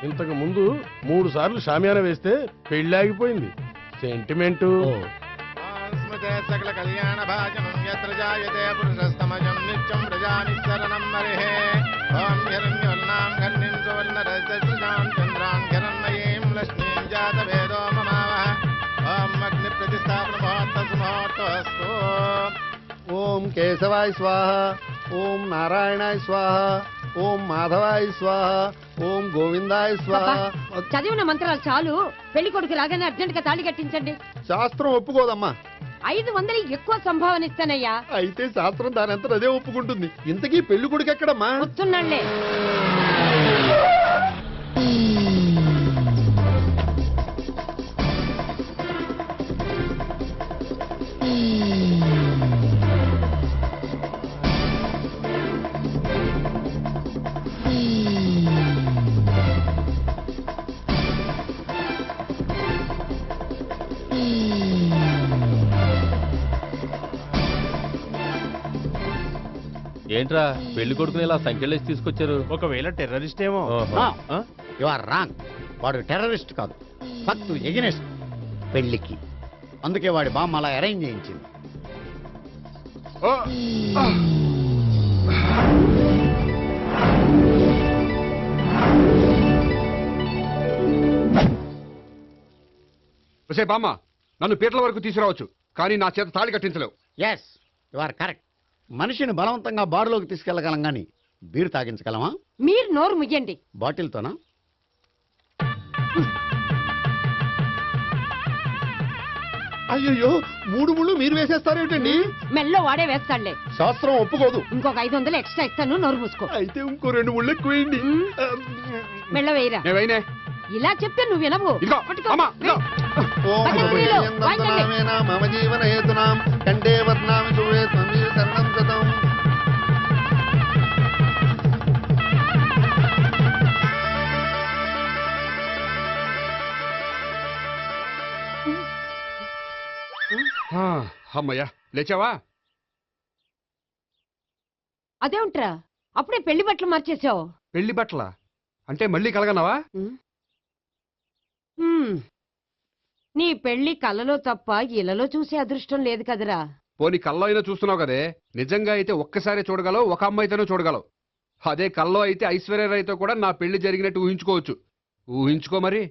ఇంతకు ముందు 3 సార్లు షామియానా వేస్తే పెళ్లి ఆగిపోయింది. సెంటిమెంటు. సకల కళ్యాణ భాజనం యత్ర జాయతే పురుషస్తమజం నిత్యం ప్రజానిశరణం మరిహే. ఓం హిరణ్యవర్ణాం ఘర్ణిం సువర్ణరజసృజాం చంద్రాం హిరణ్మయీం లక్ష్మీం జాతవేదో మమావహ. ఓం అగ్ని ప్రతిష్టాపన ముహూర్తస్సు ముహూర్తోస్తు. ఓం కేశవాయ స్వాహ, ఓం నారాయణాయ స్వాహ, ఓం మాధవాయ స్వాహ, ఓం గోవిందాయ స్వాహ. చదివిన మంత్రాలు చాలు. పెళ్లి కొడుకు రాగానే అర్జెంట్ గా తాళి కట్టించండి. శాస్త్రం ఒప్పుకోదమ్మా. 500 ఎక్కువ సంభావన ఇస్తానయ్యా. అయితే శాస్త్రం దానంతా అదే ఒప్పుకుంటుంది. ఇంతకీ పెళ్లి కొడుకు ఎక్కడమ్మా? వస్తున్నాళ్లే. ఏంట్రా పెళ్లి కొడుకుని ఇలా సంఖ్యలేసి తీసుకొచ్చారు? ఒకవేళ టెర్రరిస్ట్ ఏమో. You are wrong. వాడు టెర్రరిస్ట్ కాదు, ఫక్తు ఎగనెస్ట్ పెళ్లికి. అందుకే వాడి బామ్మ అలా అరేంజ్ చేయించింది. బామ్మ, నన్ను పీటల వరకు తీసుకురావచ్చు, కానీ నా చేత తాళి కట్టించలేవు. Yes, you are correct. మనిషిని బలవంతంగా బారులోకి తీసుకెళ్లగలం గాని బీరు తాగించగలమా? మీరు నోరు ముయ్యండి. బాటిల్తోనా? అయ్యో, 3 ముళ్ళు మీరు వేసేస్తారేమిటండి? మెల్లో వాడే వేస్తాడులే. శాస్త్రం ఒప్పుకోదు. ఇంకొక 500 ఎక్స్ట్రా ఇస్తాను. నోరు మూసుకో. అయితే ఇంకో 2 ముళ్ళు ఎక్కువేయండి. మెల్ల వేయరా. నేవైనే ఇలా చెప్తే నువ్వు వినవు. ఓం భగవతేన మమ జీవన హేతునాం కండే వర్ణామి శుభే త్వమీవ శరణం గతం. అమ్మయ్యా, లేచావా? అదేంట్రా అప్పుడే పెళ్లి బట్టలు మార్చేసావు? పెళ్లి బట్టల అంటే మళ్ళీ కలగన్నావా? నీ పెళ్లి కలలో తప్ప ఇలలో చూసే అదృష్టం లేదు కదరా. పోనీ కల్లో అయినా చూస్తున్నావు కదే. నిజంగా అయితే ఒక్కసారి చూడగలవు, ఒక అమ్మాయితోనే చూడగలవు. అదే కల్లో అయితే ఐశ్వర్యరాయ్తో కూడా నా పెళ్లి జరిగినట్టు ఊహించుకోవచ్చు. ఊహించుకో మరి.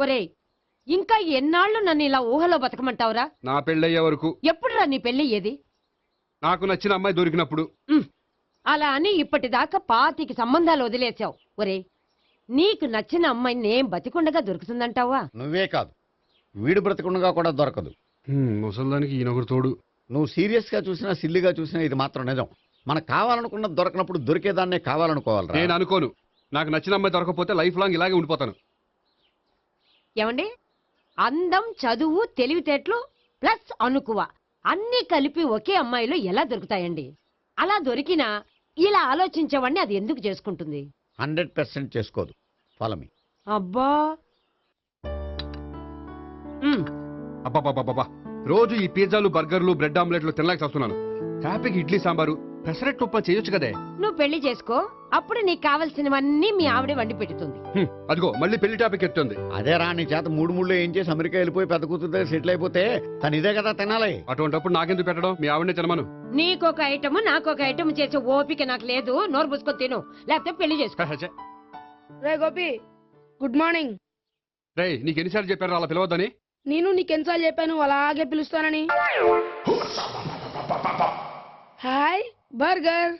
ఒరేయ్, ఇంకా ఎన్నాళ్ళు నన్ను ఇలా ఊహలో బతకమంటావురా? నా పెళ్ళయ్యే వరకు. ఎప్పుడురా నీ పెళ్లి ఏది? నాకు నచ్చిన అమ్మాయి దొరికినప్పుడు. అలా అని ఇప్పటిదాకా 25 సంబంధాలు వదిలేసావు. ఒరేయ్, నీకు నచ్చిన అమ్మాయి నేను బతికుండగా దొరుకుతుందంటావా? నువ్వే కాదు, వీడు బ్రతకుండగా కూడా దొరకదు. ముసల్దానికి ఈయనొకరు తోడు. నువ్వు సీరియస్ గా చూసినా సిల్లిగా చూసినా ఇది మాత్రం నిజం. మనకు కావాలనుకున్నది దొరకనప్పుడు దొరికేదాన్నే కావాలనుకోవాలి. నేను అనుకోను. నాకు నచ్చిన అమ్మాయి దొరకపోతే లైఫ్ లాంగ్ ఇలాగే ఉండిపోతాను. ఏమండి, అందం, చదువు, తెలివితేటలు ప్లస్ అనుకువ అన్నీ కలిపి ఒకే అమ్మాయిలో ఎలా దొరుకుతాయండి? అలా దొరికినా ఇలా ఆలోచించేవాడిని అది ఎందుకు చేసుకుంటుంది? 100% చేసుకోదు. Follow me. అబ్బా, అబ్బాబాబాబా, రోజు ఈ పిజ్జాలు, బర్గర్లు, బ్రెడ్ ఆమ్లెట్లు తినలేక వస్తున్నాను. హ్యాపీకి ఇడ్లీ సాంబారు, పెసరెట్ ఉప్మా చేయొచ్చు కదే. నువ్వు పెళ్లి చేసుకో, అప్పుడు నీకు కావలసినవన్నీ మీ ఆవిడే వండి పెడుతుంది. అదిగో మళ్ళీ పెళ్లి టాపిక్ ఎత్తుంది. అదే రా, నీ చేత 3 ముళ్ళు ఏం చేసి అమెరికా వెళ్ళిపోయి పెద్ద కూతురు దగ్గర సెటిల్ అయిపోతే తను ఇదే కదా తినాలి. అటువంటిప్పుడు నాకెందుకు పెట్టడం? మీ ఆవిడనే తినమను. నీకొక ఐటమ్ నాకొక ఐటమ్ చేసే ఓపిక నాకు లేదు. నోరు పుసుకొని తిను, లేకపోతే పెళ్లి చేసుకో. రే గోపి, గుడ్ మార్నింగ్. రే, నీకు ఎన్నిసార్లు చెప్పారు అలా పిలవద్దని? నేను నీకెన్నిసార్లు చెప్పాను అలాగే పిలుస్తానని? Hi burger.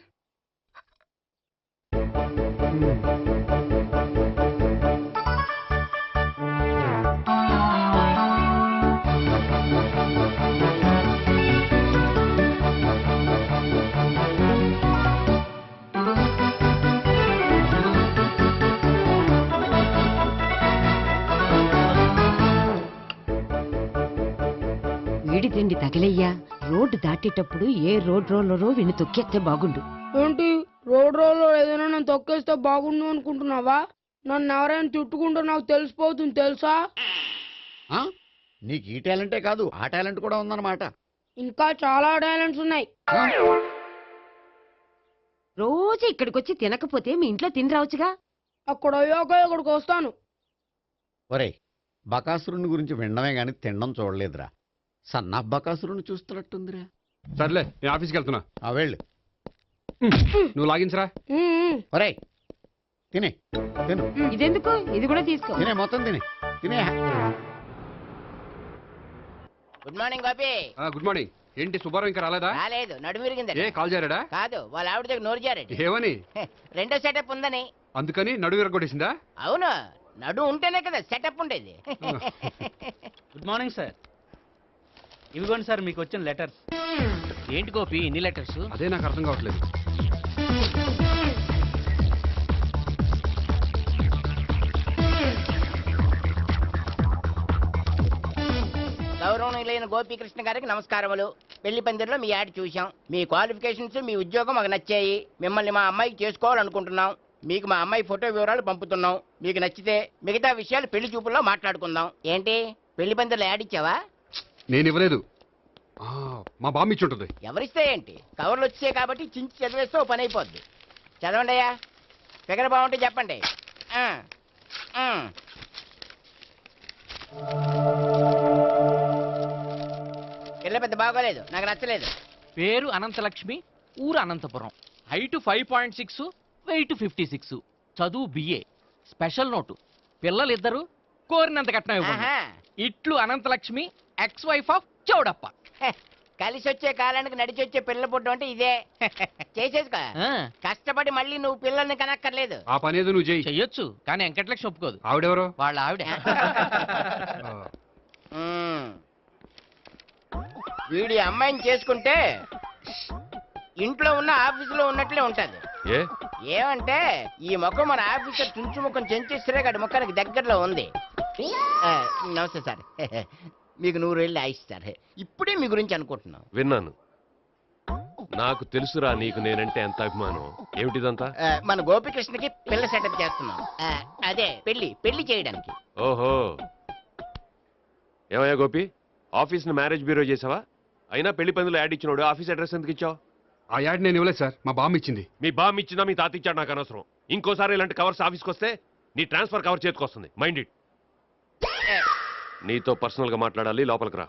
వీడి తిండి తగిలయ్యా. రోడ్డు దాటేటప్పుడు ఏ రోడ్ రోలరో వీణ్ణి తొక్కేస్తే బాగుండు. ఏంటి, రోడ్ రోల్లో ఏదైనా నన్ను తొక్కేస్తే బాగుండు అనుకుంటున్నావా? నన్ను ఎవరైనా చుట్టుకుంటూ నాకు తెలిసిపోతుంది తెలుసా? నీకు ఈ టాలెంటే కాదు, ఆ టాలెంట్ కూడా ఉందన్నమాట. ఇంకా చాలా టాలెంట్స్ ఉన్నాయి. రోజు ఇక్కడికొచ్చి తినకపోతే మీ ఇంట్లో తిని రావచ్చుగా. అక్కడ అయ్యాక ఇక్కడికి వస్తాను. ఒరేయ్, బకాసురుని గురించి వినడమే గాని తినడం చూడలేదురా. సన్నా బకాసురుని చూస్తున్నట్టుందిరా. సర్లే నేను ఆఫీస్కి వెళ్తున్నా. ఆ వెళ్ళు. నువ్వు లాగించరా. ఒరేయ్, తినే తిను ఇదెందుకు? ఇది కూడా తీసుకో. తినే మొత్తం తినే. Good morning Gopi. Good morning. ఏంటి సుబ్బారావు ఇంకా రాలేదా? రాలేదు, నడుము విరిగింది. ఏ కాల్ జారాడా? కాదు, వాళ్ళ ఆవిడ దగ్గర నోరు జారాడు. ఏమని? రెండో సెటప్ ఉందని. అందుకని నడువు విరగొట్టేసిందా? అవును, నడు ఉంటేనే కదా సెటప్ ఉండేది. Good morning sir. ఇవిగోండి సార్ మీకు వచ్చిన లెటర్స్. ఏంటి గోపి ఇన్ని లెటర్స్? అదే నాకు అర్థం కావట్లేదు. గౌరవనీయులైన గోపీకృష్ణ గారికి నమస్కారములు. పెళ్లి పందిరిలో మీ యాడ్ చూశాం. మీ క్వాలిఫికేషన్స్, మీ ఉద్యోగం మాకు నచ్చాయి. మిమ్మల్ని మా అమ్మాయికి చేసుకోవాలనుకుంటున్నాం. మీకు మా అమ్మాయి ఫోటో వివరాలు పంపుతున్నాం. మీకు నచ్చితే మిగతా విషయాలు పెళ్లి చూపుల్లో మాట్లాడుకుందాం. ఏంటి, పెళ్లి పందిరిలో యాడ్ ఇచ్చావా? నేను ఇవ్వలేదు. మా బామ్మ ఇచ్చి ఉంటుంది. ఎవరిస్తే ఏంటి, కవర్లు వచ్చాయి కాబట్టి చించి చదివేస్తే ఓ పని అయిపోద్ది. చదవండి అయ్యా. ఫిగర్ బాగుంటే చెప్పండి. పిల్ల పెద్ద బాగోలేదు, నాకు నచ్చలేదు. పేరు అనంతలక్ష్మి, ఊరు అనంతపురం, హైట్ 5.6, వెయిట్ 56, చదువు బిఏ, స్పెషల్ నోటు పిల్లలిద్దరు కోరినంత కట్నం ఇవ్వండి. ఆహా. ఇట్లు Ananthalakshmi, ex wife of Chowdappa. కలిసి వచ్చే కాలానికి నడిచి వచ్చే పిల్ల పుట్టం అంటే ఇదే. చేసేసుకో. కష్టపడి మళ్ళీ నువ్వు పిల్లల్ని కనక్కర్లేదు. ఆ పని ఏదో నువ్వు చేయి. చెయ్యొచ్చు, కానీ వెంకటలక్ష్మి ఒప్పుకోదు. ఆవిడెవరో? వాళ్ళ ఆవిడ. వీడి అమ్మాయిని చేసుకుంటే ఇంట్లో ఉన్న ఆఫీసులో ఉన్నట్లే ఉంటది. ఏమంటే ఈ ముఖం మన ఆఫీసర్ చుంచు ముఖం చెంచేశ్వరే గారి ముఖానికి దగ్గరలో ఉంది. నమస్తే సార్. మీకు 100 ఏళ్ళు ఆయుష్ సార్. ఇప్పుడే మీ గురించి అనుకుంటున్నాం. విన్నాను. నాకు తెలుసురా నీకు నేనంటే ఎంత అభిమానం. ఏమిటిదంతా? మన గోపికృష్ణకి పిల్ల సెటప్ చేస్తున్నాం. అదే పెళ్లి చేయడానికి. ఓహో, ఏమయ్యా గోపి, ఆఫీస్ ని మ్యారేజ్ బ్యూరో చేసావా? అయినా పెళ్లి పందులో యాడ్ ఇచ్చినోడు ఆఫీస్ అడ్రస్ ఎందుకు ఇచ్చావు? ఆ యాడ్ నేను ఇవ్వలేదు సార్, మా బామ్మ ఇచ్చింది. మీ బామ్మ ఇచ్చిందా మీ తాత ఇచ్చాడు నాకు అనవసరం. ఇంకోసారి ఇలాంటి కవర్స్ ఆఫీస్కి వస్తే నీ ట్రాన్స్ఫర్ కవర్ చేతికొస్తుంది. Mind it. నీతో పర్సనల్ గా మాట్లాడాలి, లోపలికి రా.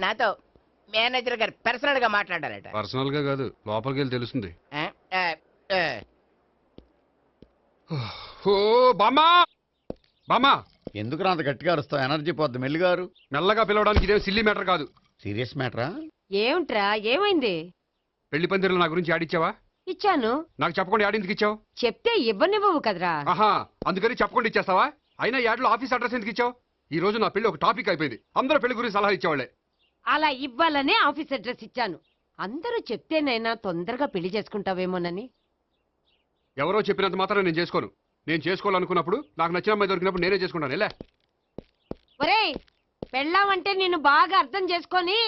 నాతో మేనేజర్ గారు పర్సనల్ గా మాట్లాడారట. పర్సనల్ గా కాదు, లోపలికి వెళ్ళి తెలుస్తుంది. ఓ బామ్మా, బామ్మా ఎందుకు అంత గట్టిగా అరుస్తావు? ఎనర్జీ పోద్ది. మెల్లిగారు. మెల్లగా పిలవడానికి ఇదే సిల్లీ మ్యాటర్ కాదు. సీరియస్ మ్యాటరా? ఏమిట్రా, ఏమైంది? పెళ్లి పందిరిలో నా గురించి యాడ్ ఇచ్చావా? ఇచ్చాను. నాకు చెప్పకుండా యాడ్ ఎందుకు ఇచ్చావు? చెప్తే ఇవ్వనివ్వవు కదరా. ఆహా, అందుకని చెప్పకుండా ఇచ్చేస్తావా? అయినా యాడ్లో ఆఫీస్ అడ్రస్ ఎందుకు ఇచ్చావు? ఈ రోజు నా పెళ్లి ఒక టాపిక్ అయిపోయింది. అందరూ పెళ్లి గురించి సలహా ఇచ్చేవాళ్లే. అలా ఇవ్వాలనే ఆఫీస్ అడ్రస్ ఇచ్చాను. అందరూ చెప్తేనైనా తొందరగా పెళ్లి చేసుకుంటావేమోనని. ఎవరో చెప్పినంత మాత్రం నేను చేసుకోను. నేను చేసుకోవాలనుకున్నప్పుడు, నాకు నచ్చిన అమ్మాయి దొరికినప్పుడు నేనే చేసుకుంటాను. ఎలా? ఒరేయ్, పెళ్ళామంటే నిన్ను బాగా అర్థం చేసుకొని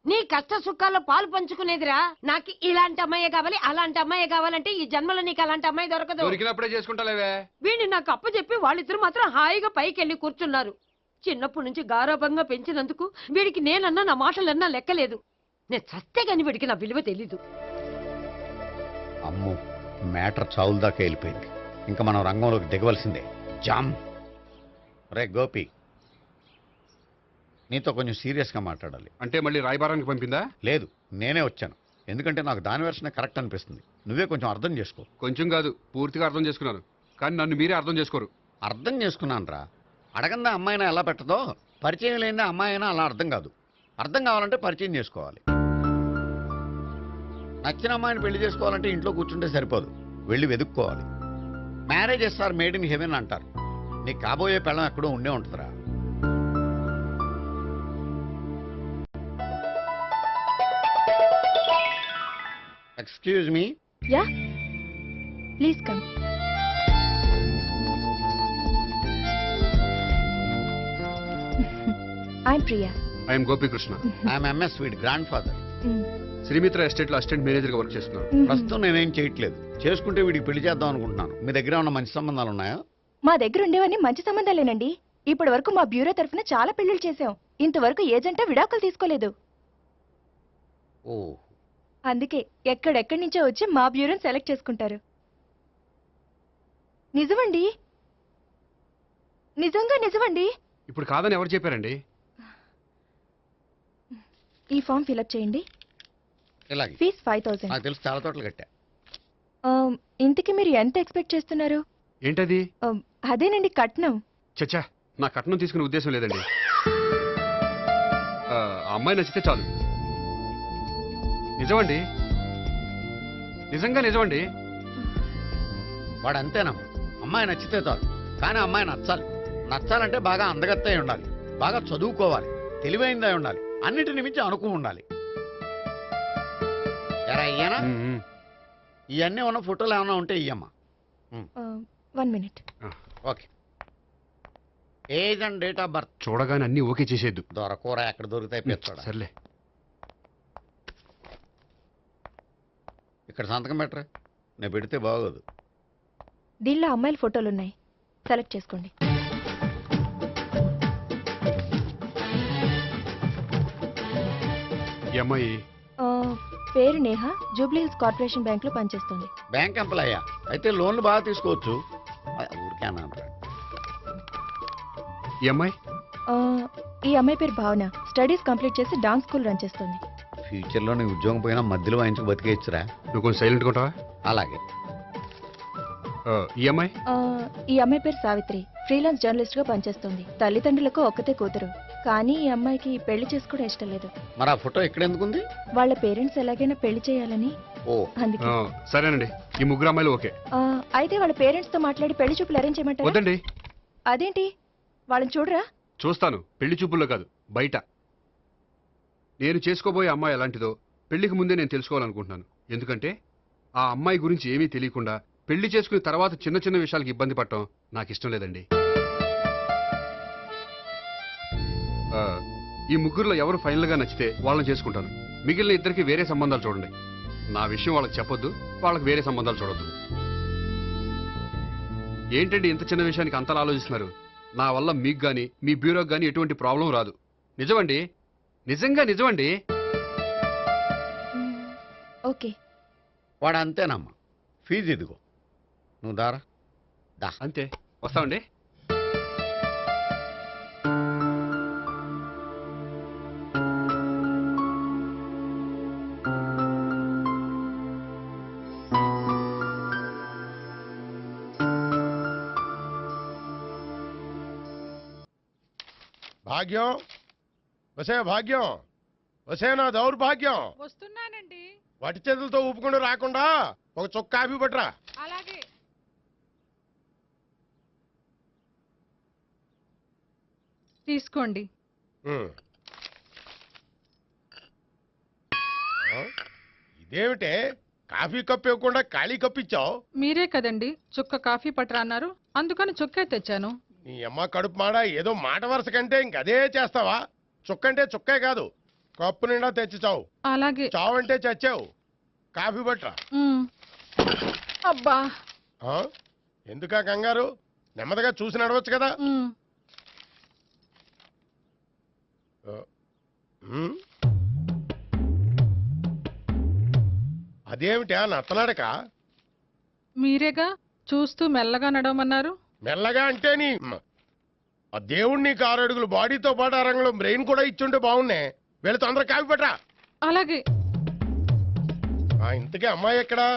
నీ కష్ట సుఖాల్లో పాలు పంచుకునేదిరా. నాకు ఇలాంటి అమ్మాయి కావాలి, అలాంటి అమ్మాయి కావాలంటే ఈ జన్మలో నీకు అలాంటి అమ్మాయి దొరకదు. దొరికినప్పుడే చేసుకుంటాలేవే. వీడిని నాకు అప్పచెప్పి వాళ్ళిద్దరు మాత్రం హాయిగా పైకి వెళ్ళి కూర్చున్నారు. చిన్నప్పటి నుంచి గారాభంగా పెంచినందుకు వీడికి నేనన్నా నా మాటలన్నా లెక్కలేదు. నేను చస్తే గాని వీడికి నా విలువ తెలీదు. అమ్మో, మ్యాటర్ చావుల దాకా వెళ్ళిపోయింది. ఇంకా మనం రంగంలోకి దిగవలసిందే. జామ్. రే గోపి, నీతో కొంచెం సీరియస్గా మాట్లాడాలి. అంటే మళ్ళీ రాయబారానికి పంపిందా? లేదు, నేనే వచ్చాను. ఎందుకంటే నాకు దాని వెర్షనే కరెక్ట్ అనిపిస్తుంది. నువ్వే కొంచెం అర్థం చేసుకో. కొంచెం కాదు, పూర్తిగా అర్థం చేసుకున్నాను. కానీ నన్ను మీరే అర్థం చేసుకోరు. అర్థం చేసుకున్నాను రా. అడగందా అమ్మాయినా ఎలా పెట్టదో, పరిచయం లేని అమ్మాయి అయినా అలా అర్థం కాదు. అర్థం కావాలంటే పరిచయం చేసుకోవాలి. నచ్చిన అమ్మాయిని పెళ్లి చేసుకోవాలంటే ఇంట్లో కూర్చుంటే సరిపోదు, వెళ్ళి వెతుక్కోవాలి. Marriages are made in heaven అంటారు. నీకు కాబోయే పెళ్ళం ఎక్కడో ఉండే ఉంటుందిరా. Excuse me. Yeah, please come. I'm Priya. I'm Gopikrishna. I'm MS వీడి గ్రాండ్ ఫాదర్. శ్రీమిత్ర ఎస్టేట్ లో అసిస్టెంట్ మేనేజర్ గా వర్క్ చేస్తున్నాను. ప్రస్తుతం నేనేం చేయట్లేదు. చేసుకుంటే వీడికి పెళ్లి చేద్దాం అనుకుంటున్నాను. మీ దగ్గర ఉన్న మంచి సంబంధాలు ఉన్నాయా? మా దగ్గర ఉండేవన్నీ మంచి సంబంధాలేనండి. ఇప్పటి వరకు మా బ్యూరో తరఫున చాలా పెళ్లిళ్ళు చేశాం. ఇంతవరకు ఏజెంటా విడాకులు తీసుకోలేదు. ఓ, అందుకే ఎక్కడెక్కడి నుంచో వచ్చి మా బ్యూరోని సెలెక్ట్ చేసుకుంటారు. నిజమండి, నిజంగా నిజమండి. ఇప్పుడు కాదని ఎవరు చెప్పారండి? ఈ ఫామ్ ఫిలప్ చేయండి. ఇలాగే ఫీజ్ 5000. నాకు తెలుసు, చాలా తోటలు కట్టా. ఇంతకీ మీరు ఎంత ఎక్స్పెక్ట్ చేస్తున్నారు? ఏంటది? అదేనండి కట్నం. చచ్చా, నా కట్నం తీసుకునే ఉద్దేశం లేదండి. ఆ అమ్మాయి నచ్చితే చాలు. నిజమండి, నిజంగా నిజమండి. వాడు అంతేనమ్మా, అమ్మాయి నచ్చితే చాలు. కానీ అమ్మాయి నచ్చాలి. నచ్చాలంటే బాగా అందగత్తే ఉండాలి, బాగా చదువుకోవాలి, తెలివైందై ఉండాలి, అన్నిటిని మించి అనుకుని ఉండాలి. ఎరా ఇయ్యనా? ఇవన్నీ ఉన్న ఫోటోలు ఏమైనా ఉంటే ఇయ్యమ్మా. 1 minute. Okay. Age and date of birth చూడగానే అన్ని ఓకే చేసేద్దు. దొరకూర ఎక్కడ దొరుకుతాయి పెంచోడా. సర్లే. ఇక్కడ సంతకం పెట్టరా, నేను పెడితే బాగోదు. దీనిలో అమ్మాయిల ఫోటోలు ఉన్నాయి, సెలెక్ట్ చేసుకోండి. ఈ అమ్మాయి పేరు Neha, Jubilee hills corporation bank లో పనిచేస్తుంది. బ్యాంక్ ఎంప్లాయ్ అయితే లోన్లు బాగా తీసుకోవచ్చు. ఊరికే అన్నాను. ఈ అమ్మాయి ఈ అమ్మాయి పేరు భావన, స్టడీస్ కంప్లీట్ చేసి డాన్స్ స్కూల్ రన్ చేస్తుంది. ఫ్యూచర్లో నీ ఉద్యోగం పోయినా మధ్యలో వాయించుకు బతికేయచ్చురా. నువ్వు కొంచెం సైలెంట్ ఉంటావా? అలాగే. ఈ అమ్మాయి ఈ అమ్మాయి పేరు సావిత్రి, ఫ్రీలాన్స్ జర్నలిస్ట్ గా పనిచేస్తుంది. తల్లిదండ్రులకు ఒక్కతే కూతురు, కానీ ఈ అమ్మాయికి పెళ్లి చేసుకోవడం ఇష్టం లేదు. మరి ఆ ఫోటో ఎక్కడ ఎందుకుంది? వాళ్ళ పేరెంట్స్ ఎలాగైనా పెళ్లి చేయాలని. ఓ అందుకే. సరేనండి, ఈ ముగ్గురు అమ్మాయిలు ఓకే. అయితే వాళ్ళ పేరెంట్స్ తో మాట్లాడి పెళ్లి చూపులు అరేంజ్ చేయమంటారా? వద్దండి. అదేంటి, వాళ్ళని చూడరా? చూస్తాను, పెళ్లి చూపుల్లో కాదు, బయట. నేను చేసుకోబోయే అమ్మాయి ఎలాంటిదో పెళ్లికి ముందే నేను తెలుసుకోవాలనుకుంటున్నాను. ఎందుకంటే ఆ అమ్మాయి గురించి ఏమీ తెలియకుండా పెళ్లి చేసుకున్న తర్వాత చిన్న చిన్న విషయాలకు ఇబ్బంది పడటం నాకు ఇష్టం లేదండి. ఈ ముగ్గురులో ఎవరు ఫైనల్ గా నచ్చితే వాళ్ళని చేసుకుంటాను. మిగిలిన ఇద్దరికి వేరే సంబంధాలు చూడండి. నా విషయం వాళ్ళకి చెప్పొద్దు, వాళ్ళకి వేరే సంబంధాలు చూడొద్దు. ఏంటండి ఇంత చిన్న విషయానికి అంతలా ఆలోచిస్తున్నారు? నా వల్ల మీకు గాని మీ బ్యూరోకి గాని ఎటువంటి ప్రాబ్లం రాదు. నిజమండి, నిజంగా నిజమండి. ఓకే. వాడు అంతేనమ్మా, ఫీజు ఇదిగో, నువ్వు దారా దా. అంతే, వస్తామండి. భాగ్యం, వసే భాగ్యం, వసే నా దౌర్భాగ్యం. వస్తున్నానండి. వటి చేతులతో ఊపుకుండా రాకుండా ఒక చుక్క కాఫీ పట్టరా. అలాగే. తీసుకోండి. ఇదేమిటే కాఫీ కప్పు ఇవ్వకుండా ఖాళీ కప్పు ఇచ్చావు? మీరే కదండి చుక్క కాఫీ పట్టరా అన్నారు, అందుకని చుక్కే తెచ్చాను. నీ అమ్మ కడుపు మాడ, ఏదో మాట వరుస కంటే ఇంకదే చేస్తావా? చుక్కంటే చుక్కే కాదు, కప్పు నిండా తెచ్చి చావు. అలాగే. చావు అంటే చచ్చావు. కాఫీ పట్టరా. అబ్బా, ఎందుకా కంగారు? నెమ్మదిగా చూసి నడవచ్చు కదా. అదేమిటా నత్తనాడక? మీరేగా చూస్తూ మెల్లగా నడవమన్నారు. మెల్లగా అంటే నీ ఆ దేవుడు నీకు 6 అడుగులు బాడీతో పాటు ఆ రంగంలో బ్రెయిన్ కూడా ఇచ్చుంటే బాగున్నాయి. వీళ్ళు తొందర కాఫీ పట్టరా. అలాగే. ఇంతకీ అమ్మాయి ఎక్కడా?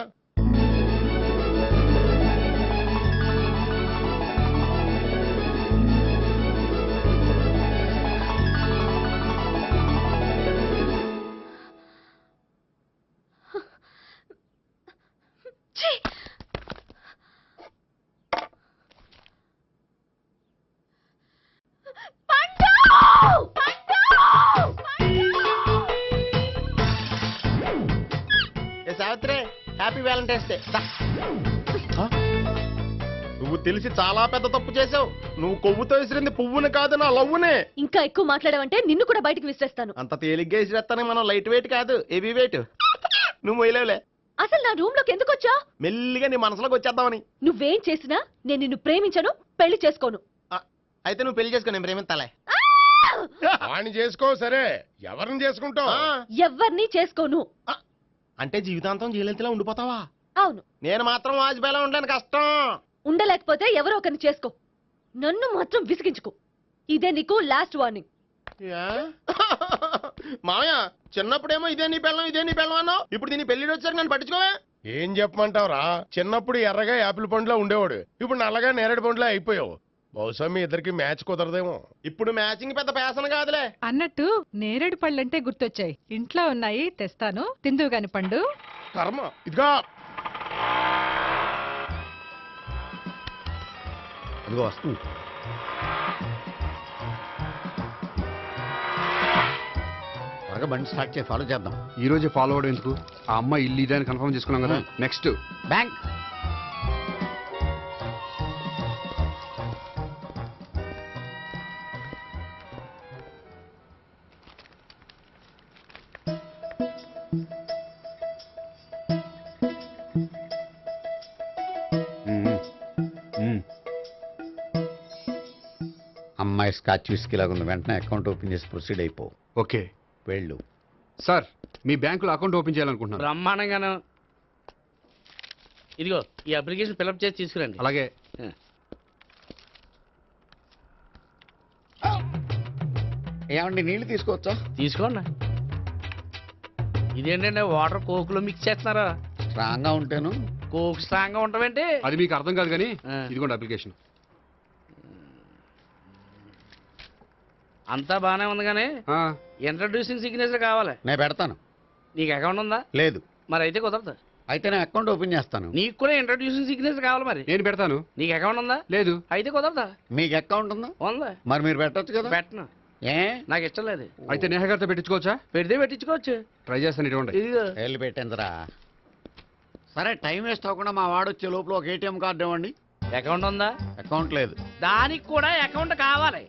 Savitri, happy Valentine's day. నువ్వు తెలిసి చాలా పెద్ద తప్పు చేసావు. నువ్వు కొవ్వుతో విసిరింది పువ్వుని కాదు, నా లవ్వునే. ఇంకా ఎక్కువ మాట్లాడావంటే నిన్ను కూడా బయటకు విసిరేస్తాను. అంత తేలిగ్గా విసిరేస్తానే, మనం లైట్ వెయిట్ కాదు, హెవీ వెయిట్. నువ్వు మొయ్యలేవులే. అసలు నా రూమ్ లోకి ఎందుకు వచ్చా? మెల్లిగా నీ మనసులోకి వచ్చేద్దామని. నువ్వేం చేసినా నేను నిన్ను ప్రేమించను, పెళ్లి చేసుకోను. అయితే నువ్వు పెళ్లి చేసుకో, నేను ప్రేమిస్తాలే. వాణ్ణి చేసుకో. సరే, ఎవరిని చేసుకుంటావు? ఎవరిని చేసుకోను. అంటే జీవితాంతం జయలలితలా ఉండిపోతావా? అవును. నేను మాత్రం వాజ్పేయిలా ఉండలేను, కష్టం. ఉండలేకపోతే ఎవరో ఒకరిని చేసుకో, నన్ను మాత్రం విసిగించుకో. ఇదే నీకు లాస్ట్ వార్నింగ్. మామయ్య చిన్నప్పుడేమో ఇదే నీ పెళ్ళం అన్నావు, ఇప్పుడు దీని పెళ్లి వచ్చారు నన్ను పట్టించుకోవే. ఏం చెప్పమంటావురా? చిన్నప్పుడు ఎర్రగా యాపిల్ పండులో ఉండేవాడు, ఇప్పుడు నల్లగా నేరేడు పండులో అయిపోయావు. బహుశా మీ ఇద్దరికి మ్యాచ్ కుదరదేమో. ఇప్పుడు మ్యాచింగ్ పెద్ద పేసన కాదులే. అన్నట్టు నేరేడు పళ్ళంటే గుర్తొచ్చాయి. ఇంట్లో ఉన్నాయి, తెస్తాను, తిందువు గాని పండు. కర్మ. ఇదిగా అదిగో వస్తుంది. త్వరగా బండి స్టార్ట్ చేసి ఫాలో చేద్దాం. ఈ రోజే ఫాలో అవడం ఎందుకు? ఆ అమ్మాయి ఇల్లు ఇదే అని కన్ఫర్మ్ చేసుకున్నాం కదా. Next bank. అమ్మాయి స్కాచ్ విస్కీ లాగా ఉంది. వెంటనే అకౌంట్ ఓపెన్ చేసి ప్రొసీడ్ అయిపో. ఓకే వెళ్ళు. సార్, మీ బ్యాంకులో అకౌంట్ ఓపెన్ చేయాలనుకుంటున్నాను. బ్రహ్మాండంగాను. ఇదిగో ఈ అప్లికేషన్ ఫిల్అప్ చేసి తీసుకురండి. అలాగే. ఏమండి నీళ్లు తీసుకోవచ్చా? తీసుకోండి. ఇదేంటంటే వాటర్ కోక్ లో మిక్స్ చేస్తున్నారా? స్ట్రాంగ్ గా ఉంటాను. కోక్ స్ట్రాంగ్ గా ఉంటావేంటి? అది మీకు అర్థం కాదు కానీ ఇదిగోండి అప్లికేషన్. అంతా బానే ఉంది కానీ ఇంట్రడ్యూసింగ్ సిగ్నేచర్ కావాలి. నేను పెడతాను. నీకు అకౌంట్ ఉందా? లేదు. మరి అయితే కుదరదు. అయితే నేను అకౌంట్ ఓపెన్ చేస్తాను. నీకు కూడా ఇంట్రడ్యూసింగ్ సిగ్నేచర్ కావాలి. మరి నేను పెడతాను. నీకు అకౌంట్ ఉందా? లేదు. అయితే కుదరదా? మీకు అకౌంట్ ఉందా? ఉందా? మరి మీరు పెట్టొచ్చు కదా. పెట్టను. ఏ నాకు ఇష్టం లేదు. అయితే నేహ గారితో పెట్టించుకోవచ్చా? పెడితే పెట్టించుకోవచ్చు. ట్రై చేస్తాను. ఇటువంటి ఇదిగో వెళ్ళి పెట్టేందురా. సరే, టైం వేస్ట్ అవ్వకుండా మా వాడు వచ్చే లోపల ఒక ఏటీఎం కార్డు ఇవ్వండి. అకౌంట్ ఉందా? అకౌంట్ లేదు. దానికి కూడా అకౌంట్ కావాలి.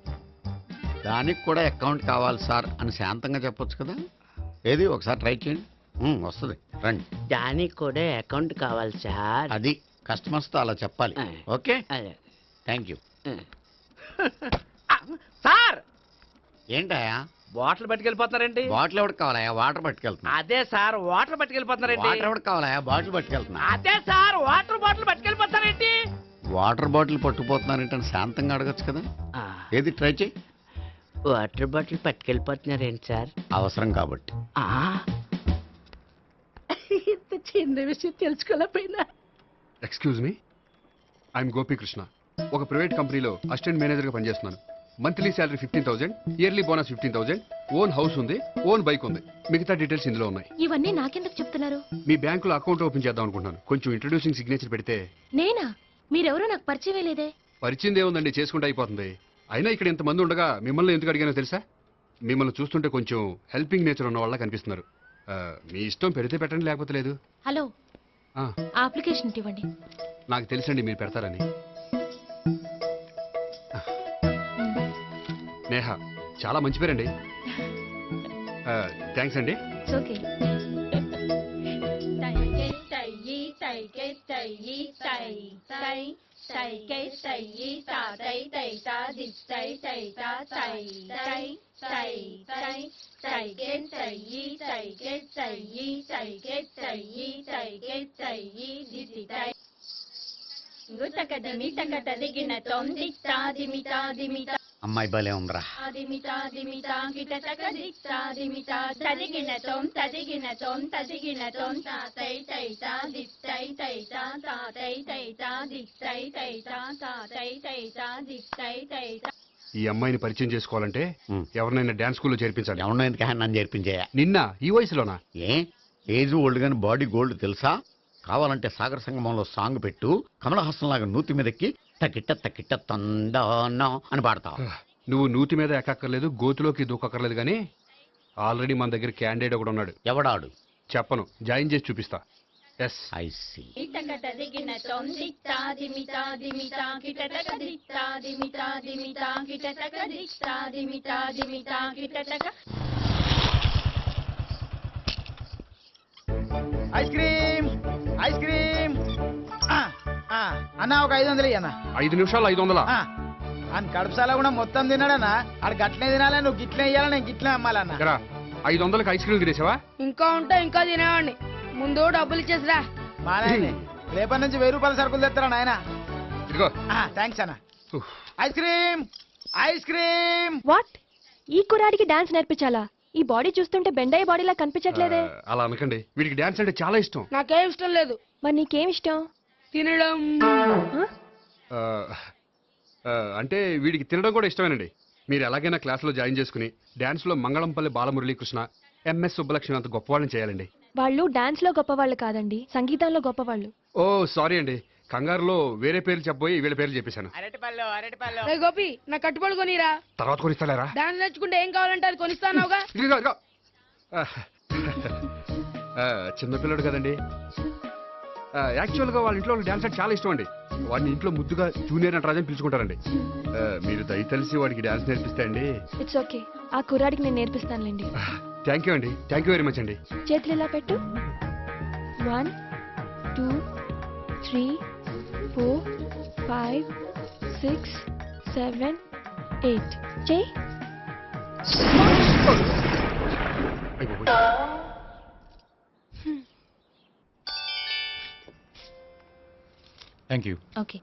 దానికి కూడా అకౌంట్ కావాలి సార్ అని శాంతంగా చెప్పొచ్చు కదా. ఏది ఒకసారి ట్రై చేయండి. వస్తుంది, రండి. దానికి కూడా అకౌంట్ కావాలి సార్. అది కస్టమర్స్తో అలా చెప్పాలి. Okay, thank you. సార్ ఏంటయా బాటిల్ పట్టుకెళ్ళిపోతున్నారేంటి? బాటిల్ ఎవరికి కావాలయా? వాటర్ పట్టుకెళ్తున్నా. అదే సార్ వాటర్ పట్టుకెళ్ళిపోతున్నారేంటి? వాటర్ ఎవరికి కావాలయా? బాటిల్ పట్టుకెళ్తున్నా. అదే సార్ వాటర్ బాటిల్ పట్టుకెళ్ళిపోతారేంటి? వాటర్ బాటిల్ పట్టుకుపోతున్నారేంటని శాంతంగా అడగచ్చు కదా. ఏది ట్రై చేయి. వాటర్ బాటిల్ పట్టుకెళ్ళిపోతున్నారేంటి సార్? అవసరం కాబట్టి. ఇంత చిన్న విషయం తెలుసుకోలేకపోయినా. Excuse me, I'm Gopikrishna. ఒక ప్రైవేట్ కంపెనీలో అసిస్టెంట్ మేనేజర్ గా పనిచేస్తున్నాను. Monthly salary 15,000, yearly bonus 15,000, own house ఉంది, ఓన్ బైక్ ఉంది. మిగతా డీటెయిల్స్ ఇందులో ఉన్నాయి. ఇవన్నీ నాకెందుకు చెప్తున్నారు? మీ బ్యాంకులో అకౌంట్ ఓపెన్ చేద్దాం అనుకుంటున్నాను. కొంచెం ఇంట్రడ్యూసింగ్ సిగ్నేచర్ పెడితే. నేనా? మీరెవరో నాకు పరిచయం లేదే. పరిచయం ఏముందండి, చేసుకుంటే అయిపోతుంది. అయినా ఇక్కడ ఇంతమంది ఉండగా మిమ్మల్ని ఎందుకు అడిగానో తెలుసా? మిమ్మల్ని చూస్తుంటే కొంచెం హెల్పింగ్ నేచర్ ఉన్న వాళ్ళ కనిపిస్తున్నారు. మీ ఇష్టం, పెడితే పెట్టండి, లేకపోతే లేదు. హలో, అప్లికేషన్ ఇవ్వండి. నాకు తెలుసండి మీరు పెడతారని. నేహ, చాలా మంచి పేరండి. థ్యాంక్స్ అండి. ఓకే. అమ్మాయి భలే ఉందిరా. ఈ అమ్మాయిని పరిచయం చేసుకోవాలంటే ఎవరినైనా డాన్స్ స్కూల్లో చేర్పించాలి. ఎవరినో ఎందుకు నన్ను చేర్పించేయా? నిన్న ఈ వయసులోనా? ఏజ్ ఓల్డ్ గాని బాడీ గోల్డ్ తెలుసా? కావాలంటే సాగర సంగమంలో సాంగ్ పెట్టు, కమలహాసం లాగా నూతి మీదకి తకిట్ట తకిట్ట తందానా అని పాడతావు. నువ్వు నూతి మీద ఎక్కక్కర్లేదు, గోతులోకి దూకక్కర్లేదు, కానీ ఆల్రెడీ మన దగ్గర క్యాండిడేట్ ఒకడు ఉన్నాడు. ఎవడాడు? చెప్పను, జాయిన్ చేసి చూపిస్తా. Yes, I see. Ice cream, ice cream అన్నా. ఒక 500 అన్న. 5 నిమిషాలు 500? అని కడుపుసాల కూడా మొత్తం తిన్నాడన్నా. ఆడు గట్లే తినాలా, నువ్వు గిట్లే ఇయ్యాలా, నేను గిట్లే అమ్మాలన్నా. 500కి ఐస్ క్రీమ్ తినేసావా? ఇంకా ఉంటే ఇంకా తినేవాడిని. ముందు డబ్బులు ఇచ్చేసిరా. మా నాయనే రేపటి నుంచి 1000 రూపాయల సరుకులు తెస్తారా నాయన? ఇదిగో. థ్యాంక్స్ అన్న. Ice cream, ice cream. What? ఈ కురాడికి డాన్స్ నేర్పించాలా? ఈ బాడీ చూస్తుంటే బెండయ్య బాడీలా కనిపించట్లేదే. అలా అనకండి, వీడికి డాన్స్ అంటే చాలా ఇష్టం. నాకేం ఇష్టం లేదు. మరి నీకేం ఇష్టం? తినడం. అంటే వీడికి తినడం కూడా ఇష్టమేనండి. మీరు ఎలాగైనా క్లాస్లో జాయిన్ చేసుకుని డాన్స్లో మంగళంపల్లి బాలమురళీకృష్ణ, ఎంఎస్ సుబ్బలక్ష్మి అంత గొప్పవాళ్ళని చేయాలండి. వాళ్ళు డాన్స్ లో గొప్పవాళ్ళు కాదండి, సంగీతంలో గొప్పవాళ్ళు. ఓ సారీ అండి, కంగారులో వేరే పేర్లు చెప్పబోయి వీళ్ళ పేర్లు చెప్పేశాను. అరటిపళ్ళు అరటిపళ్ళు. రే గోపి, నా కట్టుబడి కొనిరా. తర్వాత కొనిస్తారా? డాన్స్ నేర్చుకుంటే ఏం కావాలంటే అది కొనిస్తానావుగా. చిన్నపిల్లడు కదండి. యాక్చువల్గా వాళ్ళ ఇంట్లో డాన్స్ అంటే చాలా ఇష్టం అండి. వాడిని ఇంట్లో ముద్దుగా జూనియర్ నటరాజని పిలుచుకుంటారండి. మీరు దయతలిసి వాడికి డాన్స్ నేర్పిస్తే అండి. ఇట్స్ ఓకే, ఆ కుర్రాడికి నేను నేర్పిస్తానులేండి. థ్యాంక్ యూ అండి, థ్యాంక్ యూ వెరీ మచ్ అండి. చేతులు ఇలా పెట్టు. 1 2 3 4 5 6 7 8 చెయ్యి. Thank you. Okay.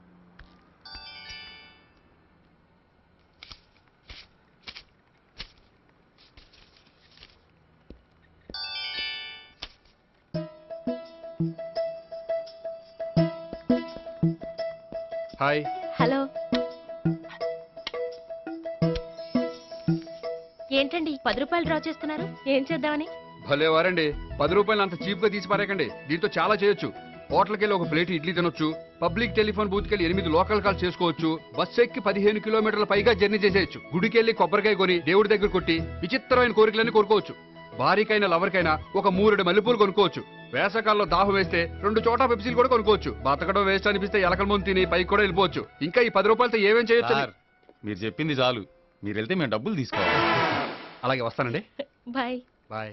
Hi. Hello. ఏంటండి 10 రూపాయలు డ్రా చేస్తున్నారు? ఏం చేద్దామని? భలే వారండి, 10 రూపాయలు అంత చీప్ గా తీసి పారేకండి. దీంతో చాలా చేయొచ్చు. హోటల్కి వెళ్ళి ఒక ప్లేట్ ఇడ్లీ తినొచ్చు, పబ్లిక్ టెలిఫోన్ బూత్కి వెళ్ళి 8 లోకల్ కాల్ చేసుకోవచ్చు, బస్ ఎక్కి 15 కిలోమీటర్ల పైగా జర్నీ చేసేయచ్చు, గుడికి వెళ్ళి కొబ్బరికాయ కొని దేవుడి దగ్గర కొట్టి విచిత్రమైన కోరికలన్నీ కోరుకోవచ్చు, భారీకైనా లవర్కైనా ఒక 3 మల్లెపూలు కొనుక్కోవచ్చు, వేసవకాలంలో దాహం వేస్తే 2 చోటా పెప్సీలు కూడా కొనుక్కోవచ్చు, బతకడం వేస్ట్ అనిపిస్తే ఎలకల ముందు తిని పైకి కూడా వెళ్ళిపోవచ్చు. ఇంకా ఈ 10 రూపాయలతో ఏమేం చేయొచ్చు? మీరు చెప్పింది చాలు, మీరు వెళ్తే మేము డబ్బులు తీసుకోవాలి. అలాగే వస్తానండి. బాయ్. బాయ్.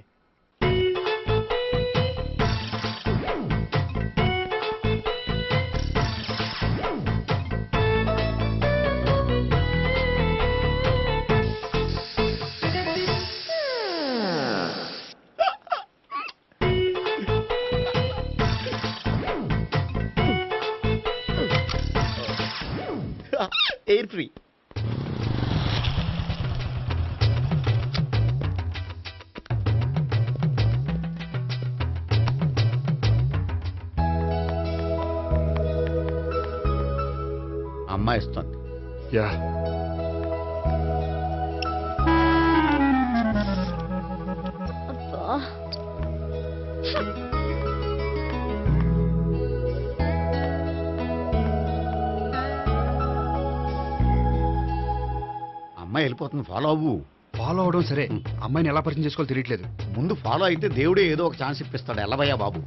Air free. అమ్మాయి ఇస్తుంది. యా. అమ్మాయి వెళ్ళిపోతుంది, ఫాలో అవ్వు. ఫాలో అవడం సరే, అమ్మాయిని ఎలా పరిచయం చేసుకోవాలో తెలియట్లేదు. ముందు ఫాలో అయితే దేవుడే ఏదో ఒక ఛాన్స్ ఇప్పిస్తాడు. ఎలవయ్యా బాబు.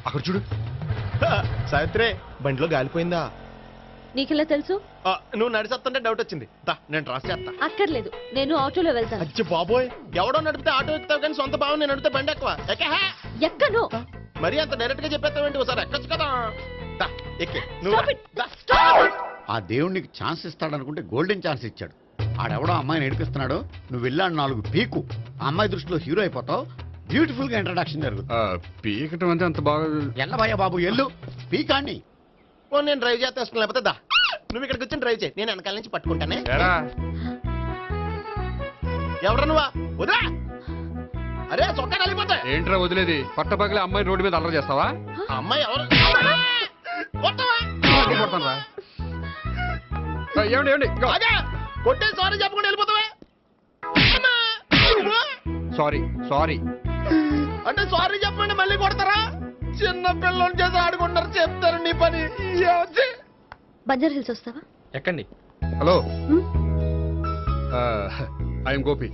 అక్కడ చూడు. సావిత్రే, బండిలో గాలిపోయిందా? నీకెలా తెలుసు? నువ్వు నడిచేస్తుంటే డౌట్ వచ్చింది. నేను ట్రాస్ చేస్తా. అక్కర్లేదు, నేను ఆటోలో వెళ్తాను. అచ్చి బాబోయ్, ఎవడో నడిపితే ఆటో ఎక్కుతావు కానీ సొంత భావం నేను నడిపితే బండి ఎక్కువ. ఎక్కను. మరి అంత డైరెక్ట్ గా చెప్పేస్తావేంటి? ఒకసారి ఎక్కొచ్చు కదా. ఎక్కే ఆ దేవుడికి ఛాన్స్ ఇస్తాడనుకుంటే గోల్డెన్ ఛాన్స్ ఇచ్చాడు. ఆడెవడో అమ్మాయిని నడిపిస్తున్నాడు, నువ్వు వెళ్ళాడు 4 పీకు. ఆ అమ్మాయి దృష్టిలో హీరో అయిపోతావు. బ్యూటిఫుల్ గా ఇంట్రడక్షన్ జరుగుతుంది. పీకటం అంటే అంత బాగా ఎల్లబయ్యా బాబు, ఎల్లు పీకాన్ని. నేను డ్రైవ్ చేస్తాను, లేకపోతే దా నువ్వు ఇక్కడికి వచ్చి డ్రైవ్ చేయి, నేను వెనకాల నుంచి పట్టుకుంటానే. ఎవరు నువ్వా? వదిలా. అరే చొక్కా కలిపోతా. ఏంట్రా వదిలేది? పట్టపగలే అమ్మాయి రోడ్డు మీద అల్లరి చేస్తావా? అమ్మాయి ఎవరు? ఏమండి కొట్టే సారీ చెప్పకుండా వెళ్ళిపోతావా? సారీ సారీ అంటే సారీ చెప్పండి మళ్ళీ కొడతారా? చిన్న పిల్లలు చేసి ఆడుకుంటారు, చెప్తారు నీ పని. బంజారా హిల్స్ వస్తావా? ఎక్కండి. Hello, I'm Gopi.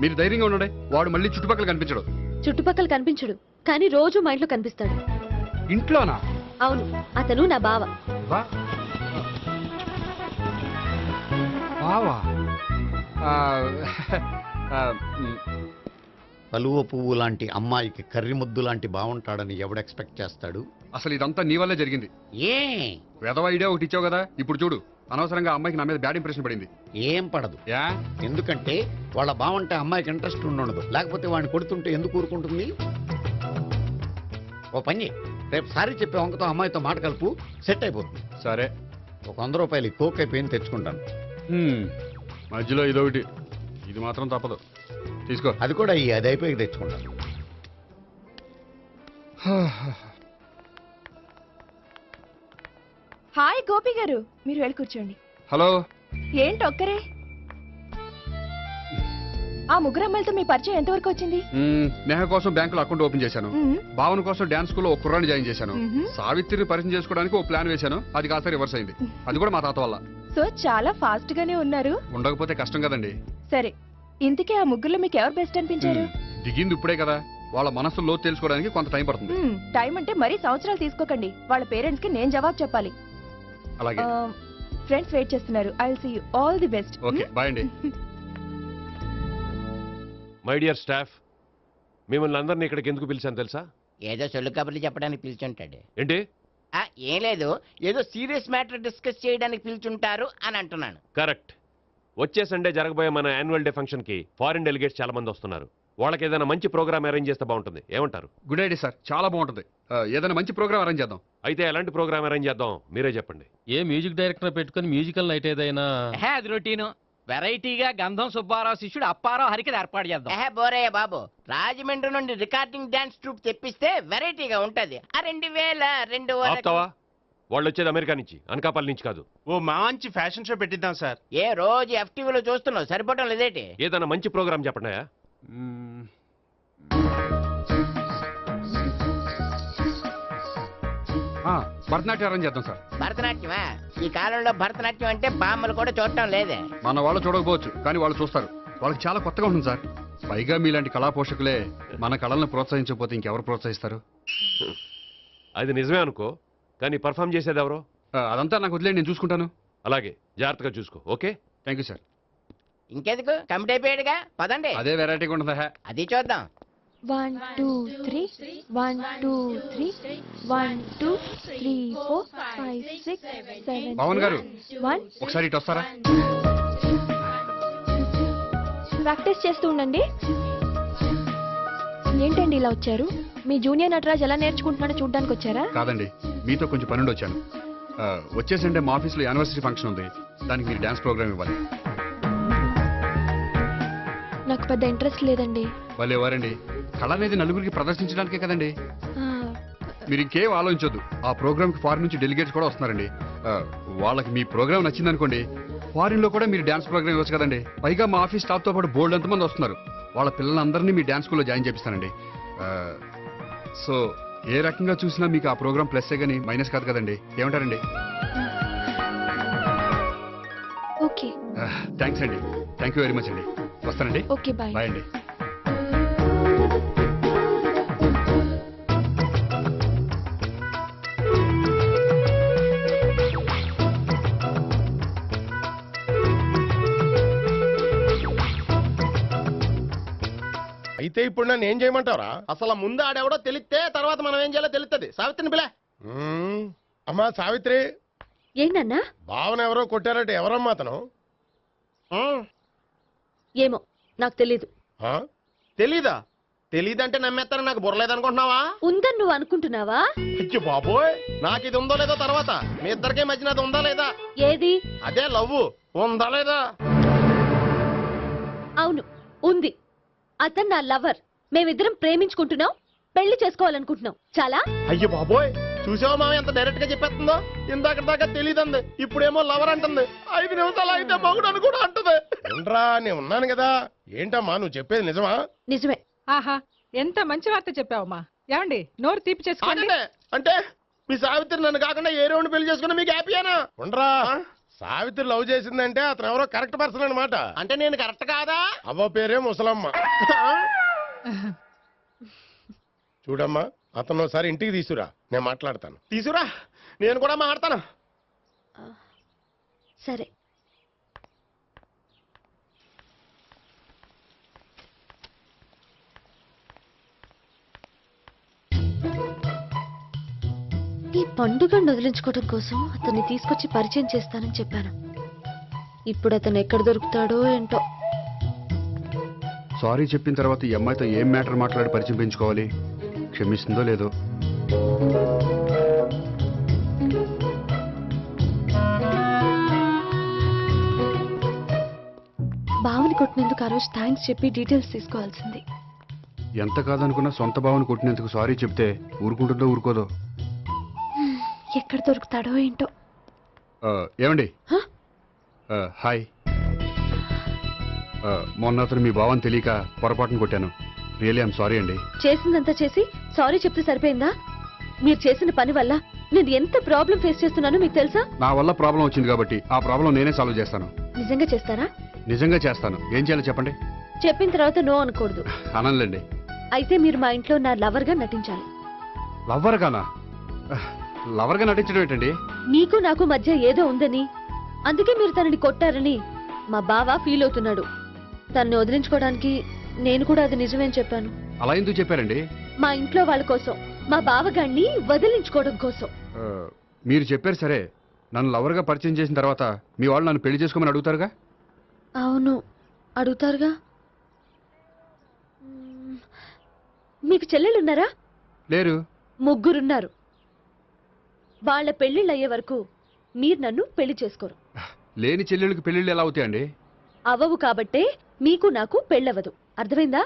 మీరు ధైర్యంగా ఉండండి, వాడు మళ్ళీ చుట్టుపక్కల కనిపించడు. చుట్టుపక్కల కనిపించడు, కానీ రోజు మా ఇంట్లో కనిపిస్తాడు. ఇంట్లోనా? అవును, అతను నా బావ. బావా? కలువ పువ్వు లాంటి అమ్మాయికి కర్రి ముద్దు లాంటి బాగుంటాడని ఎవడు ఎక్స్పెక్ట్ చేస్తాడు? అసలు ఇదంతా నీ వల్లే జరిగింది. ఏ వెధవ ఐడియా ఒకటి ఇచ్చావు కదా, ఇప్పుడు చూడు. అనవసరంగా అమ్మాయికి నా మీద బ్యాడ్ ఇంప్రెషన్ పడింది. ఏం పడదు. ఎందుకంటే వాళ్ళ బాగుంటే అమ్మాయికి ఇంట్రెస్ట్ ఉండదు. లేకపోతే వాడిని కొడుతుంటే ఎందుకు ఊరుకుంటుంది? ఓ పని చెయ్. రేపు సారీ చెప్పే వంకతో అమ్మాయితో మాట కలుపు, సెట్ అయిపోతుంది. సరే. ఒక 100 రూపాయలు కోక్ అయిపోయింది తెచ్చుకుంటాను. మధ్యలో ఇదొకటి, ఇది మాత్రం తప్పదు. తీసుకో. అది కూడా అది అయిపోయి తెచ్చుకుంటాను. హాయ్ గోపి గారు, మీరు వెళ్ళి కూర్చోండి. హలో. ఏంటి ఒక్కరే? ఆ ముగ్గురు అమ్మాయిలతో మీ పరిచయం ఎంతవరకు వచ్చింది? నేహ కోసం బ్యాంకులో అకౌంట్ ఓపెన్ చేశాను. భావన కోసం డాన్స్ స్కూల్లో ఒక కుర్రాన్ని జాయిన్ చేశాను. సావిత్రిని పరిచయం చేసుకోవడానికి ఒక ప్లాన్ వేశాను, అది కాస్త రివర్స్ అయింది. అది కూడా మా తాత వల్ల. సో చాలా ఫాస్ట్ గానే ఉన్నారు. ఉండకపోతే కష్టం కదండి. సరే, ఇంతకీ ఆ ముగ్గురులో మీకు ఎవరు బెస్ట్ అనిపించారు? దిగింది ఇప్పుడే కదా, వాళ్ళ మనసు లోతు తెలుసుకోవడానికి కొంత టైం పడుతుంది. టైం అంటే మరీ సంవత్సరాలు తీసుకోకండి. వాళ్ళ పేరెంట్స్ కి నేను జవాబు చెప్పాలి. అలాగే. ఫ్రెండ్స్ వెయిట్ చేస్తున్నారు. I will see you. All the best. Okay, bye అండి. మై డియర్ స్టాఫ్, మిమ్మల్ని అందరినీ ఇక్కడికి ఎందుకు పిలిచాను తెలుసా? ఏదో సొల్లు కబుర్లు చెప్పడానికి పిలిచుంటాడు. ఏంటి? ఏం లేదు, ఏదో సీరియస్ మ్యాటర్ డిస్కస్ చేయడానికి పిలుచుంటారు అని అంటున్నాను. కరెక్ట్. వచ్చే సండే జరగబోయే మన యాన్యువల్ డే ఫంక్షన్ కి ఫారిన్ డెలిగేట్స్ చాలా మంది వస్తున్నారు. వాళ్ళకి ఏదైనా మంచి ప్రోగ్రామ్ అరేంజ్ చేస్తే బాగుంటుంది. ఏమంటారు? గుడ్ ఐడియా సార్, చాలా బాగుంటుంది. ఏదైనా మంచి ప్రోగ్రామ్ అరేంజ్ చేద్దాం. అయితే ఎలాంటి ప్రోగ్రామ్ అరేంజ్ చేద్దాం మీరే చెప్పండి. ఏ మ్యూజిక్ డైరెక్టర్ పెట్టుకుని మ్యూజికల్ నైట్ ఏదైనా? అది రొటీను. వెరైటీగా గంధం సుబ్బారావు శిష్యుడు అప్పారావు హరికి ఏర్పాటు చేద్దాం. బోరయ్య బాబు, రాజమండ్రి నుండి రికార్డింగ్ డాన్స్ ట్రూప్ తెప్పిస్తే వెరైటీగా ఉంటది. 2000 వాళ్ళు వచ్చేది అమెరికా నుంచి, అనకాపల్లి నుంచి కాదు. ఓ మంచి ఫ్యాషన్ షో పెట్టిద్దాం సార్. ఏ రోజు FTVలో చూస్తున్నావు, సరిపోవటం లేదేటి? ఏదైనా మంచి ప్రోగ్రామ్ చెప్పండి. భరతనాట్యం అరేంజ్ చేద్దాం సార్. భరతనాట్యమా? ఈ కాలంలో భరతనాట్యం అంటే బామ్మలు కూడా చూడటం లేదే. మన వాళ్ళు చూడకపోవచ్చు, కానీ వాళ్ళు చూస్తారు. వాళ్ళకి చాలా కొత్తగా ఉంటుంది సార్. పైగా మీలాంటి కళా పోషకులే మన కళలను ప్రోత్సహించకపోతే ఇంకెవరు ప్రోత్సహిస్తారు? అది నిజమే అనుకో, కానీ పర్ఫామ్ చేసేది ఎవరో? అదంతా నాకు వదిలేండి, నేను చూసుకుంటాను. అలాగే, జాగ్రత్తగా చూసుకో. Okay, thank you sir. ఇంకెందుకు, కమిటీ అయిపోయాడుగా, పదండి. అదే వెరైటీగా ఉంటుందా? అది చూద్దాం. 1 2 3 1 2 3 1 2 3 4 5 6 7 పవన్ గారు 1 ఒకసారి ఇటు వస్తారా? ప్రాక్టీస్ చేస్తూ ఉండండి. ఏంటండి ఇలా వచ్చారు? మీ జూనియర్ నటరాజ్ ఎలా నేర్చుకుంటున్నాడో చూడడానికి వచ్చారా? కాదండి, మీతో కొంచెం పనుండి వచ్చాను. వచ్చేసంటే మా ఆఫీస్లో యానివర్సరీ ఫంక్షన్ ఉంది, దానికి మీరు డాన్స్ ప్రోగ్రామ్ ఇవ్వాలి. నాకు పెద్ద ఇంట్రెస్ట్ లేదండి. వాళ్ళు ఎవరండి? కళ అనేది నలుగురికి ప్రదర్శించడానికే కదండి. మీరు ఇంకేం ఆలోచించొద్దు. ఆ ప్రోగ్రామ్ కి ఫారిన్ నుంచి డెలిగేట్స్ కూడా వస్తున్నారండి. వాళ్ళకి మీ ప్రోగ్రామ్ నచ్చిందనుకోండి, ఫారిన్ లో కూడా మీరు డాన్స్ ప్రోగ్రామ్ ఇవ్వచ్చు కదండి. పైగా మా ఆఫీస్ స్టాఫ్ తో పాటు బోల్డ్ ఎంతమంది వస్తున్నారు. వాళ్ళ పిల్లలందరినీ మీ డాన్స్ స్కూల్లో జాయిన్ చేపిస్తానండి. సో ఏ రకంగా చూసినా మీకు ఆ ప్రోగ్రామ్ ప్లస్సే గానీ మైనస్ కాదు కదండి. ఏమంటారండి? ఓకే, థ్యాంక్స్ అండి. థ్యాంక్ యూ వెరీ మచ్ అండి. వస్తానండి. Okay, bye. బాయ్ అండి. అయితే ఇప్పుడు నన్ను ఏం చేయమంటారా? అసలు ముందు ఆడెవడో తెలిస్తే తర్వాత మనం ఏం చేయాలో తెలుస్తుంది. సావిత్రిని పిల్ల. అమ్మా సావిత్రి. ఏంటన్నా? భావన ఎవరో కొట్టారట, ఎవరమ్మా అతను? ఏమో నాకు తెలీదు. తెలీదా? తెలీదంటే నమ్మేస్తారని నాకు బుర్రలేదనుకుంటున్నావా? ఉందని నువ్వు అనుకుంటున్నావా? అయ్యో బాబోయ్, నాకు ఇది ఉందో లేదో తర్వాత. మీ ఇద్దరికే మధ్యన అది ఉందా లేదా? ఏది? అదే లవ్ ఉందా లేదా? అవును, ఉంది. అతను నా లవర్. మేమిద్దరం ప్రేమించుకుంటున్నాం, పెళ్లి చేసుకోవాలనుకుంటున్నాం. చాలా. అయ్యో బాబోయ్, చూసావా మామ ఎంత డైరెక్ట్ గా చెప్పేస్తుందో? ఇందాక దాకా తెలియదండి, ఇప్పుడేమో లవర్ అంటుంది. 5 నిమిషాలు అయితే మగుడు అని కూడా అంటుంది. ఏంట్రా, నేను ఉన్నాను కదా. ఏంటమ్మా నువ్వు చెప్పేది నిజమా? నిజమే. ఆహా, ఎంత మంచి వార్త చెప్పావమ్మా. ఏమండి, నోరు తీపి చేసుకోండి. అంటే మీ సావిత్రి నన్ను కాకుండా ఏ రౌండ్ పెళ్లి చేసుకున్నా మీకు హ్యాపీయేనా? ఉండరా, సావిత్రి లవ్ చేసిందంటే అతను ఎవరో కరెక్ట్ పర్సన్ అనమాట. అంటే నేను కరెక్ట్ కాదా? అవ్వ పేరే ముసలమ్మ. చూడమ్మా, అతను ఒకసారి ఇంటికి తీసుకురా, నేను మాట్లాడతాను. తీసుకురా, నేను కూడా మాట్లాడతాను. సరే. ఈ పండుగను వదిలించుకోవడం కోసం అతన్ని తీసుకొచ్చి పరిచయం చేస్తానని చెప్పాను. ఇప్పుడు అతను ఎక్కడ దొరుకుతాడో ఏంటో. సారీ చెప్పిన తర్వాత ఈ అమ్మాయితో ఏం మ్యాటర్ మాట్లాడి పరిచయం పెంచుకోవాలి? క్షమిస్తుందో లేదో. బావని కొట్టినందుకు ఆ రోజు థ్యాంక్స్ చెప్పి డీటెయిల్స్ తీసుకోవాల్సింది. ఎంత కాదనుకున్నా సొంత భావన కొట్టినందుకు సారీ చెప్తే ఊరుకుంటుందో ఊరుకోదో. ఎక్కడ దొరుకుతాడో ఏంటో. ఏమండి? హాయ్. మొన్న అతను మీ భావన తెలియక పొరపాటును కొట్టాను. రియల్లీ ఐఎమ్ సారీ అండి. చేసిందంతా చేసి సారీ చెప్తే సరిపోయిందా? మీరు చేసిన పని వల్ల నేను ఎంత ప్రాబ్లం ఫేస్ చేస్తున్నానో మీకు తెలుసా? నా వల్ల ప్రాబ్లం వచ్చింది కాబట్టి ఆ ప్రాబ్లం నేనే సాల్వ్ చేస్తాను. నిజంగా చేస్తారా? నిజంగా చేస్తాను. ఏం చేయాలో చెప్పండి. చెప్పిన తర్వాత నో అనకూడదు. అనంలేండి. అయితే మీరు మా ఇంట్లో నా లవర్ గా నటించాలి. లవర్ గానా? లవర్ గా నటించడం ఏంటండి? మీకు నాకు మధ్య ఏదో ఉందని, అందుకే మీరు తనని కొట్టారని మా బావ ఫీల్ అవుతున్నాడు. తనని వదిలించుకోవడానికి నేను కూడా అది నిజమేని చెప్పాను. అలా ఎందుకు చెప్పారండి? మా ఇంట్లో వాళ్ళ కోసం, మా బావగాన్ని వదిలించుకోవడం కోసం. మీరు చెప్పారు సరే, నన్ను లవర్ గా పరిచయం చేసిన తర్వాత మీ వాళ్ళు నన్ను పెళ్లి చేసుకోమని అడుగుతారుగా? అవును, అడుగుతారుగా. మీకు చెల్లెలున్నారా? లేరు. ముగ్గురున్నారు. వాళ్ళ పెళ్లిళ్ళు అయ్యే వరకు మీరు నన్ను పెళ్లి చేసుకోరు. లేని చెల్లెళ్ళకి పెళ్లిళ్ళు ఎలా అవుతాయండి? అవవు కాబట్టే మీకు నాకు పెళ్ళవదు. అర్థమైందా?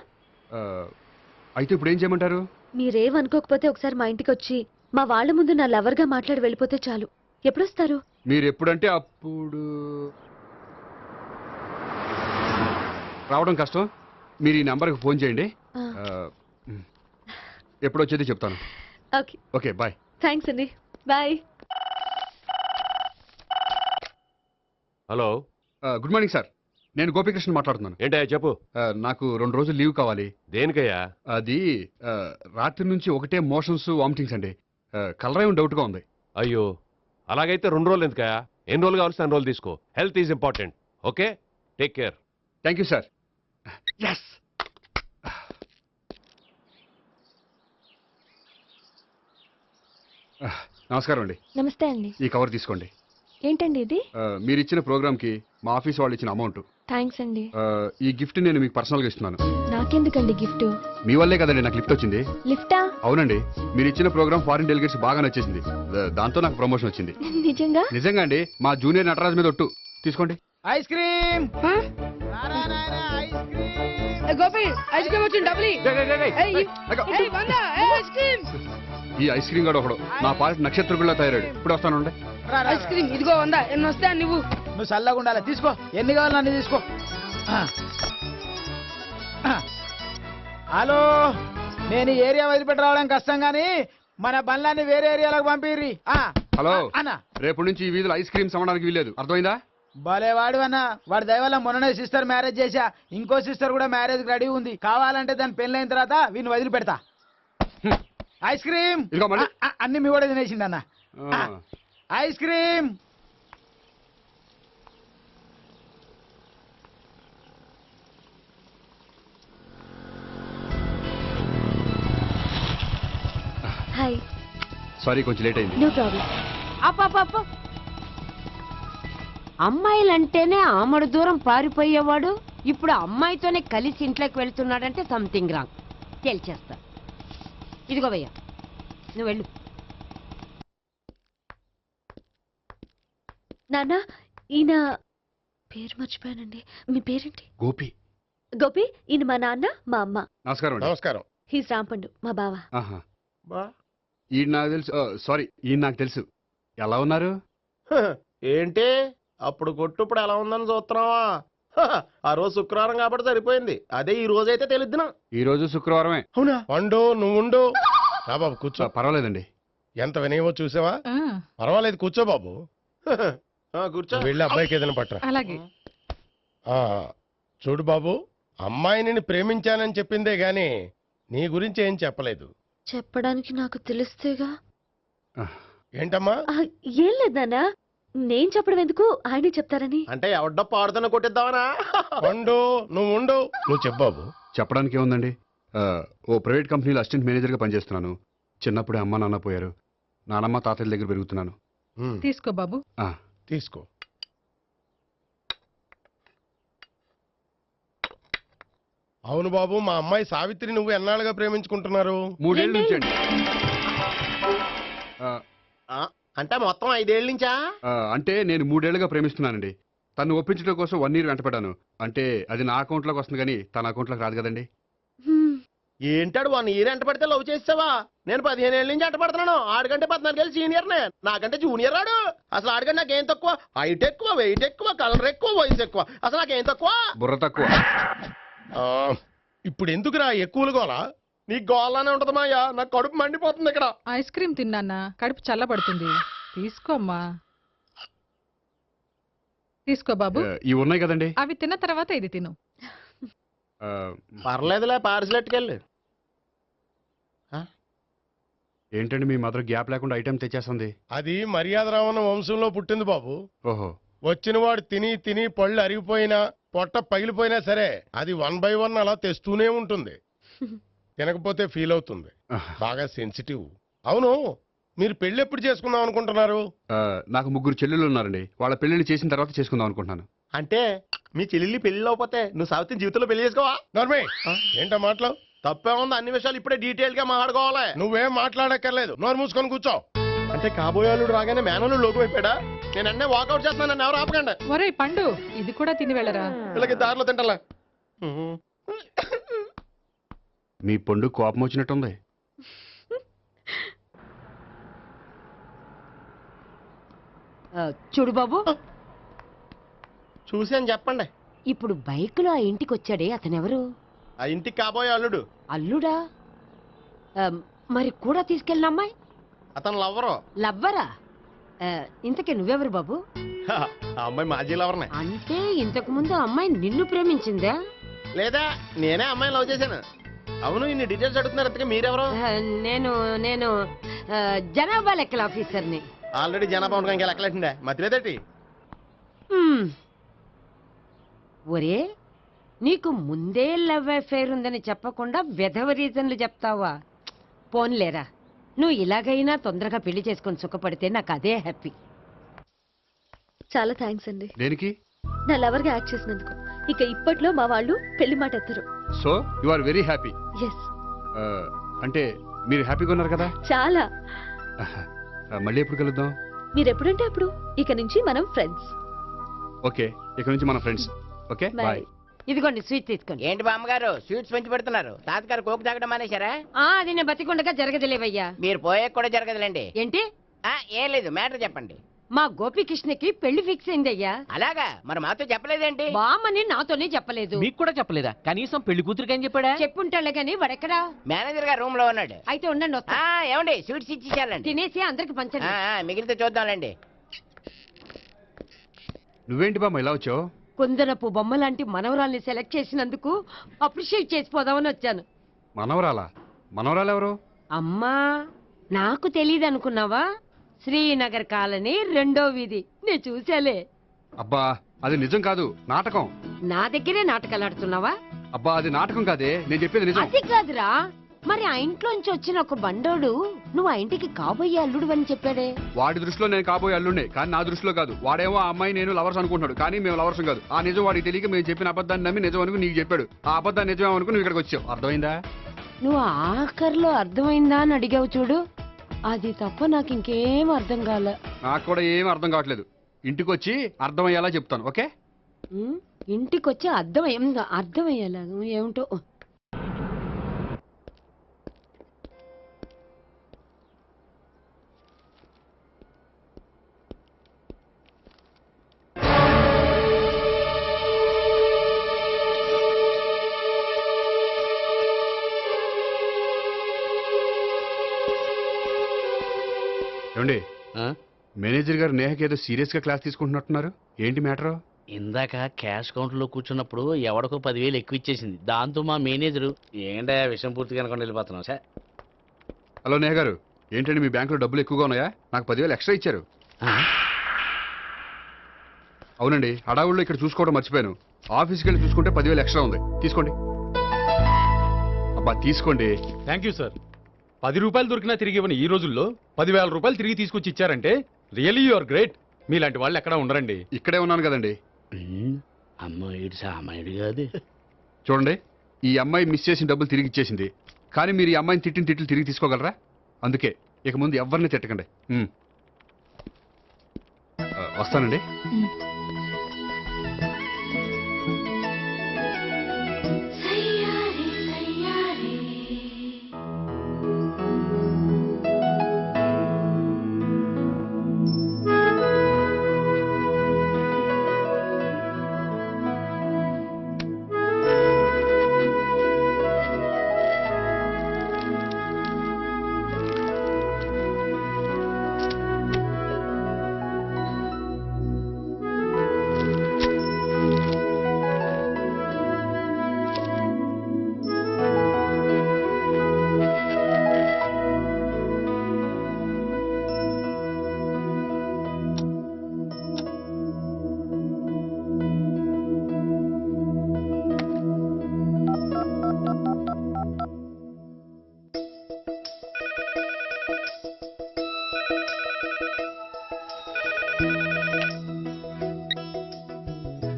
అయితే ఇప్పుడు ఏం చేయమంటారు? మీరేమనుకోకపోతే ఒకసారి మా ఇంటికి వచ్చి మా వాళ్ళ ముందు నా లవర్ గా మాట్లాడి వెళ్ళిపోతే చాలు. ఎప్పుడొస్తారు? మీరు ఎప్పుడంటే అప్పుడు. రావడం కష్టం. మీరు ఈ నెంబర్కి ఫోన్ చేయండి. ఎప్పుడు వచ్చేది చెప్తాను. ఓకే. Okay, bye. థ్యాంక్స్ అండి. Bye. Hello. Good morning sir. నేను గోపికృష్ణ మాట్లాడుతున్నాను. ఏంటయ్యా చెప్పు. నాకు 2 రోజులు లీవ్ కావాలి. దేనికయ్యా? అది రాత్రి నుంచి ఒకటే మోషన్స్, వామిటింగ్స్ అండి. కలరేం డౌట్గా ఉంది. అయ్యో, అలాగైతే 2 రోజులు ఎందుకయ్యా? ఎన్ని రోజులు కావాల్సిన 2 రోజులు తీసుకో. Health is important. Okay, take care. Thank you sir. Yes. నమస్కారం అండి. నమస్తే అండి. ఈ కవర్ తీసుకోండి. ఏంటండి ఇది? మీరు ఇచ్చిన ప్రోగ్రామ్కి మా ఆఫీస్ వాళ్ళు ఇచ్చిన అమౌంట్. థ్యాంక్స్ అండి. ఈ గిఫ్ట్ నేను మీకు పర్సనల్గా ఇస్తున్నాను. నాకెందుకండి గిఫ్ట్? మీ వల్లే కదండి నాకు లిఫ్ట్ వచ్చింది. లిఫ్టా? అవునండి. మీరు ఇచ్చిన ప్రోగ్రామ్ ఫారిన్ డెలిగేట్స్ బాగా నచ్చేసింది. దాంతో నాకు ప్రమోషన్ వచ్చింది. నిజంగా? నిజంగా అండి. మా జూనియర్ నటరాజ్ మీద ఒట్టు. తీసుకోండి. Ice cream. Gopi ice cream వచ్చింది. డబ్బులు ఈ ఐస్ క్రీమ్ గడు ఒకడు నా పాలిట నక్షత్రకుల్లా తయారాడు. ఇప్పుడు వస్తానండి. ఐస్ క్రీమ్ ఇదిగో 100. ఎన్ని వస్తా నువ్వు? నువ్వు చల్లగా ఉండాలి. తీసుకో, ఎన్ని కావాలి అన్ని తీసుకో. హలో, నేను ఈ ఏరియా వదిలిపెట్టి రావడం కష్టం గానీ మన బండ్లన్నీ వేరే ఏరియాలకు పంపిర్రి. హలో అన్న, రేపు నుంచి ఈ వీధిలో ఐస్ క్రీమ్స్ అమ్మడానికి వీల్లేదు. అర్థమైందా? భలే వాడు అన్న. వాడి దయవల్ల మొన్ననే సిస్టర్ మ్యారేజ్ చేశా. ఇంకో సిస్టర్ కూడా మ్యారేజ్ రెడీ ఉంది. కావాలంటే దాని పెళ్ళైన తర్వాత వీడిని వదిలిపెడతా. ఐస్ క్రీమ్ అన్ని మీ కూడా తినేసింది అన్న. Ice cream. హాయ్. సారీ, కొంచెం లేట్ అయింది. No problem. అప్ప అమ్మాయిలంటేనే ఆమడు దూరం పారిపోయేవాడు ఇప్పుడు అమ్మాయితోనే కలిసి ఇంట్లోకి వెళ్తున్నాడంటే సంథింగ్ రాంగ్. తేల్చేస్తా. ఇదిగో భయ్యా, నువ్వు వెళ్ళు. నాన్న, ఈయన పేరు మర్చిపోయానండి. మీ పేరేంటి? గోపి. గోపి, ఈయన మా నాన్న, మా అమ్మ. నమస్కారం. నమస్కారం. హీస్ రాంపండు, మా బావ. ఈయన నాకు తెలుసు. సారీ, ఈయన నాకు తెలుసు. ఎలా ఉన్నారు? ఏంటి అప్పుడు కొట్టు ఇప్పుడు ఎలా ఉందని చూస్తున్నావా? ఆ రోజు శుక్రవారం కాబట్టి సరిపోయింది. అదే ఈ రోజు అయితే తెలిద్దునా. ఈ రోజు శుక్రవారమే. అవునా? పండు నువ్వు ఉండు. రా బాబు కూర్చో. పర్వాలేదండి. ఎంత వినయమో చూసావా? పర్వాలేదు, కూర్చో బాబు. కూర్చో. వెళ్ళి అబ్బాయికి ఏదైనా పట్టరా. అలాగే. చూడు బాబు, అమ్మాయిని ప్రేమించానని చెప్పిందే గాని నీ గురించి ఏం చెప్పలేదు. చెప్పడానికి నాకు తెలిస్తేగా. ఏంటమ్మా? ఏం లేదు నాన్న, నేను చెప్పడం ఎందుకు, ఆయనే చెప్తారని. అంటే ఎవడ్డో పాడుతున్న కొట్టిద్దామనా? పండు నువ్వు ఉండు. నువ్వు చెప్పు బాబు. చెప్పడానికి ఏముందండి, ఓ ప్రైవేట్ కంపెనీలో అసిస్టెంట్ మేనేజర్గా పనిచేస్తున్నాను. చిన్నప్పుడే అమ్మ నాన్న పోయారు. నానమ్మ తాతయ్య దగ్గర పెరుగుతున్నాను. తీసుకో బాబు. తీసుకో. అవును బాబు, మా అమ్మాయి సావిత్రి నువ్వు ఎన్నాళ్ళుగా ప్రేమించుకుంటున్నారు? 3 ఏళ్ళ నుంచి అండి. అంటే మొత్తం 5 ఏళ్ళ నుంచా? అంటే నేను 3 ఏళ్లుగా ప్రేమిస్తున్నానండి. తను ఒప్పించడం కోసం 1 year వెంటపడ్డాను. అంటే అది నా అకౌంట్లోకి వస్తుంది కానీ తన అకౌంట్లోకి రాదు కదండి. ఏంటాడు 1 year ఎంట పడితే లవ్ చేసావా? నేను 15 ఏళ్ళ నుంచి ఎంట పడుతున్నాను. ఆడికంటే 14 ఏళ్ళు సీనియర్నే, నాకంటే జూనియర్ రాడు. అసలు ఆడికంటే నాకేం తక్కువ? హైట్ ఎక్కువ, వెయిట్ ఎక్కువ, కలర్ ఎక్కువ, వయసు ఎక్కువ. అసలు నాకేం తక్కువ? బుర్ర తక్కువ. ఇప్పుడు ఎందుకురా ఎక్కువలు గోలా? నీకు గోళ్ళనే ఉంటది మాయా, నాకు కడుపు మండిపోతుంది ఇక్కడ. ఐస్ క్రీమ్ తిన్నానా, కడుపు చల్లబడుతుంది. తీసుకోమ్మా. తీసుకో బాబు. ఇవి ఉన్నాయి కదండి. అవి తిన్న తర్వాత ఇది తిను. పర్లేదులే, పార్సిల్ ఎట్టుకెళ్ళి. ఏంటండి మీ మదర్ గ్యాప్ లేకుండా ఐటెం తెచ్చేస్తుంది? అది మర్యాద రావణ వంశంలో పుట్టింది బాబు. ఓహో. వచ్చిన వాడు తిని తిని పళ్ళు అరిగిపోయినా పొట్ట పగిలిపోయినా సరే అది 1 by 1 అలా తెస్తూనే ఉంటుంది. తినకపోతే ఫీల్ అవుతుంది. బాగా సెన్సిటివ్. అవును, మీరు పెళ్లి ఎప్పుడు చేసుకుందాం అనుకుంటున్నారు? నాకు 3 చెల్లెళ్ళు ఉన్నారండి. వాళ్ళ పెళ్లిళ్ళు చేసిన తర్వాత చేసుకుందాం అనుకుంటున్నాను. అంటే మీ చెల్లెల్ని పెళ్లి అవ్వకపోతే నువ్వు సావిత్రి జీవితంలో పెళ్లి చేసుకోవా? నర్మే ఏంటో మాటలు? తప్పే ఉంది, అన్ని విషయాలు ఇప్పుడే డీటెయిల్ గా మాట్లాడుకోవాలి. నువ్వేం మాట్లాడక్కర్లేదు, నోరు మూసుకొని కూర్చో. అంటే కాబోయేవాళ్ళు రాగానే మేనలు లోకం అయిపోయాడా? నేను అన్నీ వాకౌట్ చేస్తున్నాను, నన్ను ఎవరు ఆపకండి. ఒరే పండు, ఇది కూడా తిని వెళ్ళరా. వీళ్ళకి దారిలో తింటలే. మీ పండు కోపం వచ్చినట్టుంది. చూడు బాబు, చూసి అని చెప్పండి. ఇప్పుడు బైక్ లో ఆ ఇంటికి వచ్చాడే అతనెవరు? ఆ ఇంటికి కాబోయే అల్లుడు. అల్లుడా? మరి కూడా తీసుకెళ్ళిన అమ్మాయి? అతను లవ్వరు. లవ్వరా? ఇంతకీ నువ్వెవరు బాబు? ఆ అమ్మాయి మాజీ లవర్నే. అంటే ఇంతకు ముందు అమ్మాయి నిన్ను ప్రేమించిందా? లేదా నేనే అమ్మాయిని లవ్ చేశాను. అవును, ఇన్ని డీటెయిల్స్ అడుగుతున్నారు. అంతగా మీరెవరు? నేను నేను జనాభా లెక్కల ఆఫీసర్ని. ఆల్రెడీ జనాభా ఉండగా ఇంకా లెక్కలేటండే మతిలేదేటి? ఒరే, నీకు ముందే లవ్ అఫైర్ ఉందని చెప్పకుండా వెధవ రీజన్లు చెప్తావా? పోన్లేరా, నువ్వు ఇలాగైనా తొందరగా పెళ్లి చేసుకొని సుఖపడితే నాకు అదే హ్యాపీ. చాలా థ్యాంక్స్ అండి. దేనికి? నా లవర్ గా యాక్ట్ చేసినందుకు. ఇక ఇప్పట్లో మా వాళ్ళు పెళ్లి మాట ఎత్తరు. So you are very happy. Yes. అంటే మీరు హ్యాపీగా ఉన్నారు కదా? చాలా. మళ్ళీ ఎప్పుడు కలుద్దాం? మీరు ఎప్పుడంటే అప్పుడు. ఇక నుంచి మనం ఫ్రెండ్స్. ఓకే, ఇక నుంచి మన ఫ్రెండ్స్. Okay, bye. ఇదిగోండి స్వీట్ తీసుకోండి. ఏంటి బామ్మగారు స్వీట్స్ పెంచి పెడుతున్నారు? తాతగారు కోక్ తాగడం మానేశారా? అది నేను బతికుండగా జరగదులేవయ్యా. మీరు పోయే కూడా జరగదులేండి. ఏంటి? ఏం లేదు, మ్యాటర్ చెప్పండి. మా గోపికృష్ణకి పెళ్లి ఫిక్స్ అయిందయ్యా. అలాగా? మరి మాతో చెప్పలేదేంటి? బామ్మని నాతోనే చెప్పలేదు. మీకు కూడా చెప్పలేదా? కనీసం పెళ్లి కూతురికి అని చెప్పాడా? చెప్పుంటాలే గాని వాడెక్కడా? మేనేజర్ గారు రూమ్ లో ఉన్నాడు. అయితే ఉండండి, వస్తా. ఏమండి స్వీట్స్ ఇచ్చేసాలండి. తినేసి అందరికి పంచండి. మిగిలితే చూద్దాంలేండి. నువ్వేంటి బామ్మ ఇలా వచ్చావు? కుందనపు బొమ్మ లాంటి మనవరాల్ని సెలెక్ట్ చేసినందుకు అప్రిషియేట్ చేసిపోదామని వచ్చాను. మనవరాలా? మనవరాలు ఎవరు? అమ్మా, నాకు తెలియదు అనుకున్నావా? శ్రీనగర్ కాలనీ 2వ వీధి. నేను చూసాలే. అబ్బా, అది నిజం కాదు, నాటకం. నా దగ్గరే నాటకాలు ఆడుతున్నావా? అబ్బా, అది నాటకం కాదే, నేను చెప్పేది నిజం. అది కాదురా, మరి ఆ ఇంట్లోంచి వచ్చిన ఒక బండోడు నువ్వు ఆ ఇంటికి కాబోయే అల్లుడు అని చెప్పాడే. వాడి దృష్టిలో నేను కాబోయే అల్లుడే, కానీ నా దృష్టిలో కాదు. వాడేమో ఆ అమ్మాయి నేను లవర్స్ అనుకుంటున్నాడు, కానీ మేము లవర్స్ కాదు. ఆ నిజం వాడికి తెలియక మేము చెప్పిన అబద్ధాన్ని నమ్మి నిజం అనుకుని నీకు చెప్పాడు. ఆ అబద్ధాన్ని నిజం అనుకుని నువ్వు ఇక్కడికి వచ్చావు. అర్థమైందా? నువ్వు ఆఖర్లో అర్థమైందా అని అడిగావు చూడు, అది తప్ప నాకు ఇంకేం అర్థం కాల. నాకు కూడా ఏం అర్థం కావట్లేదు. ఇంటికి వచ్చి అర్థమయ్యేలా చెప్తాను, ఓకే? ఇంటికి వచ్చి అర్థమయ్యేలా ఏమిటో. ఏమండి, మేనేజర్ గారు నేహకి ఏదో సీరియస్ గా క్లాస్ తీసుకుంటున్నట్టున్నారు. ఏంటి మ్యాటర్? ఇందాక క్యాష్ కౌంటర్లో కూర్చున్నప్పుడు ఎవడికో 10,000 ఎక్కువ ఇచ్చేసింది. దాంతో మా మేనేజరు ఏంటా విషయం పూర్తిగా అనుకోండి వెళ్ళిపోతున్నాం సార్. హలో నేహ గారు, ఏంటండి మీ బ్యాంకులో డబ్బులు ఎక్కువగా ఉన్నాయా? నాకు 10,000 ఎక్స్ట్రా ఇచ్చారు. అవునండి, హడావుల్లో ఇక్కడ చూసుకోవడం మర్చిపోయాను. ఆఫీస్కి వెళ్ళి చూసుకుంటే 10,000 ఎక్స్ట్రా ఉంది. తీసుకోండి. అబ్బా తీసుకోండి. Thank you sir. 10 రూపాయలు దొరికినా తిరిగి ఇవ్వని ఈ రోజుల్లో 10,000 రూపాయలు తిరిగి తీసుకొచ్చి ఇచ్చారంటే రియలీ యు ఆర్ గ్రేట్. మీలాంటి వాళ్ళు ఎక్కడా ఉండరండి. ఇక్కడే ఉన్నాను కదండి. అమ్మాయిడు సామాయుడు కాదు. చూడండి, ఈ అమ్మాయి మిస్ చేసిన డబ్బులు తిరిగి ఇచ్చేసింది, కానీ మీరు ఈ అమ్మాయిని తిట్టిన తిట్లు తిరిగి తీసుకోగలరా? అందుకే ఇక ముందు ఎవరిని తిట్టకండి. వస్తానండి.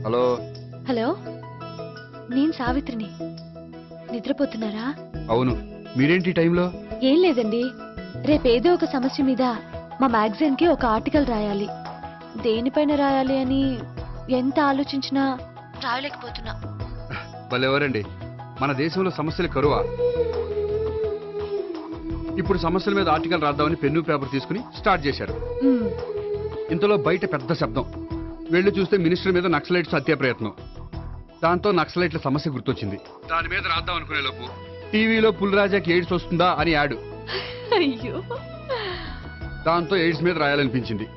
హలో హలో, నేను సావిత్రిని. నిద్రపోతున్నారా? అవును, మీరేంటి ఈ టైంలో? ఏం లేదండి, రేపేదో ఒక సమస్య మీద మా మ్యాగజైన్ కి ఒక ఆర్టికల్ రాయాలి. దేనిపైన రాయాలి అని ఎంత ఆలోచించినా రాయలేకపోతున్నా. వాళ్ళెవరండి, మన దేశంలో సమస్యలు కరువా? ఇప్పుడు సమస్యల మీద ఆర్టికల్ రాద్దామని పెన్ను పేపర్ తీసుకుని స్టార్ట్ చేశారు. ఇంతలో బయట పెద్ద శబ్దం. వెళ్ళి చూస్తే మినిస్టర్ మీద నక్సలైట్స్ హత్య ప్రయత్నం. దాంతో నక్సలైట్ల సమస్య గుర్తొచ్చింది. దాని మీద రాద్దాం అనుకునే లోపు టీవీలో పుల్రాజాకి ఎయిడ్స్ వస్తుందా అని యాడ్. అయ్యో, దాంతో ఎయిడ్స్ మీద రాయాలనిపించింది.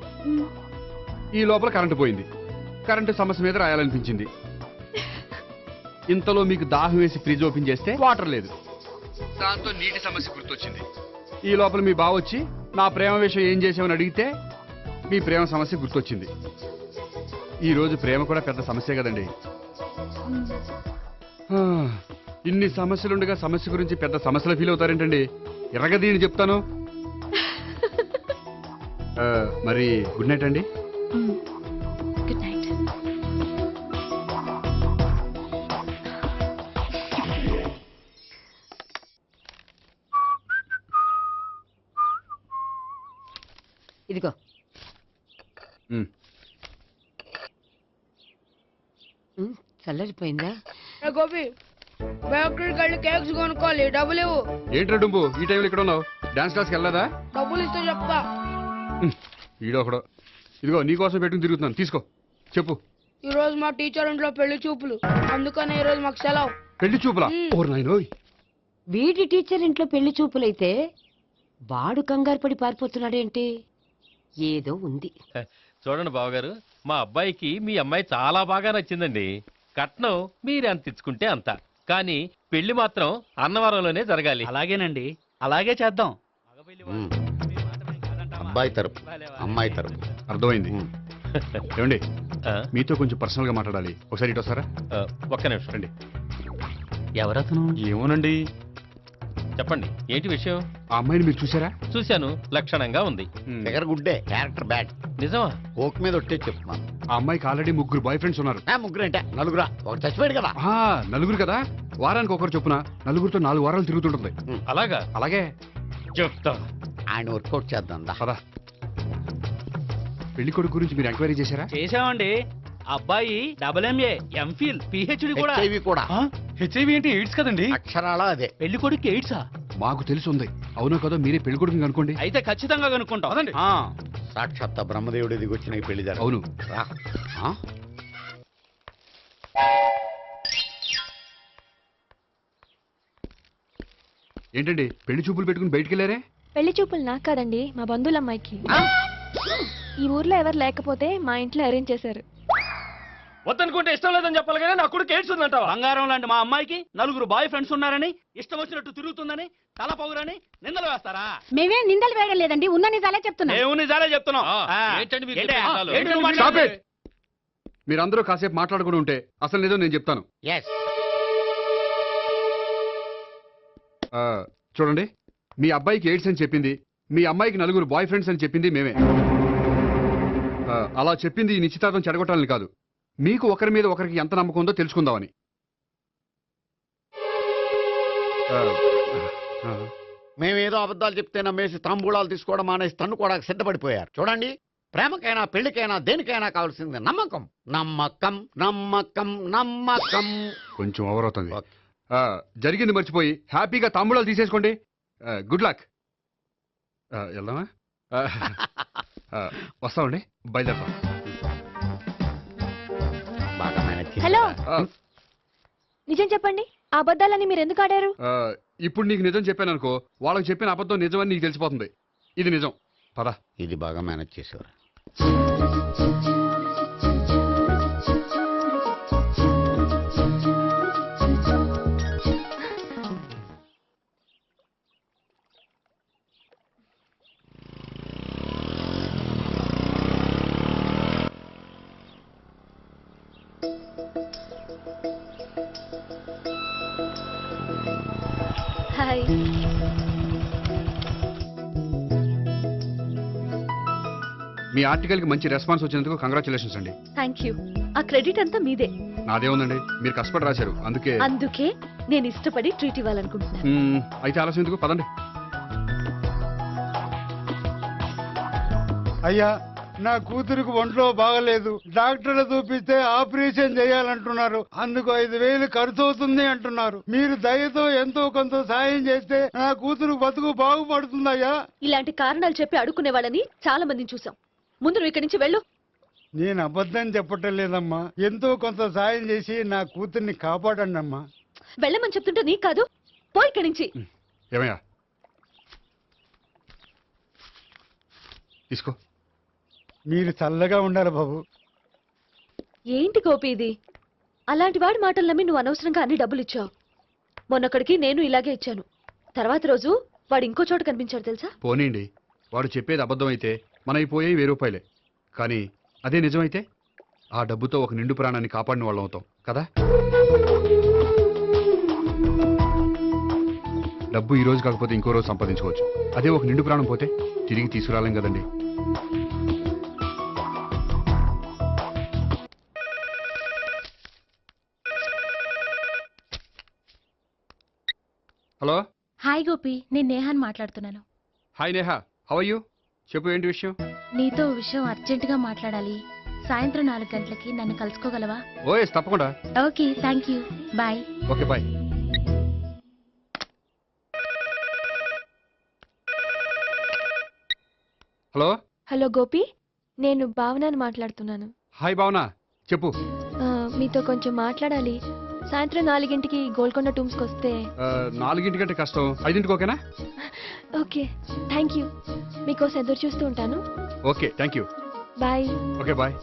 ఈ లోపల కరెంటు పోయింది. కరెంటు సమస్య మీద రాయాలనిపించింది. ఇంతలో మీకు దాహం వేసి ఫ్రిడ్జ్ ఓపెన్ చేస్తే వాటర్ లేదు. దాంతో నీటి సమస్య గుర్తొచ్చింది. ఈ లోపల మీ బావ వచ్చి నా ప్రేమ విషయం ఏం చేసామని అడిగితే మీ ప్రేమ సమస్య గుర్తొచ్చింది. ఈ రోజు ప్రేమ కూడా పెద్ద సమస్య కదండి. ఇన్ని సమస్యలుండగా సమస్య గురించి పెద్ద సమస్యలు ఫీల్ అవుతారేంటండి? ఎరగదీని చెప్తాను. మరి గుడ్ నైట్ అండి. Good night. ఇదిగో. చల్లరిపోయిందా? గోపి, బేకరీకి వెళ్ళి కేక్స్ కొనుక్కోవాలి, డబ్బులు ఇవ్వు. ఏంట్రా డుంబు ఈ టైంలో ఇక్కడ ఉన్నావు? డాన్స్ క్లాస్కి వెళ్ళదా? డబ్బులు ఇస్తే చెప్తా. ఈడొకడు. ఇదిగో నీకోసం పెట్టుకుని తిరుగుతున్నాను, తీసుకో. చెప్పు. ఈ రోజు మా టీచర్ ఇంట్లో పెళ్లి చూపులు, అందుకని ఈ రోజు మాకు సెలవు. పెళ్లి చూపులా? ఓర్ నాయనోయ్. వీడి టీచర్ ఇంట్లో పెళ్లి చూపులైతే వాడు కంగారు పడి పారిపోతున్నాడేంటి? ఏదో ఉంది. చూడండి బావగారు, మా అబ్బాయికి మీ అమ్మాయి చాలా బాగా నచ్చిందండి. కట్నం మీరు ఎంత ఇచ్చుకుంటే అంత, కానీ పెళ్లి మాత్రం అన్నవరంలోనే జరగాలి. అలాగేనండి, అలాగే చేద్దాం. అబ్బాయి తరపు, అమ్మాయి తరపు. అర్థమైంది. ఏమండి, మీతో కొంచెం పర్సనల్ గా మాట్లాడాలి. ఒకసారి ఇటు వస్తారా? ఒక్క నిమిషం రండి. ఎవరతను? ఏమోనండి. చెప్పండి, ఏంటి విషయం? ఆ అమ్మాయిని మీరు చూసారా? చూశాను, లక్షణంగా ఉంది. ఫిగర్ గుడ్డే, క్యారెక్టర్ బ్యాడ్. నిజమా? ఓక్ మీద ఒట్టే చెప్తున్నాను. ఆ అమ్మాయికి ఆల్రెడీ 3 బాయ్ ఫ్రెండ్స్ ఉన్నారు. ముగ్గురు అంటే నలుగురా? ఒకటి చచ్చిపోయాడు కదా. నలుగురు కదా, వారానికి ఒకరు చొప్పున నలుగురితో 4 వారాలు తిరుగుతుంటుంది. అలాగా? అలాగే చెప్తా. ఆయన వర్కౌట్ చేద్దాం. పదా. పెళ్లి కొడుకు గురించి మీరు ఎంక్వైరీ చేశారా? చేశామండి. అబ్బాయి MA, MPhil, PhD కూడా. హెచ్ఐవి కూడా. హెచ్ఐవి అంటే ఎయిడ్స్ కదండి. అక్షరాలా అదే. పెళ్లి కొడుకు ఎయిడ్సా? మాకు తెలుసుంది. అవునో కదా, మీరే పెళ్లి కొడుకుని కనుకోండి. అయితే ఖచ్చితంగా కనుక్కుంటాం. సాక్షాత్ బ్రహ్మదేవుడి దిగి వచ్చిన ఈ పెళ్లి జరగదు. అవును. ఏంటండి పెళ్లి చూపులు పెట్టుకుని బయటికి వెళ్ళారే? పెళ్లి చూపులు నాకు కాదండి, మా బంధువుల అమ్మాయికి. ఈ ఊర్లో ఎవరు లేకపోతే మా ఇంట్లో అరేంజ్ చేశారు. వద్దనుకుంటే ఇష్టం లేదని చెప్పాలి కానీ నా కొడుకు ఎయిడ్స్ ఉందంటావా? బంగారం లాంటి మా అమ్మాయికి 4 బాయ్ ఫ్రెండ్స్ ఉన్నారని, ఇష్టం వచ్చినట్టు తిరుగుతుందని, తల పౌరని నిందలు వేస్తారా? మేమేం నిందలు వేయడం లేదండి, ఉన్న నిజాలే చెప్తున్నాం. దేవుని నిజాలే చెప్తున్నాం. మీరందరూ కాసేపు మాట్లాడుకుని ఉంటే అసలు నిజం నేను చెప్తాను. చూడండి, మీ అబ్బాయికి ఎయిడ్స్ అని చెప్పింది, మీ అమ్మాయికి 4 బాయ్ ఫ్రెండ్స్ అని చెప్పింది మేమే. అలా చెప్పింది ఈ నిశ్చితార్థం చెడగొట్టాలని కాదు, మీకు ఒకరి మీద ఒకరికి ఎంత నమ్మకం ఉందో తెలుసుకుందామని. మేమేదో అబద్ధాలు చెప్తే నమ్మేసి తాంబూలాలు తీసుకోవడం మానేసి తన్ను కూడా సిద్ధపడిపోయారు. చూడండి, ప్రేమకైనా పెళ్లికైనా దేనికైనా కావాల్సింది నమ్మకం. నమ్మకం నమ్మకం నమ్మకం. కొంచెం ఓవర్ అవుతుంది. జరిగింది మర్చిపోయి హ్యాపీగా తాంబూలాలు తీసేసుకోండి. Good luck. వెళ్దామా? వస్తామండి, బయలుదేరతాం. హలో, నిజం చెప్పండి, ఆ అబద్ధాలని మీరు ఎందుకు ఆడారు? ఇప్పుడు నీకు నిజం చెప్పాను అనుకో, వాళ్ళకి చెప్పిన అబద్ధం నిజమని నీకు తెలిసిపోతుంది. ఇది నిజం. పద. ఇది బాగా మేనేజ్ చేసేవారు. హాయ్. మీ ఆర్టికల్ కి మంచి రెస్పాన్స్ వచ్చినందుకు కంగ్రాచులేషన్స్ అండి. Thank you. ఆ క్రెడిట్ అంతా మీదే. నాదే ఉందండి, మీరు కష్టపడి రాశారు. అందుకే నేను ఇష్టపడి ట్రీట్ ఇవ్వాలనుకుంటున్నాను. అయితే ఆలస్యం ఎందుకు, పదండి. అయ్యా, నా కూతురికి ఒంట్లో బాగలేదు, డాక్టర్లు చూపిస్తే ఆపరేషన్ చేయాలంటున్నారు. అందుకు 5,000 ఖర్చు అవుతుంది అంటున్నారు. మీరు దయతో ఎంతో కొంత సాయం చేస్తే నా కూతురు బతుకు బాగుపడుతుందయ్యా. ఇలాంటి కారణాలు చెప్పి అడుక్కునే వాళ్ళని చాలా మందిని చూసాం. ముందు నువ్వు ఇక్కడి నుంచి వెళ్ళు. నేను అబద్ధం చెప్పటం లేదమ్మా, ఎంతో కొంత సాయం చేసి నా కూతుర్ని కాపాడండి అమ్మా. వెళ్ళమని చెప్తుంటే నీకు కాదు, పో ఇక్కడి నుంచి. ఏమయ్యా, తీసుకో. మీరు చల్లగా ఉండాలి బాబు. ఏంటి గోపి ఇది? అలాంటి వాడి మాటలు నమ్మి నువ్వు అనవసరంగా అన్ని డబ్బులు ఇచ్చావు. మొన్నొక్కడికి నేను ఇలాగే ఇచ్చాను. తర్వాత రోజు వాడు ఇంకో చోట కనిపించాడు తెలుసా? పోనీండి, వాడు చెప్పేది అబద్ధం అయితే మనవి పోయేవి 1000 రూపాయలే. కానీ అదే నిజమైతే ఆ డబ్బుతో ఒక నిండు ప్రాణాన్ని కాపాడిన వాళ్ళం అవుతాం కదా. డబ్బు ఈ రోజు కాకపోతే ఇంకో రోజు సంపాదించుకోవచ్చు. అదే ఒక నిండు ప్రాణం పోతే తిరిగి తీసుకురాలేం కదండి. హలో. హాయ్ గోపి, నేను నేహాన్ మాట్లాడుతున్నాను. Hi Neha, how are you? చెప్పు, ఏంటి విషయం? నీతో విషయం అర్జెంటుగా మాట్లాడాలి. సాయంత్రం 4 గంటలకి నన్ను కలుసుకోగలవా? ఓఎస్, తప్పకుండా. Okay, thank you, bye. Okay, bye. Hello. Hello Gopi, నేను భావనని మాట్లాడుతున్నాను. హాయ్ భావన, చెప్పు. మీతో కొంచెం మాట్లాడాలి. సాయంత్రం 4 గోల్కొండ టూమ్స్కి వస్తే. 4 కంటే కష్టం, 5 ఓకేనా? Okay, thank you. మీకోసం ఎదురు చూస్తూ ఉంటాను. Okay, thank you. Bye. Okay, bye.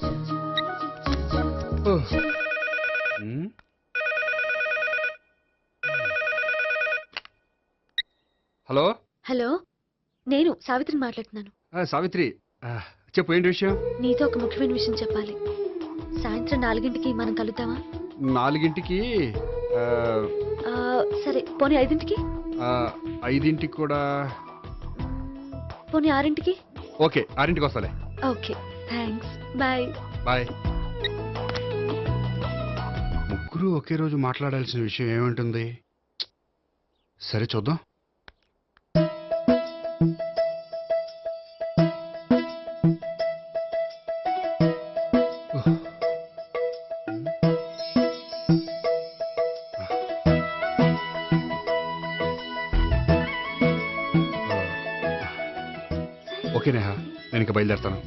Hello. Hello, నేను సావిత్రిని మాట్లాడుతున్నాను. సావిత్రి, చెప్పు, ఏంటి విషయం? నీతో ఒక ముఖ్యమైన విషయం చెప్పాలి. సాయంత్రం 4 మనం కలుద్దామా? 4 సరే, పోనీ 5 5 కూడా. పోనీ 6 ఓకే, 6 వస్తాలే. Okay, thanks, bye. బాయ్. ముగ్గురు ఒకే రోజు మాట్లాడాల్సిన విషయం ఏముంటుంది? సరే, చూద్దాం. ఓకే నేహా, నేను ఇక బయలుదేరుతాను.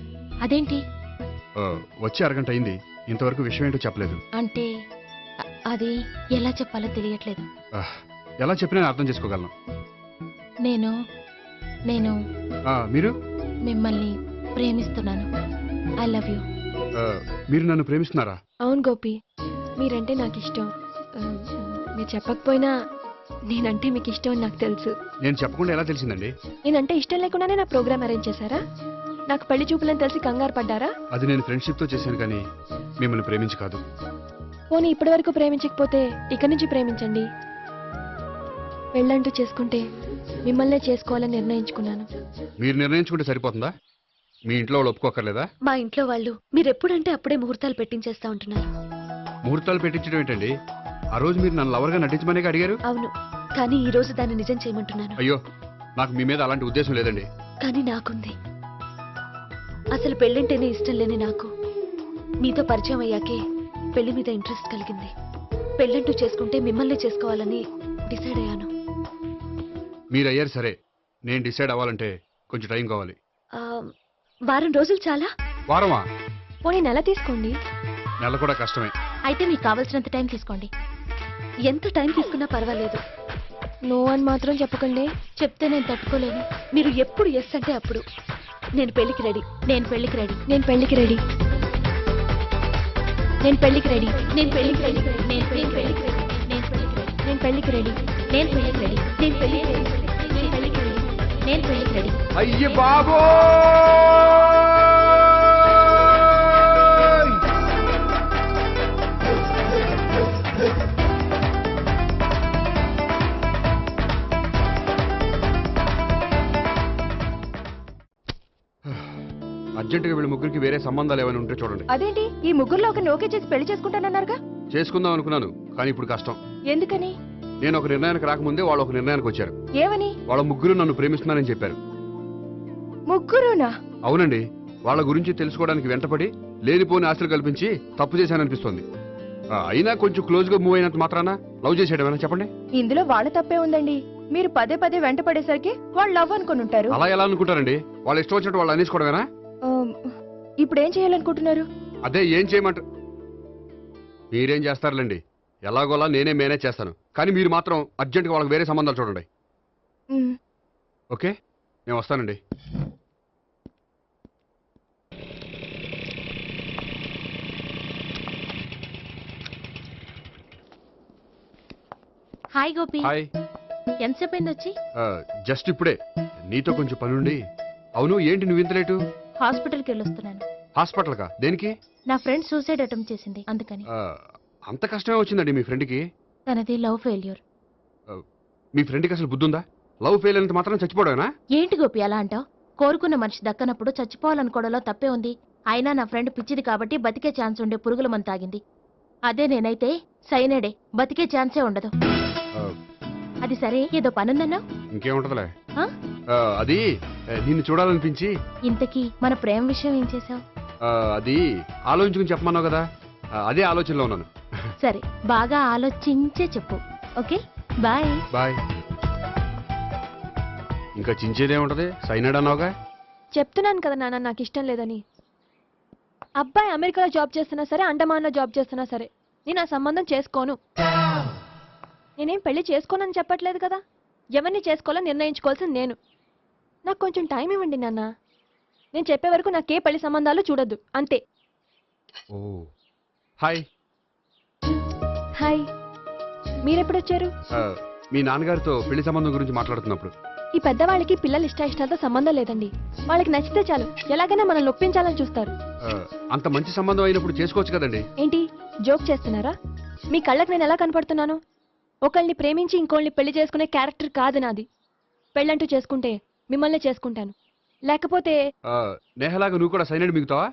అదేంటి? వచ్చి అరగంట అయింది, ఇంతవరకు విషయం ఏంటో చెప్పలేదు. అంటే అది ఎలా చెప్పాలో తెలియట్లేదు. ఎలా చెప్పినా అర్థం చేసుకోగలను. నేను నేను మీరు? మిమ్మల్ని ప్రేమిస్తున్నాను. I love you. మీరు నన్ను ప్రేమిస్తున్నారా? అవును గోపి, మీరంటే నాకు ఇష్టం. మీరు చెప్పకపోయినా నేనంటే మీకు ఇష్టం అని నాకు తెలుసు. నేను చెప్పకుండా ఎలా తెలిసిందండి? నేనంటే ఇష్టం లేకుండానే నా ప్రోగ్రామ్ అరేంజ్ చేశారా? నాకు పెళ్లి చూపులని తెలిసి కంగారు పడ్డారా? అది నేను ఫ్రెండ్షిప్ తో చేశాను, కానీ మిమ్మల్ని ప్రేమించి కాదు. పోనీ ఇప్పటి వరకు ప్రేమించకపోతే ఇక నుంచి ప్రేమించండి. పెళ్ళంటూ చేసుకుంటే మిమ్మల్నే చేసుకోవాలని నిర్ణయించుకున్నాను. మీరు నిర్ణయించుకుంటే సరిపోతుందా? మీ ఇంట్లో వాళ్ళు ఒప్పుకోకర్లేదా? మా ఇంట్లో వాళ్ళు మీరెప్పుడంటే అప్పుడే ముహూర్తాలు పెట్టించేస్తా ఉంటున్నారు. ముహూర్తాలు పెట్టించడం ఏంటండి? ఆ రోజు మీరు నన్ను లవర్గా నటించమనే అడిగారు. అవును, కానీ ఈ రోజు దాన్ని నిజం చేయమంటున్నాను. అయ్యో, నాకు మీ మీద అలాంటి ఉద్దేశం లేదండి. కానీ నాకుంది. అసలు పెళ్ళంటేనే ఇష్టం లేని నాకు మీతో పరిచయం అయ్యాకే పెళ్లి మీద ఇంట్రెస్ట్ కలిగింది. పెళ్ళంటూ చేసుకుంటే మిమ్మల్ని చేసుకోవాలని డిసైడ్ అయ్యాను. మీరు అయ్యారు సరే, నేను డిసైడ్ అవ్వాలంటే కొంచెం టైం కావాలి. వారం రోజులు చాలా? వారమా? పోనీ నెల తీసుకోండి. నెల కూడా కష్టమే. అయితే మీకు కావాల్సినంత టైం తీసుకోండి. ఎంత టైం తీసుకున్నా పర్వాలేదు. నో అని మాత్రం చెప్పకండి. చెప్తే నేను తట్టుకోలేను. మీరు ఎప్పుడు ఎస్ అంటే అప్పుడు. నేను పెళ్లికి రెడీ. నేను పెళ్లికి రెడీ. నేను పెళ్లికి రెడీ. నేను పెళ్లికి రెడీ. నేను పెళ్లికి రెడీ. నేను పెళ్లికి రెడీ. నేను పెళ్లికి రెడీ. నేను పెళ్లికి రెడీ. నేను పెళ్లికి రెడీ. నేను పెళ్లికి రెడీ. నేను పెళ్లికి రెడీ. అయ్య బాబో! అర్జెంటుగా వీళ్ళ ముగ్గురికి వేరే సంబంధాలు ఏమైనా ఉంటే చూడండి. అదేంటి ఈ ముగ్గురులో ఒకరిని ఓకే చేసి పెళ్లి చేసుకుంటానన్నారుగా? చేసుకుందాం అనుకున్నాను, కానీ ఇప్పుడు కష్టం. ఎందుకని? నేను ఒక నిర్ణయానికి రాకముందే వాళ్ళు ఒక నిర్ణయానికి వచ్చారు. ఏమని? వాళ్ళ ముగ్గురు నన్ను ప్రేమిస్తున్నారని చెప్పారు. ముగ్గురునా? అవునండి. వాళ్ళ గురించి తెలుసుకోవడానికి వెంటపడి లేనిపోని ఆశలు కల్పించి తప్పు చేశాననిపిస్తోంది. అయినా కొంచెం క్లోజ్ గా మూవ్ అయినంత మాత్రాన లవ్ చేసేయడమేనా చెప్పండి? ఇందులో వాళ్ళ తప్పే ఉందండి. మీరు పదే పదే వెంట పడేసరికి వాళ్ళు లవ్ అనుకుని ఉంటారు. అలా ఎలా అనుకుంటారండి? వాళ్ళు ఇష్టం వచ్చినట్టు వాళ్ళు అనేసుకోవడమేనా? ఇప్పుడు ఏం చేయాలనుకుంటున్నారు? అదే ఏం చేయమంటారు? మీరేం చేస్తారులేండి, ఎలాగోలా నేనే మేనేజ్ చేస్తాను. కానీ మీరు మాత్రం అర్జెంట్గా వాళ్ళకి వేరే సంబంధాలు చూడండి. ఓకే, నేను వస్తానండి. హాయ్ గోపి. హాయ్. ఎంతసేపు అయింది వచ్చి? జస్ట్ ఇప్పుడే. నీతో కొంచెం పనుండి. అవును, ఏంటి నువ్వు ఇంత లేటు? హాస్పిటల్కి వెళ్ళొస్తున్నాను. హాస్పిటల్ కా? దేనికి? నా ఫ్రెండ్ సూసైడ్ అటెంప్ట్ చేసింది, అందుకని. అంత కష్టమే వచ్చిందండి మీ ఫ్రెండ్కి? తనది లవ్ ఫెయిల్యూర్. మీ ఫ్రెండ్కి అసలు బుద్ధుందా? లవ్ ఫెయిల్ అయినంత మాత్రం చచ్చిపోవడమేనా? ఏంటి గోపి అలా అంటావు? కోరుకున్న మనిషి దక్కనప్పుడు చచ్చిపోవాలనుకోవడంలో తప్పే ఉంది. అయినా నా ఫ్రెండ్ పిచ్చిది కాబట్టి బతికే ఛాన్స్ ఉండే పురుగుల మందు తాగింది. అదే నేనైతే సైనడే, బతికే ఛాన్సే ఉండదు. అది సరే, ఏదో పనుందన్నావు. ఇంకేముంటదిలే. అది నిన్ను చూడాలనిపించి. ఇంతకీ మన ప్రేమ విషయం ఏం చేసావు? అది ఆలోచించుకుని చెప్పమన్నావు కదా, అదే ఆలోచనలో ఉన్నాను. సరే, బాగా ఆలోచించే చెప్పు. Okay, bye. బాయ్. ఇంకా చించేదే ఉంటది, సైనాడ్ అన్నావుగా. చెప్తున్నాను కదా నాన్న, నాకు ఇష్టం లేదని. అబ్బాయి అమెరికాలో జాబ్ చేస్తున్నా సరే, అండమాన్లో జాబ్ చేస్తున్నా సరే, నేను ఆ సంబంధం చేసుకోను. నేనేం పెళ్లి చేసుకోనని చెప్పట్లేదు కదా. ఎవరిని చేసుకోవాలో నిర్ణయించుకోవాల్సింది నేను. నాకు కొంచెం టైం ఇవ్వండి నాన్న. నేను చెప్పే వరకు నాకే పెళ్లి సంబంధాలు చూడొద్దు, అంతే. హాయ్. హాయ్. మీరెప్పుడొచ్చారు? మీ నాన్నగారితో పెళ్లి సంబంధం గురించి మాట్లాడుతున్నప్పుడు. ఈ పెద్దవాళ్ళకి పిల్లలు ఇష్టాలతో సంబంధం లేదండి. వాళ్ళకి నచ్చితే చాలు, ఎలాగైనా మనల్ని ఒప్పించాలని చూస్తారు. అంత మంచి సంబంధం అయినప్పుడు చేసుకోవచ్చు కదండి. ఏంటి జోక్ చేస్తున్నారా? మీ కళ్ళకి నేను ఎలా కనపడుతున్నాను? ఒకళ్ళని ప్రేమించి ఇంకోళ్ళని పెళ్లి చేసుకునే క్యారెక్టర్ కాదు నాది. పెళ్ళంటూ చేసుకుంటే మిమ్మల్ని చేసుకుంటాను, లేకపోతే. నేహలాగా నువ్వు కూడా సైనడ్ మిగుతావా?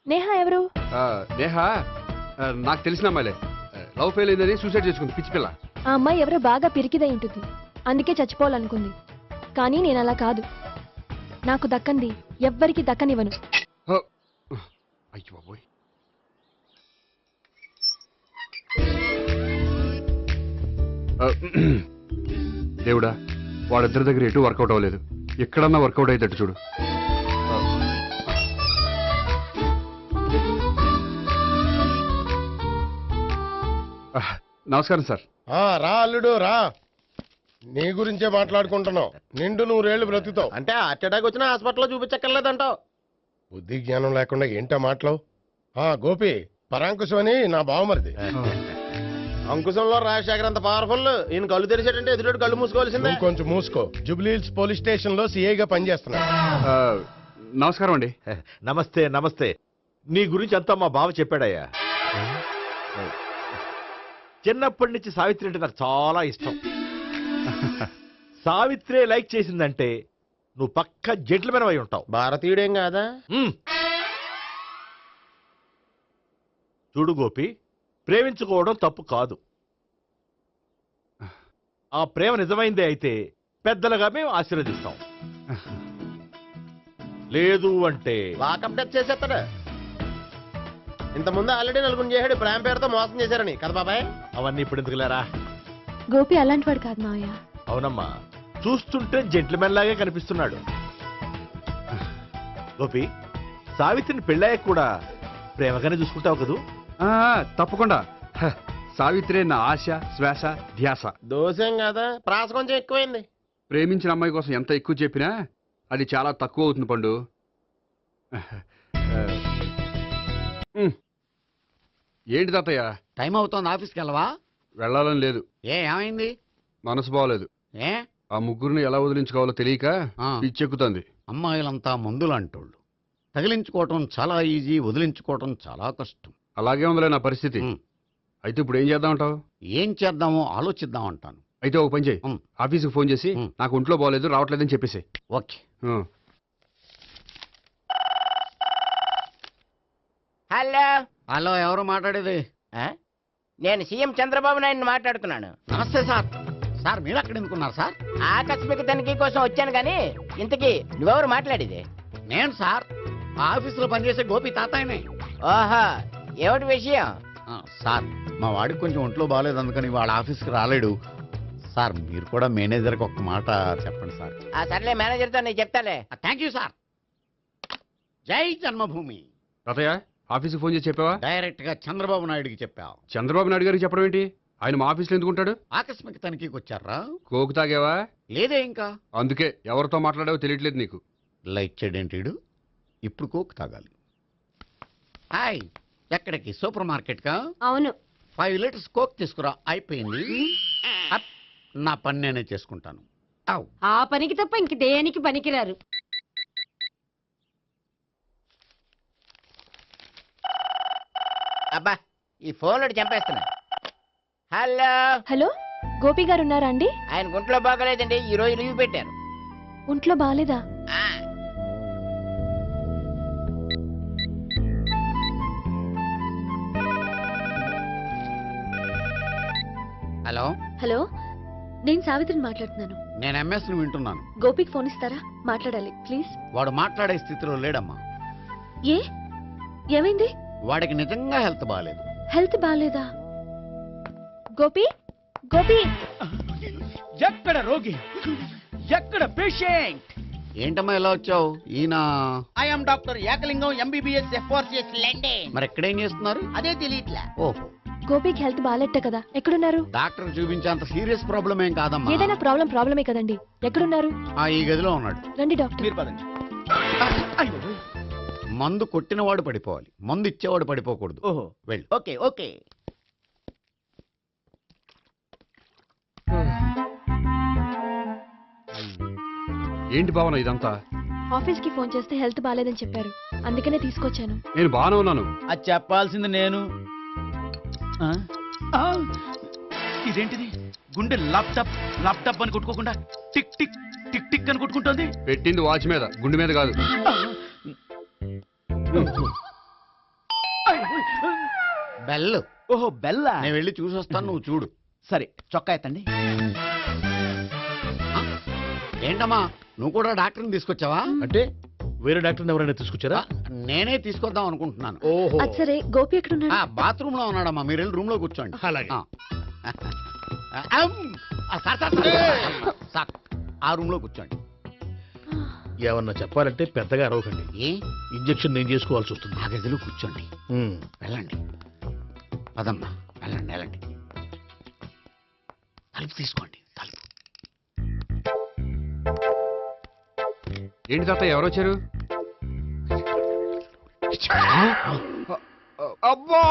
నేహ ఎవరు? నేహ నాకు తెలిసిన అమ్మాయిలే. లవ్ ఫెయిల్ అయిందని సూసైడ్ చేసుకుంది, పిచ్చి పిల్ల. ఆ అమ్మాయి ఎవరో బాగా పిరికిదై ఉంటుంది, అందుకే చచ్చిపోవాలనుకుంది. కానీ నేను అలా కాదు. నాకు దక్కంది ఎవ్వరికి దక్కనివ్వను. అయ్యో బాబోయ్. దేవుడా, వాళ్ళిద్దరి దగ్గర ఎటు వర్కౌట్ అవ్వలేదు. ఎక్కడన్నా వర్కౌట్ అయ్యేటట్టు చూడు. నమస్కారం సార్. రా అల్లుడు రా. నీ గురించే మాట్లాడుకుంటున్నావు. నిండు 100 ఏళ్ళు బ్రతుకుతావు. అంటే హార్ట్ అటాక్ వచ్చిన హాస్పిటల్లో చూపించక్కర్లేదంటావు. బుద్ధి జ్ఞానం లేకుండా ఏంటో మాటలు. గోపి, పరాంకుశం అని నా బావమరిది. అంకుశంలో రాజశేఖర్ అంత పవర్ఫుల్. ఈయన కళ్ళు తెరిచాడంటే ఎదురు కళ్ళు మూసుకోవాల్సిందే. కొంచెం మూసుకో. జూబ్లీహిల్స్ పోలీస్ స్టేషన్ లో సిఐగా పనిచేస్తున్నా. నమస్కారం అండి. నమస్తే నమస్తే. నీ గురించి అంతా మా బావ చెప్పాడయ్యా. చిన్నప్పటి నుంచి సావిత్రి అంటే నాకు చాలా ఇష్టం. సావిత్రే లైక్ చేసిందంటే నువ్వు పక్క జెంట్లమెన్ అయి ఉంటావు. భారతీయుడేం కాదా? చూడు గోపి, ప్రేమించుకోవడం తప్పు కాదు. ఆ ప్రేమ నిజమైందే అయితే పెద్దలుగా మేము ఆశీర్వదిస్తాం. లేదు అంటే వాకప్ డెత్ చేసేస్తాడు. ఇంతకుముందు ఆల్రెడీ నలుగురు చేశాడు ప్రేమ పేరుతో మోసం చేశారని కదా బాబాయ్. అవన్నీ ఇప్పుడు ఎందుకులేరా? గోపి అలాంటి వాడు కాదు మావయ్య. అవునమ్మా, చూస్తుంటే జెంట్మెన్ లాగే కనిపిస్తున్నాడు. గోపి, సావిత్రిని పెళ్ళాక కూడా ప్రేమగానే చూసుకుంటావు కదూ? తప్పకుండా. సావిత్రి నా ఆశ, శ్వాస, ధ్యాస. దోషం కదా, ప్రాస కొంచెం ఎక్కువైంది. ప్రేమించిన అమ్మాయి కోసం ఎంత ఎక్కువ చెప్పినా అది చాలా తక్కువ అవుతుంది పండు. ఏంటి తాతయ్య? టైం అవుతోంది, ఆఫీస్కి వెళ్ళవా? వెళ్ళాలని లేదు. ఏమైంది? మనసు బాగోలేదు. ఏ? ఆ ముగ్గురిని ఎలా వదిలించుకోవాలో తెలియక పిచ్చెక్కుతుంది. అమ్మాయిలంతా మందులాంటోళ్ళు. తగిలించుకోవటం చాలా ఈజీ, వదిలించుకోవటం చాలా కష్టం. అలాగే ఉందిలే నా పరిస్థితి. అయితే ఇప్పుడు ఏం చేద్దామంటావు? ఏం చేద్దామో ఆలోచిద్దాం అంటాను. అయితే ఒక పని చేయి, ఆఫీస్కి ఫోన్ చేసి నాకు ఒంట్లో బాగోలేదు రావట్లేదని చెప్పేసి. ఓకే. హలో హలో, ఎవరు మాట్లాడేది? నేను సీఎం చంద్రబాబు నాయుడు మాట్లాడుతున్నాను. నమస్తే సార్. సార్ మీరు అక్కడ ఎందుకున్నారు సార్? ఆకస్మిక తనిఖీ కోసం వచ్చాను కానీ ఇంతకీ నువ్వెవరు మాట్లాడేది? నేను సార్, ఆఫీసులో పనిచేసే గోపి తాతాయనే. ఓహో, ఏమిటి విషయం? సార్, మా వాడికి కొంచెం ఒంట్లో బాగాలేదు, అందుకని వాళ్ళ ఆఫీస్కి రాలేడు. సార్ మీరు కూడా మేనేజర్కి ఒక్క మాట చెప్పండి సార్. ఆ సర్లే, మేనేజర్తో నేను చెప్తాలే. Thank you sir. జై జన్మభూమి. తాతయ్య, ఆఫీస్కి ఫోన్ చేసి చెప్పావా? డైరెక్ట్ గా చంద్రబాబు నాయుడుకి చెప్పావు. చంద్రబాబు నాయుడు గారికి చెప్పడం ఏంటి? ఆయన మా ఆఫీస్లో ఎందుకు ఉంటాడు? ఆకస్మిక తనిఖీకి వచ్చారా? కోకు తాగావా? లేదే ఇంకా. అందుకే ఎవరితో మాట్లాడావో తెలియట్లేదు నీకు. లైక్ చేయడేంటి? ఇప్పుడు కోక్ తాగాలి. హాయ్, ఎక్కడికి? సూపర్ మార్కెట్ కా? అవును. 5 లీటర్స్ కోక్ తీసుకురా. అయిపోయింది. అప్, నా పని నేనే చేసుకుంటాను. ఆ పనికి తప్ప ఇంక దేనికి పనికిరారు. అబ్బా, ఈ ఫోన్లో చంపేస్తున్నా. హలో హలో, గోపి గారు ఉన్నారా అండి? ఆయన గుంట్లో బాగలేదండి, ఈ రోజు లీవ్ పెట్టారు. ఒంట్లో బాగాలేదా? హలో హలో, నేను సావిత్రిని మాట్లాడుతున్నాను. నేను ఎంఎస్ ని వింటున్నాను. గోపికి ఫోన్ ఇస్తారా? మాట్లాడాలి ప్లీజ్. వాడు మాట్లాడే స్థితిలో లేడమ్మా. ఏ, ఏమైంది? వాడికి నిజంగా హెల్త్ బాగాలేదు. హెల్త్ బాగాలేదా? గోపి, గోపి. ఎక్కడ రోగి, ఎక్కడ పేషెంట్? ఏంటమ్మా ఇలా వచ్చావు? ఈయన I'm doctor Ekalingam, MBBS, FRCS London. మరి ఎక్కడేం చేస్తున్నారు? అదే తెలియట్లే. ఓహో, గోపికి హెల్త్ బాగాలేట కదా, ఎక్కడున్నారు? డాక్టర్ చూపించేంత సీరియస్ ప్రాబ్లం ఏం కాదమ్మా. ఏదైనా ప్రాబ్లమే కదండి. ఎక్కడున్నారు? ఈ గదిలో ఉన్నాడు. రండి డాక్టర్. మీరు పదండి. మందు కొట్టినవాడు పడిపోవాలి, మందు ఇచ్చేవాడు పడిపోకూడదు. ఓహో, వెళ్ళు. Okay okay. ఏంటి భావన ఇదంతా? ఆఫీస్ కి ఫోన్ చేస్తే హెల్త్ బాగాలేదని చెప్పారు, అందుకనే తీసుకొచ్చాను. నేను బాగానే ఉన్నాను. అది చెప్పాల్సింది నేను. ఇదేంటిది? గుండె ల్యాప్టాప్ ల్యాప్టాప్ అని కొట్టుకోకుండా టిక్ టిక్ టిక్ టిక్ అని కొట్టుకుంటోంది. పెట్టింది వాచ్ మీద, గుండె మీద కాదు. బెల్. ఓహో, బెల్లా. నేను వెళ్ళి చూసొస్తాను, నువ్వు చూడు. సరే, చొక్కా ఎత్తండి. ఏంటమ్మా, నువ్వు కూడా డాక్టర్ని తీసుకొచ్చావా? అంటే వేరే డాక్టర్ని ఎవరైనా తీసుకొచ్చారా? నేనే తీసుకొద్దాం అనుకుంటున్నాను. ఓహో, అది సరే, గోపి ఎక్కడున్నాడు? బాత్రూమ్ లో ఉన్నాడమ్మా, మీరు వెళ్ళి రూమ్ లో కూర్చోండి. అలాగే. సార్, ఆ రూమ్ లో కూర్చోండి. ఏమన్నా చెప్పాలంటే పెద్దగా అరవకండి. ఏ ఇంజెక్షన్ నేను చేసుకోవాల్సి వస్తుంది. ఆ గదిలో కూర్చోండి. వెళ్ళండి, పదమ్మా, వెళ్ళండి వెళ్ళండి. తలుపు తీసుకోండి, తలుపు. ఏంటి తాత, ఎవరు వచ్చారు? అబ్బా,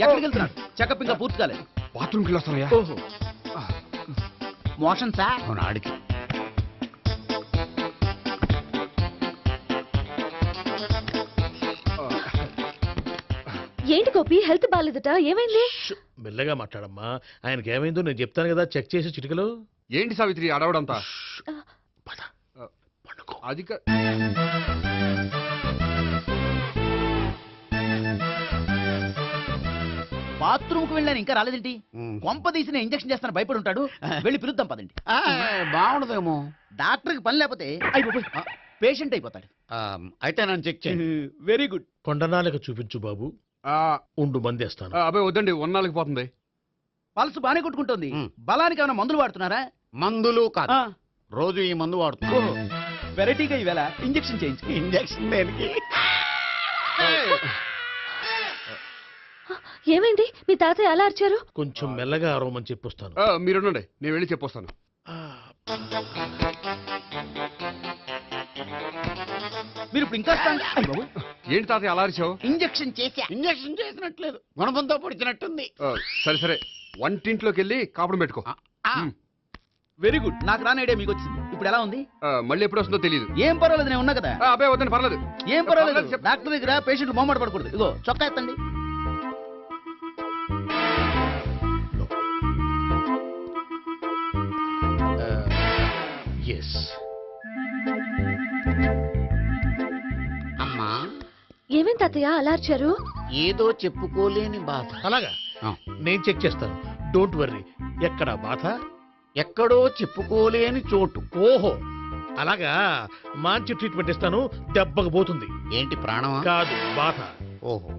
ఎక్కడికి వెళ్తున్నాడు? చెకప్ ఇంకా పూర్తి కాలేదు. బాత్రూమ్కి వస్తున్నాయా? ఓహో, మోషన్ సార్. అవును, ఆడికి. ఏంటి గోపి, హెల్త్ బాగాలేదట, ఏమైంది? మెల్లగా మాట్లాడమ్మా, ఆయనకి ఏమైందో నేను చెప్తాను కదా, చెక్ చేసి చిటికలో. ఏంటి సావిత్రి అడవడంతా? అది బాత్రూమ్ కు వెళ్ళాను, ఇంకా రాలేదేంటి? కొంప తీసిన ఇంజక్షన్ చేస్తాను భయపడి ఉంటాడు. వెళ్ళి పిలుద్దాం పదండి. బాగుండదేమో. డాక్టర్కి పని లేకపోతే పేషెంట్ అయిపోతాడు. అయితే నన్ను చెక్ చేయండి. Very good. కొండనాలిక చూపించు బాబు. ఉండు మందేస్తాను. అబ్బాయి వద్దండి, ఉన్నాళ్ళకి పోతుంది. పల్స్ బానే కొట్టుకుంటుంది. బలానికి ఏమైనా మందులు వాడుతున్నారా? మందులు కాదు, రోజు ఈ మందు వాడుతున్నాను. వెరైటీగా ఈవేళ ఇంజెక్షన్ చేయించు. ఇంజెక్షన్ దేనికి? ఏమైంది? మీ తాతయ్య అలా అరిచారు? కొంచెం మెల్లగా అరవమని చెప్పొస్తాను. మీరుండండి, నేను వెళ్ళి చెప్పొస్తాను. మీరు ఇప్పుడు ఇంకా ఏంటి తాతయ్య అలా అరిచావు? ఇంజెక్షన్ చేసా. ఇంజెక్షన్ చేసినట్లేదు, గుణపంతో పొడిచినట్టుంది. సరే సరే, వంటింట్లోకి వెళ్ళి కాపుడు పెట్టుకో. Very good. నాకు రాని ఐడియా మీకు వచ్చింది. ఇప్పుడు ఎలా ఉంది? మళ్ళీ ఎప్పుడు వస్తుందో తెలియదు. ఏం పర్వాలేదు, నేను ఉన్నా కదా. అబ్బాయి వద్దండి, పర్లేదు. ఏం పర్వాలేదు. డాక్టర్ దగ్గర పేషెంట్లు మొహమాట పడకూడదు. ఇగో చొక్కా ఎత్తండి. అమ్మా, ఏమేం తాతయ్య అలా అరిచారు? ఏదో చెప్పుకోలేని బాధ. అలాగా, నేను చెక్ చేస్తాను. Don't worry. ఎక్కడ బాధ? ఎక్కడో చెప్పుకోలేని చోటు. ఓహో, అలాగా. మంచి ట్రీట్మెంట్ ఇస్తాను, దెబ్బకు పోతుంది. ఏంటి, ప్రాణమా? కాదు, బాధ. ఓహో,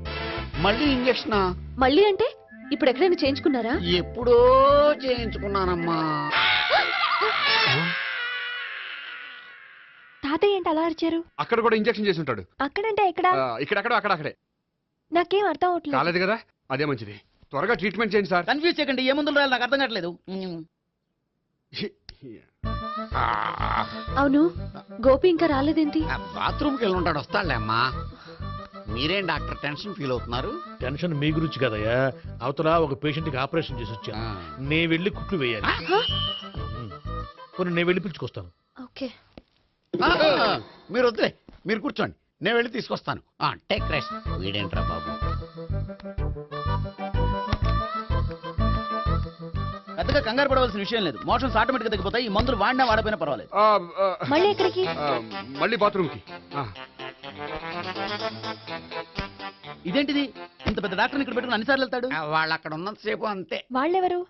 మళ్ళీ ఇంజక్షనా? మళ్ళీ అంటే ఇప్పుడు ఎక్కడైనా చేయించుకున్నారా? ఎప్పుడో చేయించుకున్నానమ్మా. తాతయ్య ఏంటి అలా అరిచారు? అక్కడ కూడా ఇంజెక్షన్ చేసి ఉంటాడు. అక్కడంటే ఎక్కడ? ఇక్కడక్కడ అక్కడక్కడే. నాకేం అర్థం అవట్లేదు. కాలేదు కదా, అదే మంచిది. త్వరగా ట్రీట్మెంట్ చేయండి సార్. కన్ఫ్యూజ్ చేయకండి. ఏ మందులు రాయాలి నాకు అర్థం కావట్లేదు. అవును, గోపి ఇంకా రాలేదేంటి? బాత్రూమ్కి వెళ్ళి ఉంటాడు, వస్తాడులే అమ్మా. మీరేం డాక్టర్ టెన్షన్ ఫీల్ అవుతున్నారు? టెన్షన్ మీ గురించి కదయ్యా. అవతల ఒక పేషెంట్ కి ఆపరేషన్ చేసి వచ్చాను. నేను వెళ్ళి కుట్లు వేయాలి. కొన్ని నేను వెళ్ళి పిలుచుకొస్తాను. ఓకే, మీరు వద్దులే, మీరు కూర్చోండి, నేను వెళ్ళి తీసుకొస్తాను. Take rest. వీడేంట్రా బాబు, పెద్దగా కంగారు పడవలసిన విషయం లేదు. మోషన్స్ ఆటోమేటిక్ గా తగ్గిపోతాయి. ఈ మందులు వాడినా వాడపోయినా పర్వాలేదు. మళ్ళీ ఎక్కడికి? మళ్ళీ బాత్రూమ్కి. ఇదేంటిది, ఇంత పెద్ద డాక్టర్ ఇక్కడ పెట్టుకుని అన్నిసార్లు వెళ్తాడు? వాళ్ళు అక్కడ ఉన్నంతసేపు అంతే. వాళ్ళెవరు?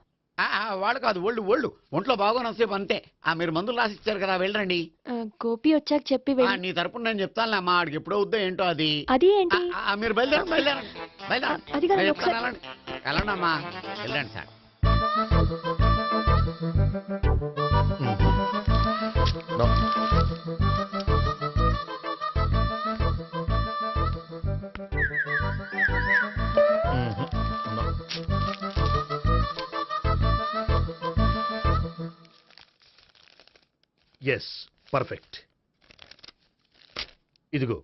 వాళ్ళు కాదు, ఒళ్ళు ఒంట్లో బాగోనంతసేపు అంతే. మీరు మందులు రాసిచ్చారు కదా, వెళ్ళండి. గోపి వచ్చాక చెప్పి నీ తరపున నేను చెప్తానులే అమ్మా. ఆడికి ఎప్పుడో వద్దో ఏంటో అది. అది ఏంటి? మీరు బయలుదేరండి. అది కాదు, వెళ్ళండి అమ్మా, వెళ్ళండి సార్. Yes, perfect. ఇదిగో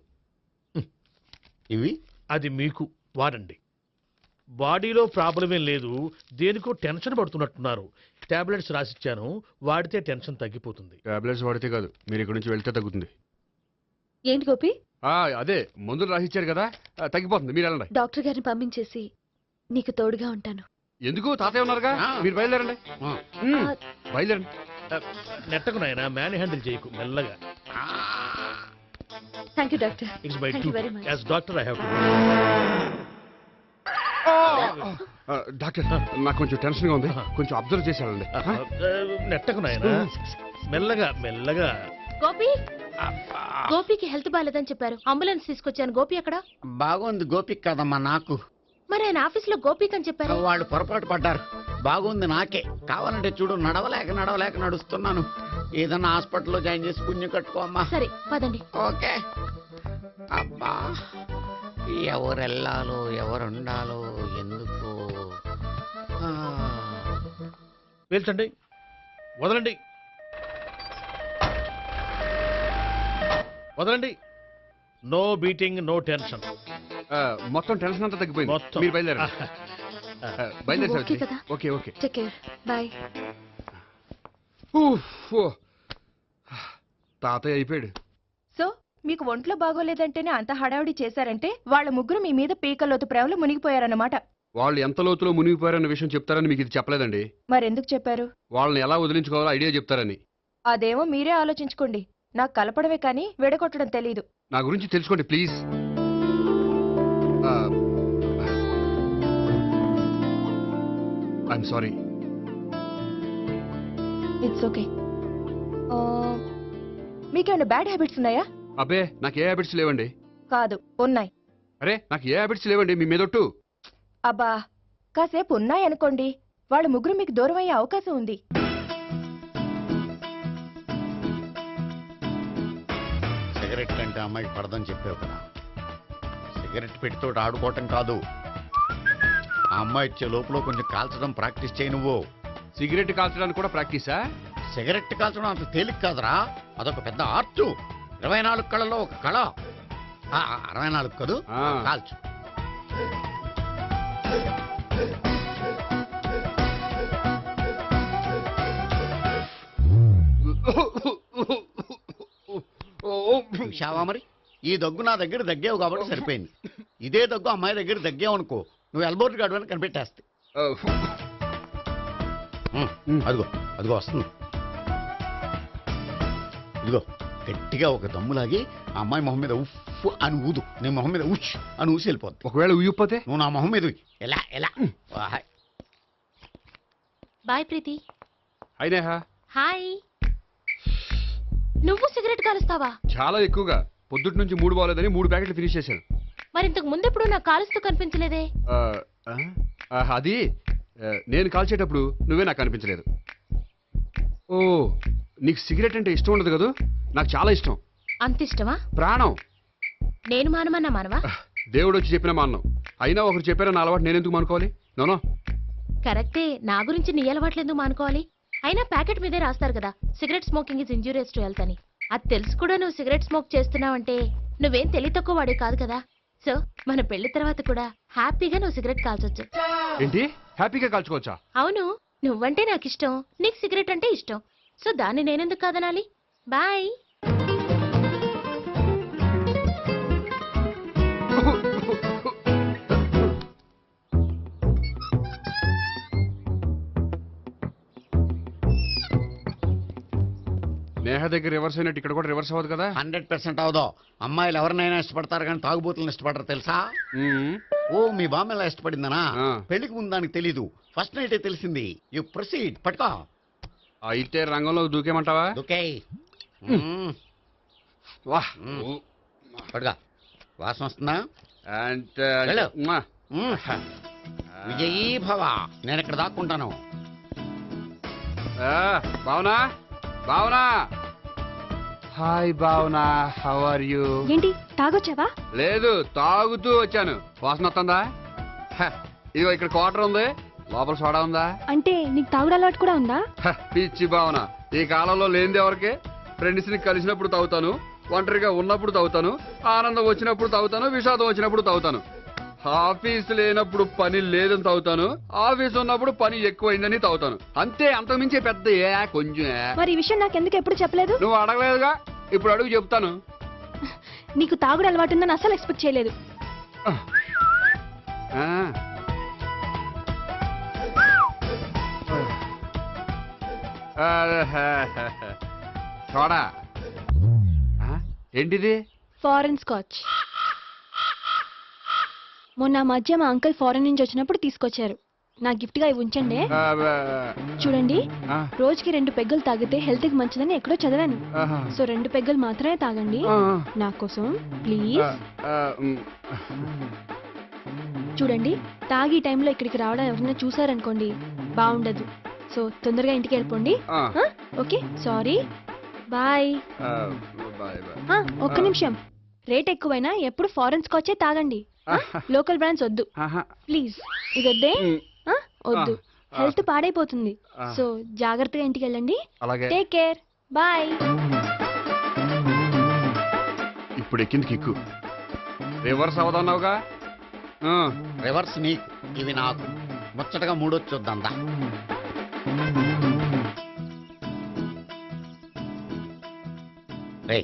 ఇవి. అది మీకు వాడండి. బాడీలో ప్రాబ్లం ఏం లేదు, దేనికో టెన్షన్ పడుతున్నట్టున్నారు. టాబ్లెట్స్ రాసిచ్చాను, వాడితే టెన్షన్ తగ్గిపోతుంది. టాబ్లెట్స్ వాడితే కాదు, మీరు ఇక్కడ నుంచి వెళ్తే తగ్గుతుంది. ఏంటి గోపి? అదే మందులు రాసిచ్చారు కదా, తగ్గిపోతుంది. మీరు వెళ్ళండి. డాక్టర్ గారిని పంపించేసి నీకు తోడుగా ఉంటాను. ఎందుకు, తాతయ్య ఉన్నారుగా, మీరు బయలుదేరండి. బయలుదేరండి. నెట్టకు నాయన, మ్యాన్ హ్యాండిల్ చేయకు, మెల్లగా. Thank you doctor. It's my Thank you very duty. much. As doctor I have to. Doctor, నాకు కొంచెం టెన్షన్ గా ఉంది, కొంచెం అబ్జర్వ్ చేసేయాలండి. నెట్టకు నాయన, మెల్లగా మెల్లగా. గోపి, గోపికి హెల్త్ బాగాలేదని చెప్పారు. అంబులెన్స్ తీసుకొచ్చాను. గోపి అక్కడ? బాగుంది. గోపిక్ కదమ్మా, నాకు. మరి ఆయన ఆఫీస్ లో గోపిక్ అని చెప్పారు. వాళ్ళు పొరపాటు పడ్డారు. బాగుంది నాకే. కావాలంటే చూడు, నడవలేక నడుస్తున్నాను. ఏదన్నా హాస్పిటల్లో జాయిన్ చేసి పుణ్యం కట్టుకోమ్మా. సరే పదండి. ఓకే. అబ్బా, ఎవరెళ్ళాలో ఎవరుండాలో ఎందుకు. పేల్చండి, వదలండి, వదలండి. No beating, no tension. మొత్తం టెన్షన్ అంతా తగ్గిపోయింది. మొత్తం. మీరు బయలుదేరండి. బయలుదేరి ఓకే కదా? Okay okay. Take care. Bye. తాతయ్య అయిపోయాడు. సో మీకు ఒంట్లో బాగోలేదంటేనే అంత హడావిడి చేశారంటే వాళ్ళ ముగ్గురు మీ మీద పీకల్లోతు ప్రేమలో మునిగిపోయారన్నమాట. వాళ్ళు ఎంత లోతులో మునిగిపోయారన్న విషయం చెప్తారని మీకు ఇది చెప్పలేదండి. మరెందుకు చెప్పారు? వాళ్ళని ఎలా వదిలించుకోవాలో ఐడియా చెప్తారని. అదేమో మీరే ఆలోచించుకోండి. నాకు కలపడమే కానీ విడగొట్టడం తెలీదు. నా గురించి తెలుసుకోండి please. I'm sorry. It's okay. మీకేమైనా బ్యాడ్ హ్యాబిట్స్ ఉన్నాయా? అబ్బే నాకు ఏ హ్యాబిట్స్ లేవండి. కాదు ఉన్నాయి. అరే నాకు ఏ హ్యాబిట్స్ లేవండి మీ మీదొట్టు. అబ్బా కాసేపు ఉన్నాయనుకోండి, వాళ్ళ ముగ్గురు మీకు దూరం అయ్యే అవకాశం ఉంది. సిగరెట్ అంటే అమ్మాయికి పడదని చెప్పావు కదా, సిగరెట్ పెట్టితో ఆడుకోవటం కాదు, ఆ అమ్మాయి ఇచ్చే లోపల కొంచెం కాల్చడం ప్రాక్టీస్ చేయి నువ్వు. సిగరెట్ కాల్చడానికి కూడా ప్రాక్టీసా? సిగరెట్ కాల్చడం అంత తేలిక కాదురా, అదొక పెద్ద ఆర్ట్. 24 కళలో ఒక కళ. 64 కదూ, కాల్చు. చూశావా మరి, ఈ దగ్గు నా దగ్గర దగ్గేవు కాబట్టి సరిపోయింది. ఇదే దగ్గు అమ్మాయి దగ్గర దగ్గేవు అనుకో, నువ్వు ఎల్బోర్డ్ గార్డు అని కనిపెట్టేస్తే. అదిగో అదిగో వస్తుంది. ఇదిగో గట్టిగా ఒక దమ్ములాగి ఆ అమ్మాయి మొహం మీద ఉఫ్ అని ఊదు, నీ మొహం మీద ఉష్ అని ఊసి వెళ్ళిపోద్ది. ఒకవేళ ఊయకపోతే నువ్వు నా మొహం మీద ఎలా ఎలా. బాయ్ ప్రీతి. అయినా హాయ్. నువ్వు సిగరెట్ కాలుస్తావా? చాలా ఎక్కువగా. పొద్దుటి నుంచి 3 బాలేదని 3 ప్యాకెట్లు ఫినిష్ చేశాను. మరి ఇంతకు ముందెప్పుడు నాకు కాలుస్తూ కనిపించలేదే? అది నేను కాల్చేటప్పుడు నువ్వే నాకు కనిపించలేదు. ఓ నీకు సిగరెట్ అంటే ఇష్టం ఉండదు కదా? నాకు చాలా ఇష్టం. అంత ఇష్టమా? ప్రాణం. నేను మానమన్నా మానవా? దేవుడు వచ్చి చెప్పిన మానం. అయినా ఒకరు చెప్పారా నా అలవాటు నేనెందుకు మానుకోవాలి? నోనో కరెక్టే, నా గురించి నీ అలవాట్లు ఎందుకు మానుకోవాలి? అయినా ప్యాకెట్ మీదే రాస్తారు కదా, cigarette smoking is injurious to health అని. అది తెలుసు కూడా నువ్వు సిగరెట్ స్మోక్ చేస్తున్నావంటే నువ్వేం తెలివి తక్కువ వాడే కాదు కదా. సో మన పెళ్లి తర్వాత కూడా హ్యాపీగా నువ్వు సిగరెట్ కాల్చొచ్చు. ఏంటి హ్యాపీగా కాల్చుకోవచ్చా? అవును, నువ్వంటే నాకు ఇష్టం, నీకు సిగరెట్ అంటే ఇష్టం. సో దాన్ని నేనెందుకు కాదనాలి? బాయ్. నేహ దగ్గర రివర్స్ అయినట్టు ఇక్కడ కూడా రివర్స్ అవ్వదు కదా? 100% అవదో. అమ్మాయిలు ఎవరినైనా ఇష్టపడతారు కానీ తాగుబోతులను ఇష్టపడరు తెలుసా? ఓ మీ బామ్మ ఎలా ఇష్టపడిందనా? పెళ్లికి ముందు దానికి తెలీదు, ఫస్ట్ నైటే తెలిసింది. You proceed. పట్టుకో. అయితే రంగంలో దూకేమంటావా? దూకే. పట్టుగా. వాసన వస్తుందా? విజయీ భవ. నేను ఇక్కడ దాక్కుంటాను. Bhavana, Bhavana. Hi Bhavana, how are you? ఏంటి తాగొచ్చావా? లేదు, తాగుతూ వచ్చాను. వాసన వస్తుందా? ఇదిగో ఇక్కడ క్వార్టర్ ఉంది, లోపల సోడా ఉందా? అంటే నీకు తాగుడు అలవాటు కూడా ఉందా? పిచ్చి భావన, ఈ కాలంలో లేనిది ఎవరికి? ఫ్రెండ్స్ ని కలిసినప్పుడు తాగుతాను, ఒంటరిగా ఉన్నప్పుడు తాగుతాను, ఆనందం వచ్చినప్పుడు తాగుతాను, విషాదం వచ్చినప్పుడు తాగుతాను. ఆఫీస్ లేనప్పుడు పని లేదని తాగుతాను, ఆఫీస్ ఉన్నప్పుడు పని ఎక్కువైందని తాగుతాను. అంతే, అంతకుమించే పెద్ద కొంచెం. మరి ఈ విషయం నాకు ఎందుకు ఎప్పుడు చెప్పలేదు? నువ్వు అడగలేదుగా, ఇప్పుడు అడుగు చెప్తాను. నీకు తాగుడు అలవాటు ఉందని అసలు ఎక్స్పెక్ట్ చేయలేదు. చూడా ఏంటిది? Foreign scotch. మొన్న మధ్య మా అంకుల్ ఫారెన్ నుంచి వచ్చినప్పుడు తీసుకొచ్చారు. నా గిఫ్ట్ గా ఇవి ఉంచండి. చూడండి, రోజుకి 2 పెగ్గులు తాగితే హెల్త్ కి మంచిదని ఎక్కడో చదివాను. సో 2 పెగ్గులు మాత్రమే తాగండి నా కోసం ప్లీజ్. చూడండి, తాగి టైంలో ఇక్కడికి రావడం ఎవరైనా చూసారనుకోండి బాగుండదు. సో తొందరగా ఇంటికి వెళ్ళిపోండి. Okay, sorry, bye. ఒక్క నిమిషం, రేట్ ఎక్కువైనా ఎప్పుడు ఫారెన్ స్కాచే తాగండి, లోకల్ బ్రాండ్స్ వద్దు ప్లీజ్. ఇది వద్దే, వద్దు, హెల్త్ పాడైపోతుంది. సో జాగ్రత్తగా ఇంటికి వెళ్ళండి. Take care, bye. ఇప్పుడు ఎక్కింది కిక్కు. రివర్స్ అవదన్నావుగా? రివర్స్ నీకు, ఇవి నాకు. ముచ్చటగా 3 చూద్దాందా. రే,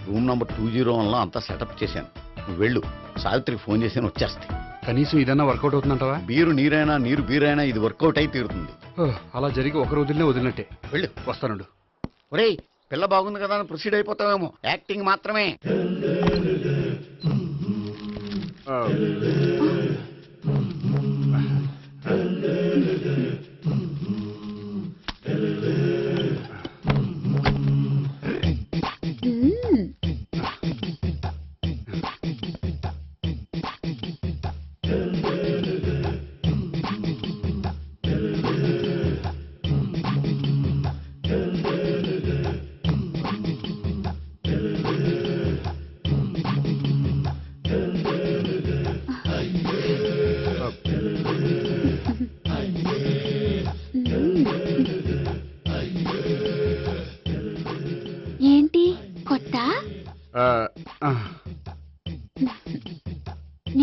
రూమ్ నంబర్ 201లో అంతా సెటప్ చేశాను. నువ్వు వెళ్ళు, సావిత్రికి ఫోన్ చేసి వచ్చేస్తాయి. కనీసం ఇదన్నా వర్కౌట్ అవుతుందంటావా? బీరు నీరైనా నీరు బీరైనా ఇది వర్కౌట్ అయి తీరుతుంది. అలా జరిగి ఒకరు వదిలినట్టే. వెళ్ళు, వస్తానుండు. ఒరేయ్, పిల్ల బాగుంది కదా అని ప్రొసీడ్ అయిపోతావేమో, యాక్టింగ్ మాత్రమే.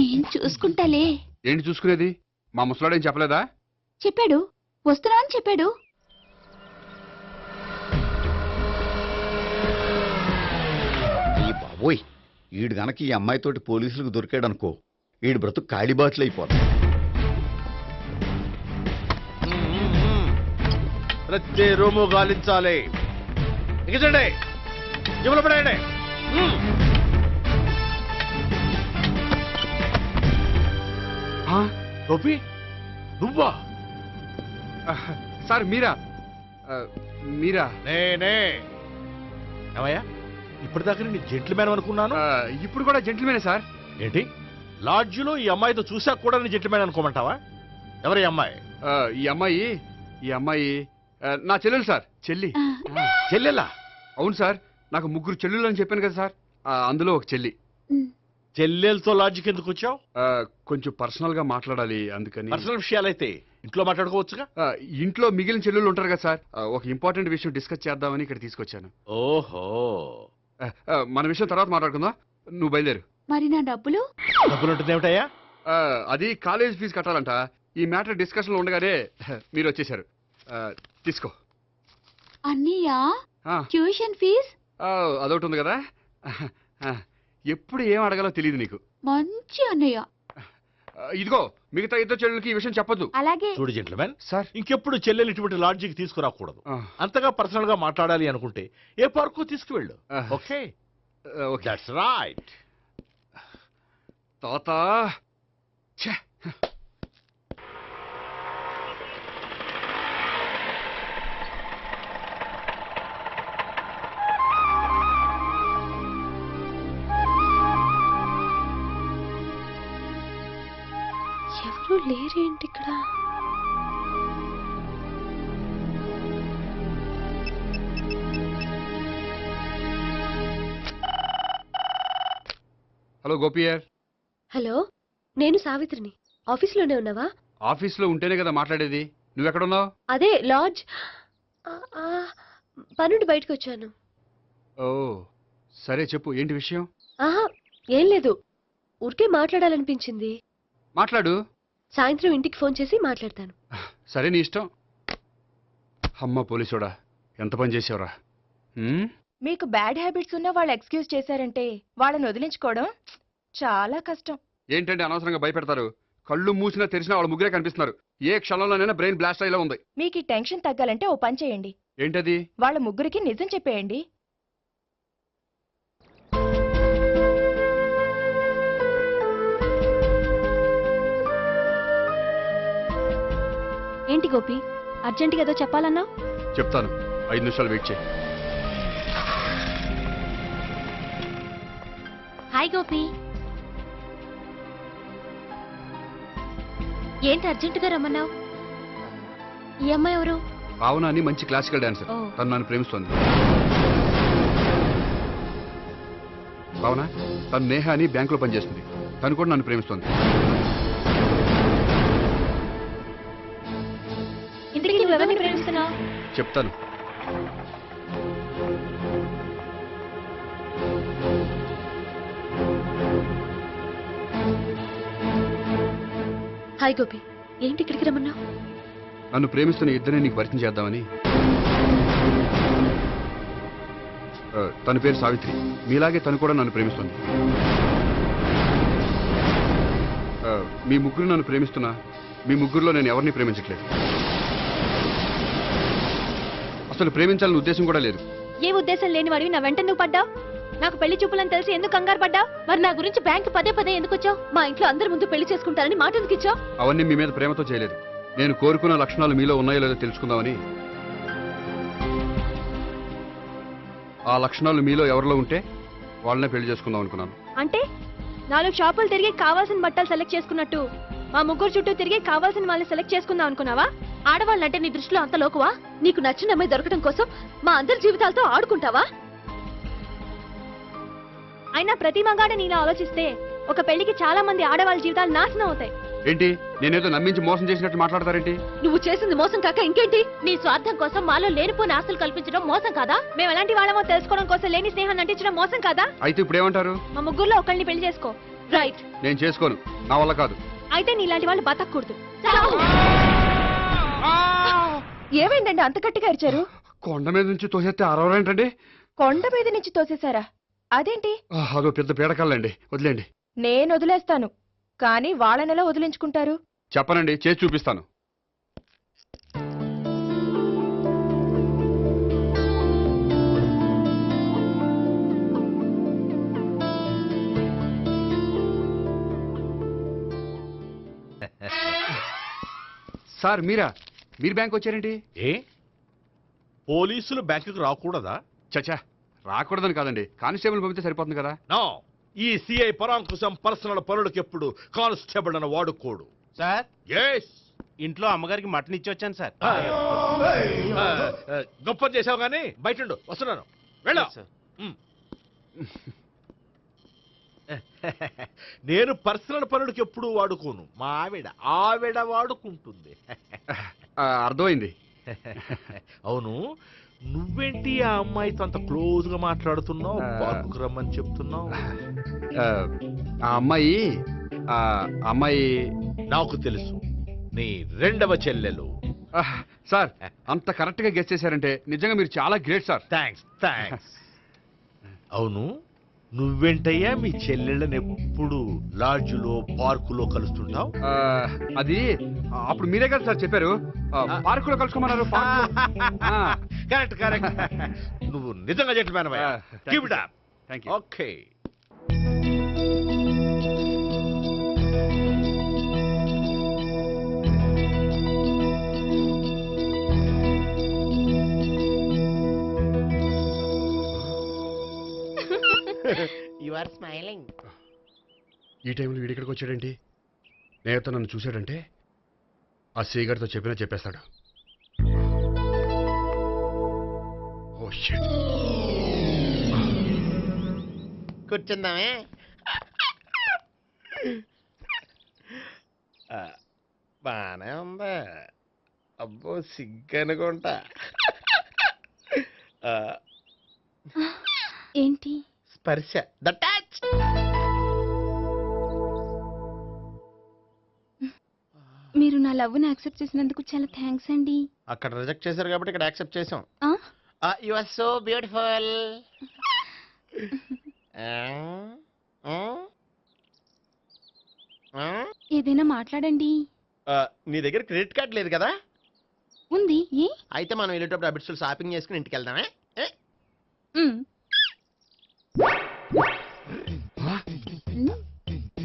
నేను చూసుకుంటాలే. ఏంటి చూసుకునేది? మా ముసలాడేం చెప్పలేదా? చెప్పాడు, వస్తున్నా అని చెప్పాడు. ఈ బాబోయ్, ఈడు గనక ఈ అమ్మాయితోటి పోలీసులకు దొరికాడనుకో, ఈడు బ్రతుకు కాళీబాట్లు అయిపోతుంది. ప్రతి రూము గాలించాలి. ఎగించండి, జబ్బులు పడేయండి. గోపి, నువ్వా? సార్ మీరా? మీరా? నేనే. ఏమయ్యా, ఇప్పటిదాకా నేను జెంట్లమ్యాన్ అనుకున్నాను. ఇప్పుడు కూడా జెంట్లమేనే సార్. ఏంటి, లాడ్జిలో ఈ అమ్మాయితో చూసాక కూడా నేను జెంట్లమ్యాన్ అనుకోమంటావా? ఎవరి అమ్మాయి? ఈ అమ్మాయి నా చెల్లెలు సార్. చెల్లెలా? అవును సార్, నాకు 3 చెల్లెలు అని చెప్పాను కదా సార్, అందులో ఒక చెల్లి. చెల్లెలతో లాడ్జికి ఎందుకు వచ్చావు? కొంచెం పర్సనల్ గా మాట్లాడాలి, అందుకని. పర్సనల్ విషయాలైతే ఇంట్లో మాట్లాడుకోవచ్చుగా. ఇంట్లో మిగిలిన చెల్లెళ్ళు ఉంటారు కదా సార్, ఒక ఇంపార్టెంట్ విషయం డిస్కస్ చేద్దామని ఇక్కడ తీసుకొచ్చాను. ఓహో, మన విషయం తర్వాత మాట్లాడుకుందాం, నువ్వు బయలుదేరు. మరి నా డబ్బులు? డబ్బులు ఉంటుంది ఏమిటయ్యా? అది కాలేజ్ ఫీజు కట్టాలంట. ఈ మ్యాటర్ డిస్కషన్ లో ఉండగానే మీరు వచ్చేసారు. తీసుకో. అన్నయ్యా, ఆ, ట్యూషన్ ఫీజ్? అదొకటి ఉంది కదా. ఎప్పుడు ఏం అడగాలో తెలియదు నీకు. మంచి అన్నయ్య. ఇదిగో, మిగతా 2 చెల్లెలకి ఈ విషయం చెప్పొద్దు. అలాగే. చూడు జెంట్లమెన్ సార్, ఇంకెప్పుడు చెల్లెలు ఇటువంటి లాడ్జికి తీసుకురాకూడదు. అంతగా పర్సనల్ గా మాట్లాడాలి అనుకుంటే ఏ పార్కు తీసుకువెళ్ళు. Okay, that's right. తాత ఎవరు లేరేంటి ఇక్కడ? హలో గోపియర్. హలో, నేను సావిత్రిని. ఆఫీస్లోనే ఉన్నావా? ఆఫీస్లో ఉంటేనే కదా మాట్లాడేది. నువ్వెక్కడున్నావు? అదే లాడ్జ్. పనుండి బయటకు వచ్చాను. ఓ సరే, చెప్పు, ఏంటి విషయం? ఆహా, ఏం లేదు, ఊరికే మాట్లాడాలనిపించింది. మాట్లాడు. సాయంత్రం ఇంటికి ఫోన్ చేసి మాట్లాడతాను. సరే, నీ ఇష్టం. అమ్మ పోలీసోడా, ఎంత పని చేసావురా. మీకు బ్యాడ్ హ్యాబిట్స్ ఉన్న వాళ్ళు ఎక్స్క్యూజ్ చేశారంటే వాళ్ళని వదిలించుకోవడం చాలా కష్టం. ఏంటంటే అనవసరంగా భయపెడతారు. కళ్ళు మూసినా తెరిచినా వాళ్ళ ముగ్గురే కనిపిస్తున్నారు. ఏ క్షణంలోనైనా బ్రెయిన్ బ్లాస్ట్ అయ్యేలా ఉంది. మీకు ఈ టెన్షన్ తగ్గాలంటే ఓ పని చేయండి. ఏంటది? వాళ్ళ ముగ్గురికి నిజం చెప్పేయండి. ఏంటి గోపి, అర్జెంటుగా ఏదో చెప్పాలన్నా? చెప్తాను, 5 నిమిషాలు వెయిట్ చేయి. హాయ్ గోపి. ఏంటి అర్జెంటుగా రమ్మన్నావు? ఈ అమ్మాయి ఎవరు? భావన అని మంచి క్లాసికల్ డాన్సర్. ఓ. తను నన్ను ప్రేమిస్తోంది. భావన, తను నేహ అని బ్యాంకులో పనిచేస్తుంది. తను కూడా నన్ను ప్రేమిస్తోంది. ఇంతకీ నువ్వెవరిని ప్రేమిస్తున్నావు? చెప్తాను. హాయ్ గోపి, ఏంటి ఇక్కడికి రమ్మన్నావు? నన్ను ప్రేమిస్తున్న ఇద్దరిని నీకు పరిచయం చేద్దామని. తన పేరు సావిత్రి. మీలాగే తను కూడా నన్ను ప్రేమిస్తుంది. మీ ముగ్గురు నన్ను ప్రేమిస్తున్నా, మీ ముగ్గురులో నేను ఎవరిని ప్రేమించట్లేదు. అసలు ప్రేమించాలని ఉద్దేశం కూడా లేదు. ఏ ఉద్దేశం లేని వాడివి నా వెంట నువ్వు పడ్డావు? నాకు పెళ్లి చూపులని తెలిసి ఎందుకు కంగారు పడ్డావు? మరి నా గురించి బ్యాంక్ పదే ఎందుకు వచ్చావు? మా ఇంట్లో అందరి ముందు పెళ్లి చేసుకుంటారని మాట ఎందుకు ఇచ్చావు? అవన్నీ మీ మీద ప్రేమతో చేయలేదు. నేను కోరుకున్న లక్షణాలు మీలో ఉన్నాయో లేదో తెలుసుకుందామని. ఆ లక్షణాలు మీలో ఎవరిలో ఉంటే వాళ్ళనే పెళ్లి చేసుకుందాం అనుకున్నాను. అంటే 4 షాపులు తిరిగి కావాల్సిన బట్టలు సెలెక్ట్ చేసుకున్నట్టు మా ముగ్గురు చుట్టూ తిరిగి కావాల్సిన వాళ్ళని సెలెక్ట్ చేసుకుందాం అనుకున్నావా? ఆడవాళ్ళంటే నీ దృష్టిలో అంత లోకువా? నీకు నచ్చిన అమ్మాయి దొరకడం కోసం మా అందరి జీవితాలతో ఆడుకుంటావా? అయినా ప్రతి మగాడ నీలా ఆలోచిస్తే ఒక పెళ్లికి చాలా మంది ఆడవాళ్ళ జీవితాలు నాశనం అవుతాయి. ఏంటి, నేనేదో నమ్మించి మోసం చేసినట్టు మాట్లాడతారేంటి? నువ్వు చేసింది మోసం కాక ఇంకేంటి? నీ స్వార్థం కోసం మాలో లేనిపోని ఆస్తులు కల్పించడం మోసం కాదా? మేము ఎలాంటి వాళ్ళమో తెలుసుకోవడం కోసం లేని స్నేహాన్ని నటించడం మోసం కాదా? అయితే ఇప్పుడు ఏమంటారు? మా ముగ్గురులో ఒకళ్ళని పెళ్లి చేసుకో, రైట్. నేను చేసుకోను, నా వల్ల కాదు. అయితే నీలాంటి వాళ్ళు బతకూడదు. ఏమైందండి అంత గట్టిగా అరిచారు? కొండ మీద నుంచి తోసేస్తే అరవరేంటండి? కొండ మీద నుంచి తోసేశారా? అదేంటి? అదో పెద్ద పీడకల్లండి, వదిలేండి. నేను వదిలేస్తాను, కానీ వాళ్ళనెలా వదిలించుకుంటారు? చెప్పనండి, చేసి చూపిస్తాను. సార్ మీరు బ్యాంక్ వచ్చారేంటి? ఏ పోలీసులు బ్యాంకుకు రాకూడదా? చచ్చా, రాకూడదని కాదండి, కానిస్టేబుల్ పంపితే సరిపోతుంది కదా. నో, ఈ సిఐ పరాంకుశం పర్సనల్ పనులకు ఎప్పుడు కానిస్టేబుల్ అని వాడుకోడు. సార్ ఎస్, ఇంట్లో అమ్మగారికి మటన్ ఇచ్చి వచ్చాను సార్. గొప్ప చేసావు కానీ బయట వస్తున్నాను, వెళ్ళా. నేను పర్సనల్ పనులకు ఎప్పుడు వాడుకోను, మా ఆవిడ వాడుకుంటుంది. అర్థమైంది. అవును, నువ్వేంటి ఆ అమ్మాయితో అంత క్లోజ్ గా మాట్లాడుతున్నావు? పార్కుకు రమ్మని చెప్తున్నావు. ఆ అమ్మాయి నాకు తెలుసు, నీ రెండవ చెల్లెలు. సార్, అంత కరెక్ట్ గా గెస్ చేశారంటే నిజంగా మీరు చాలా గ్రేట్ సార్. థ్యాంక్స్. అవును, నువ్వేంటయ్యా మీ చెల్లెళ్ళని ఎప్పుడు లాడ్జ్లో పార్కులో కలుస్తుంటావు? అది అప్పుడు మీరే కదా సార్ చెప్పారు, పార్కులో కలుసుకోమన్నారు. కరెక్ట్. నువ్వు నిజంగా జెంటిల్‌మ్యాన్ అయ్యా. Keep it up. Thank you. Okay. You are smiling. ఈ టైంలో వీడి ఇక్కడికి వచ్చాడేంటి? నేత నన్ను చూశాడంటే ఆ సీగారితో చెప్పేస్తాడు. Oh shit. కూర్చుందామే. బానే ఉందా? అబ్బో సిగ్గనుకుంటా. ఏంటి? స్పర్శ, ద టచ్. మీరు నా లవ్ ని యాక్సెప్ట్ చేసినందుకు చాలా థ్యాంక్స్ అండి. అక్కడ రిజెక్ట్ చేశారు కాబట్టి ఇక్కడ యాక్సెప్ట్ చేసాం. ఆ? You are so beautiful. ఏదైనా మాట్లాడండి. నీ దగ్గర క్రెడిట్ కార్డ్ లేదు కదా? ఉంది. ఏ? అయితే మనం వెళ్ళేటప్పుడు అబిట్స్ షాపింగ్ చేసుకుని ఇంటికి వెళ్దామే.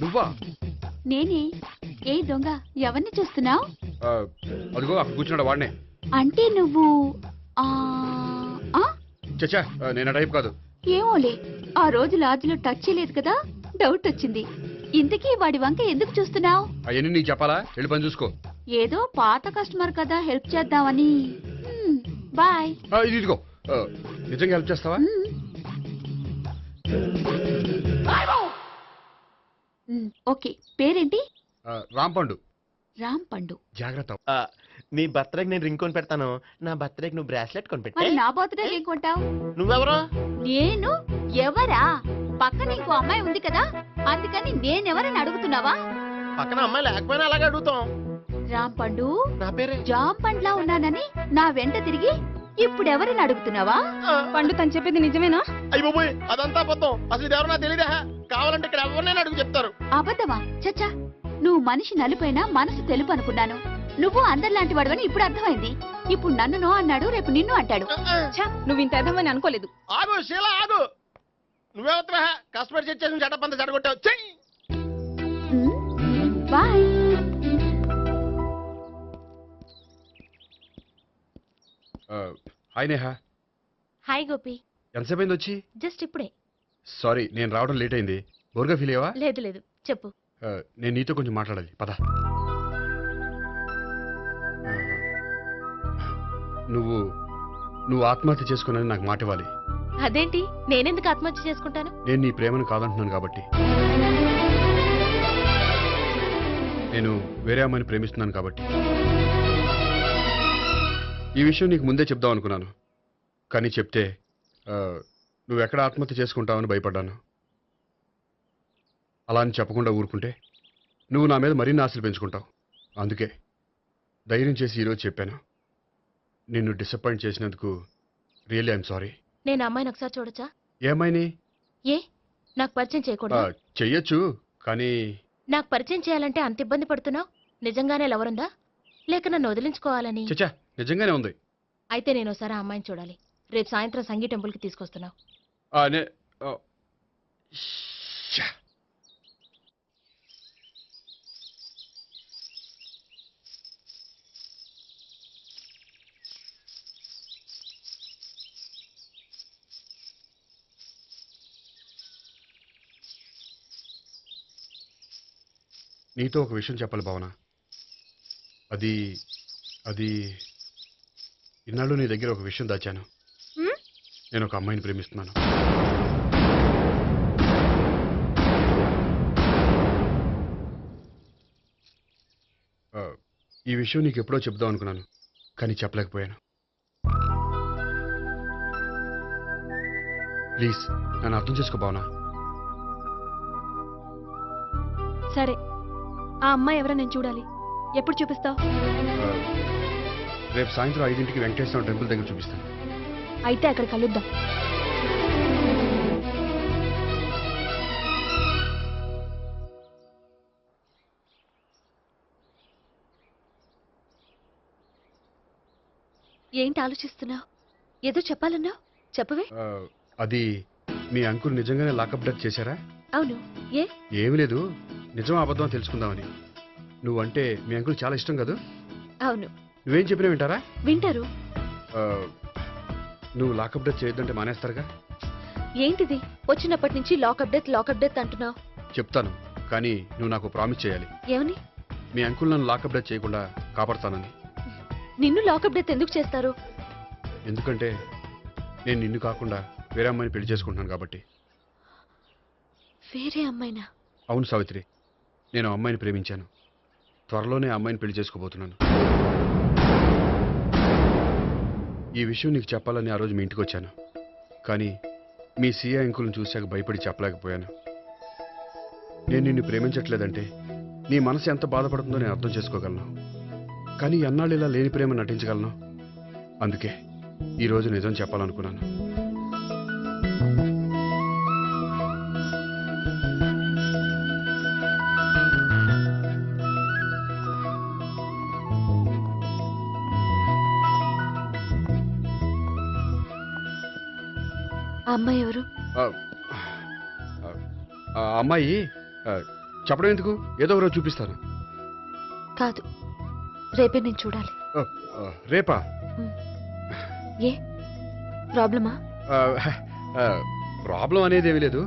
నువ్వా? నేనే. ఏ దొంగ, ఎవరిని చూస్తున్నావు? అదిగో అక్కడ కూర్చున్నాడు వాడినే. అంటే నువ్వు చచ్చా, నేను ఆ టైప్ కాదు. ఏమోలే, ఆ రోజు లాడ్జ్లో టచ్ చేయలేదు కదా, డౌట్ వచ్చింది. ఇంతకీ వాడి వంక ఎందుకు చూస్తున్నావు? అవన్నీ నీకు చెప్పాలా? వెళ్ళి పని చూసుకో. ఏదో పాత కస్టమర్ కదా, హెల్ప్ చేద్దామని. బాయ్. ఇదిగో, నిజంగా హెల్ప్ చేస్తావా? ఓకే. పేరేంటి? రాంపండు. రాంపండు. జాగ్రత్త. నీ బర్త్డేకి నేను రింగ్ కొని పెడతాను, నా బర్త్డేకి నువ్వు బ్రాస్లెట్ కొని పెట్టే. మరి నా బర్త్డే ఏం కొంటావు? నువ్వెవరు? నేను ఎవరా? పక్కన ఇంకో అమ్మాయి ఉంది కదా, అందుకని నేనెవరని అడుగుతున్నావా? పక్కన అమ్మాయి లేకపోయినా అలాగే అడుగుతాం. రాంపండు, నా పేరే జామ్ పండ్లా ఉన్నానని నా వెంట తిరిగి ఇప్పుడెవరని అడుగుతున్నావా? పండు తను చెప్పింది నిజమేనా? అయ్యి బాబోయ్, అదంతా అబద్ధం. అసలు ఇది ఎవరన్నా తెలియదా? కావాలంటే ఇక్కడ ఎవరినైనా అడుగు చెప్తారు. అబద్ధమా? చచ్చా, నువ్వు మనిషి నలుపైనా మనసు తెలుపు అనుకున్నాను. నువ్వు అందరిలాంటి వాడువని ఇప్పుడు అర్థమైంది. ఇప్పుడు నన్ను నో అన్నాడు, రేపు నిన్ను అంటాడు. నువ్వు ఇంత అర్థమని అనుకోలేదు. ఆగు శీల, ఆగు. నువ్వేవత్రా కస్టమర్ చేసి చెడ్డపంత చెడగొట్టావు. చెయ్యి. Bye. Hi Neha. Hi Gopi. ఎంతసేపు అయింది వచ్చి? జస్ట్ ఇప్పుడే. సారీ, నేను రావడం లేట్ అయింది. బోర్గా ఫీల్ అయ్యావా? లేదు చెప్పు. నేను నీతో కొంచెం మాట్లాడాలి, పద. నువ్వు ఆత్మహత్య చేసుకున్నది నాకు మాట ఇవ్వాలి. అదేంటి, నేనెందుకు ఆత్మహత్య చేసుకుంటాను? నేను నీ ప్రేమను కాదంటున్నాను కాబట్టి. నేను వేరే అమ్మాయిని ప్రేమిస్తున్నాను కాబట్టి. ఈ విషయం నీకు ముందే చెప్దాం అనుకున్నాను, కానీ చెప్తే నువ్వు ఎక్కడ ఆత్మహత్య చేసుకుంటావని భయపడ్డాను. అలా అని చెప్పకుండా ఊరుకుంటే నువ్వు నా మీద మరిన్ని ఆశలు పెంచుకుంటావు. అందుకే ధైర్యం చేసి ఈరోజు చెప్పాను. నిన్ను డిసప్పాయింట్ చేసినందుకు రియల్లీ ఐఎమ్ సారీ. నేను అమ్మాయిని ఒకసారి చూడొచ్చా? ఏమైనా ఏ నాకు పరిచయం చేయకూడదా? చెయ్యొచ్చు, కానీ నాకు పరిచయం చేయాలంటే అంత ఇబ్బంది పడుతున్నావు? నిజంగానే లవరుందా లేక నన్ను వదిలించుకోవాలని? చచ్చా, నిజంగానే ఉంది. అయితే నేను ఒకసారి ఆ అమ్మాయిని చూడాలి. రేపు సాయంత్రం సంగీ టెంపుల్కి తీసుకొస్తున్నావు. నీతో ఒక విషయం చెప్పాలి భావన. అది ఇన్నాళ్ళు నీ దగ్గర ఒక విషయం దాచాను. నేను ఒక అమ్మాయిని ప్రేమిస్తున్నాను. ఈ విషయం నీకు ఎప్పుడో చెప్దాం అనుకున్నాను, కానీ చెప్పలేకపోయాను. ప్లీజ్ నన్ను అర్థం చేసుకో భావన. సరే, ఆ అమ్మాయి ఎవరో నేను చూడాలి. ఎప్పుడు చూపిస్తావు? రేపు సాయంత్రం 5ంటికి వెంకటేశ్వర టెంపుల్ దగ్గర చూపిస్తాను. అయితే అక్కడ కలుద్దాం. ఏంటి ఆలోచిస్తున్నావు? ఏదో చెప్పాలన్నావు, చెప్పవే. అది మీ అంకుల్ నిజంగానే లాకప్ డెత్ చేశారా? అవును. ఏ? ఏమి లేదు, నిజం అబద్ధం తెలుసుకుందామని. నువ్వంటే మీ అంకుల్ చాలా ఇష్టం కదా? అవును. నువ్వేం చెప్పినా వింటారా? వింటారు. నువ్వు లాకప్ డెత్ చేయొద్దంటే మానేస్తారుగా? ఏంటిది వచ్చినప్పటి నుంచి లాకప్ డెత్ అంటున్నావు? చెప్తాను, కానీ నువ్వు నాకు ప్రామిస్ చేయాలి. ఏమని? మీ అంకుల్ నన్ను లాకప్ డెత్ చేయకుండా కాపాడుతానని. నిన్ను లాకప్ డెత్ ఎందుకు చేస్తారు? ఎందుకంటే నేను నిన్ను కాకుండా వేరే అమ్మాయిని పెళ్లి చేసుకుంటున్నాను కాబట్టి. వేరే అమ్మాయినా? అవును సావిత్రి, నేను అమ్మాయిని ప్రేమించాను. త్వరలోనే అమ్మాయిని పెళ్లి చేసుకోబోతున్నాను. ఈ విషయం నీకు చెప్పాలని ఆ రోజు మీ ఇంటికి వచ్చాను, కానీ మీ సీఏ అంకుల్ని చూశాక భయపడి చెప్పలేకపోయాను. నేను నిన్ను ప్రేమించట్లేదంటే నీ మనసు ఎంత బాధపడుతుందో నేను అర్థం చేసుకోగలను, కానీ ఎన్నాళ్ళు ఇలా లేని ప్రేమ నటించగలను? అందుకే ఈరోజు నిజం చెప్పాలనుకున్నాను. ఆ అమ్మాయి ఎవరు? ఆ అమ్మాయి చెప్పడం ఎందుకు, ఏదో ఒకరోజు చూపిస్తాను. కాదు, రేపే నేను చూడాలి. రేపా? ఏ ప్రాబ్లమా? ప్రాబ్లం అనేది ఏమీ లేదు.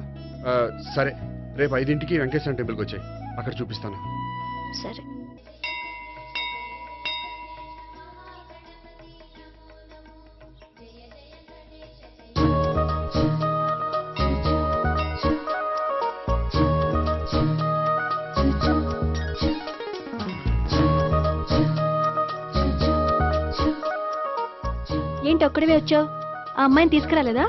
సరే, రేపు 5ంటికి వెంకటేశ్వర టెంపుల్కి వచ్చాయి, అక్కడ చూపిస్తాను. సరే. ఏంటి ఒక్కడివే వచ్చావు? ఆ అమ్మాయిని తీసుకురాలేదా?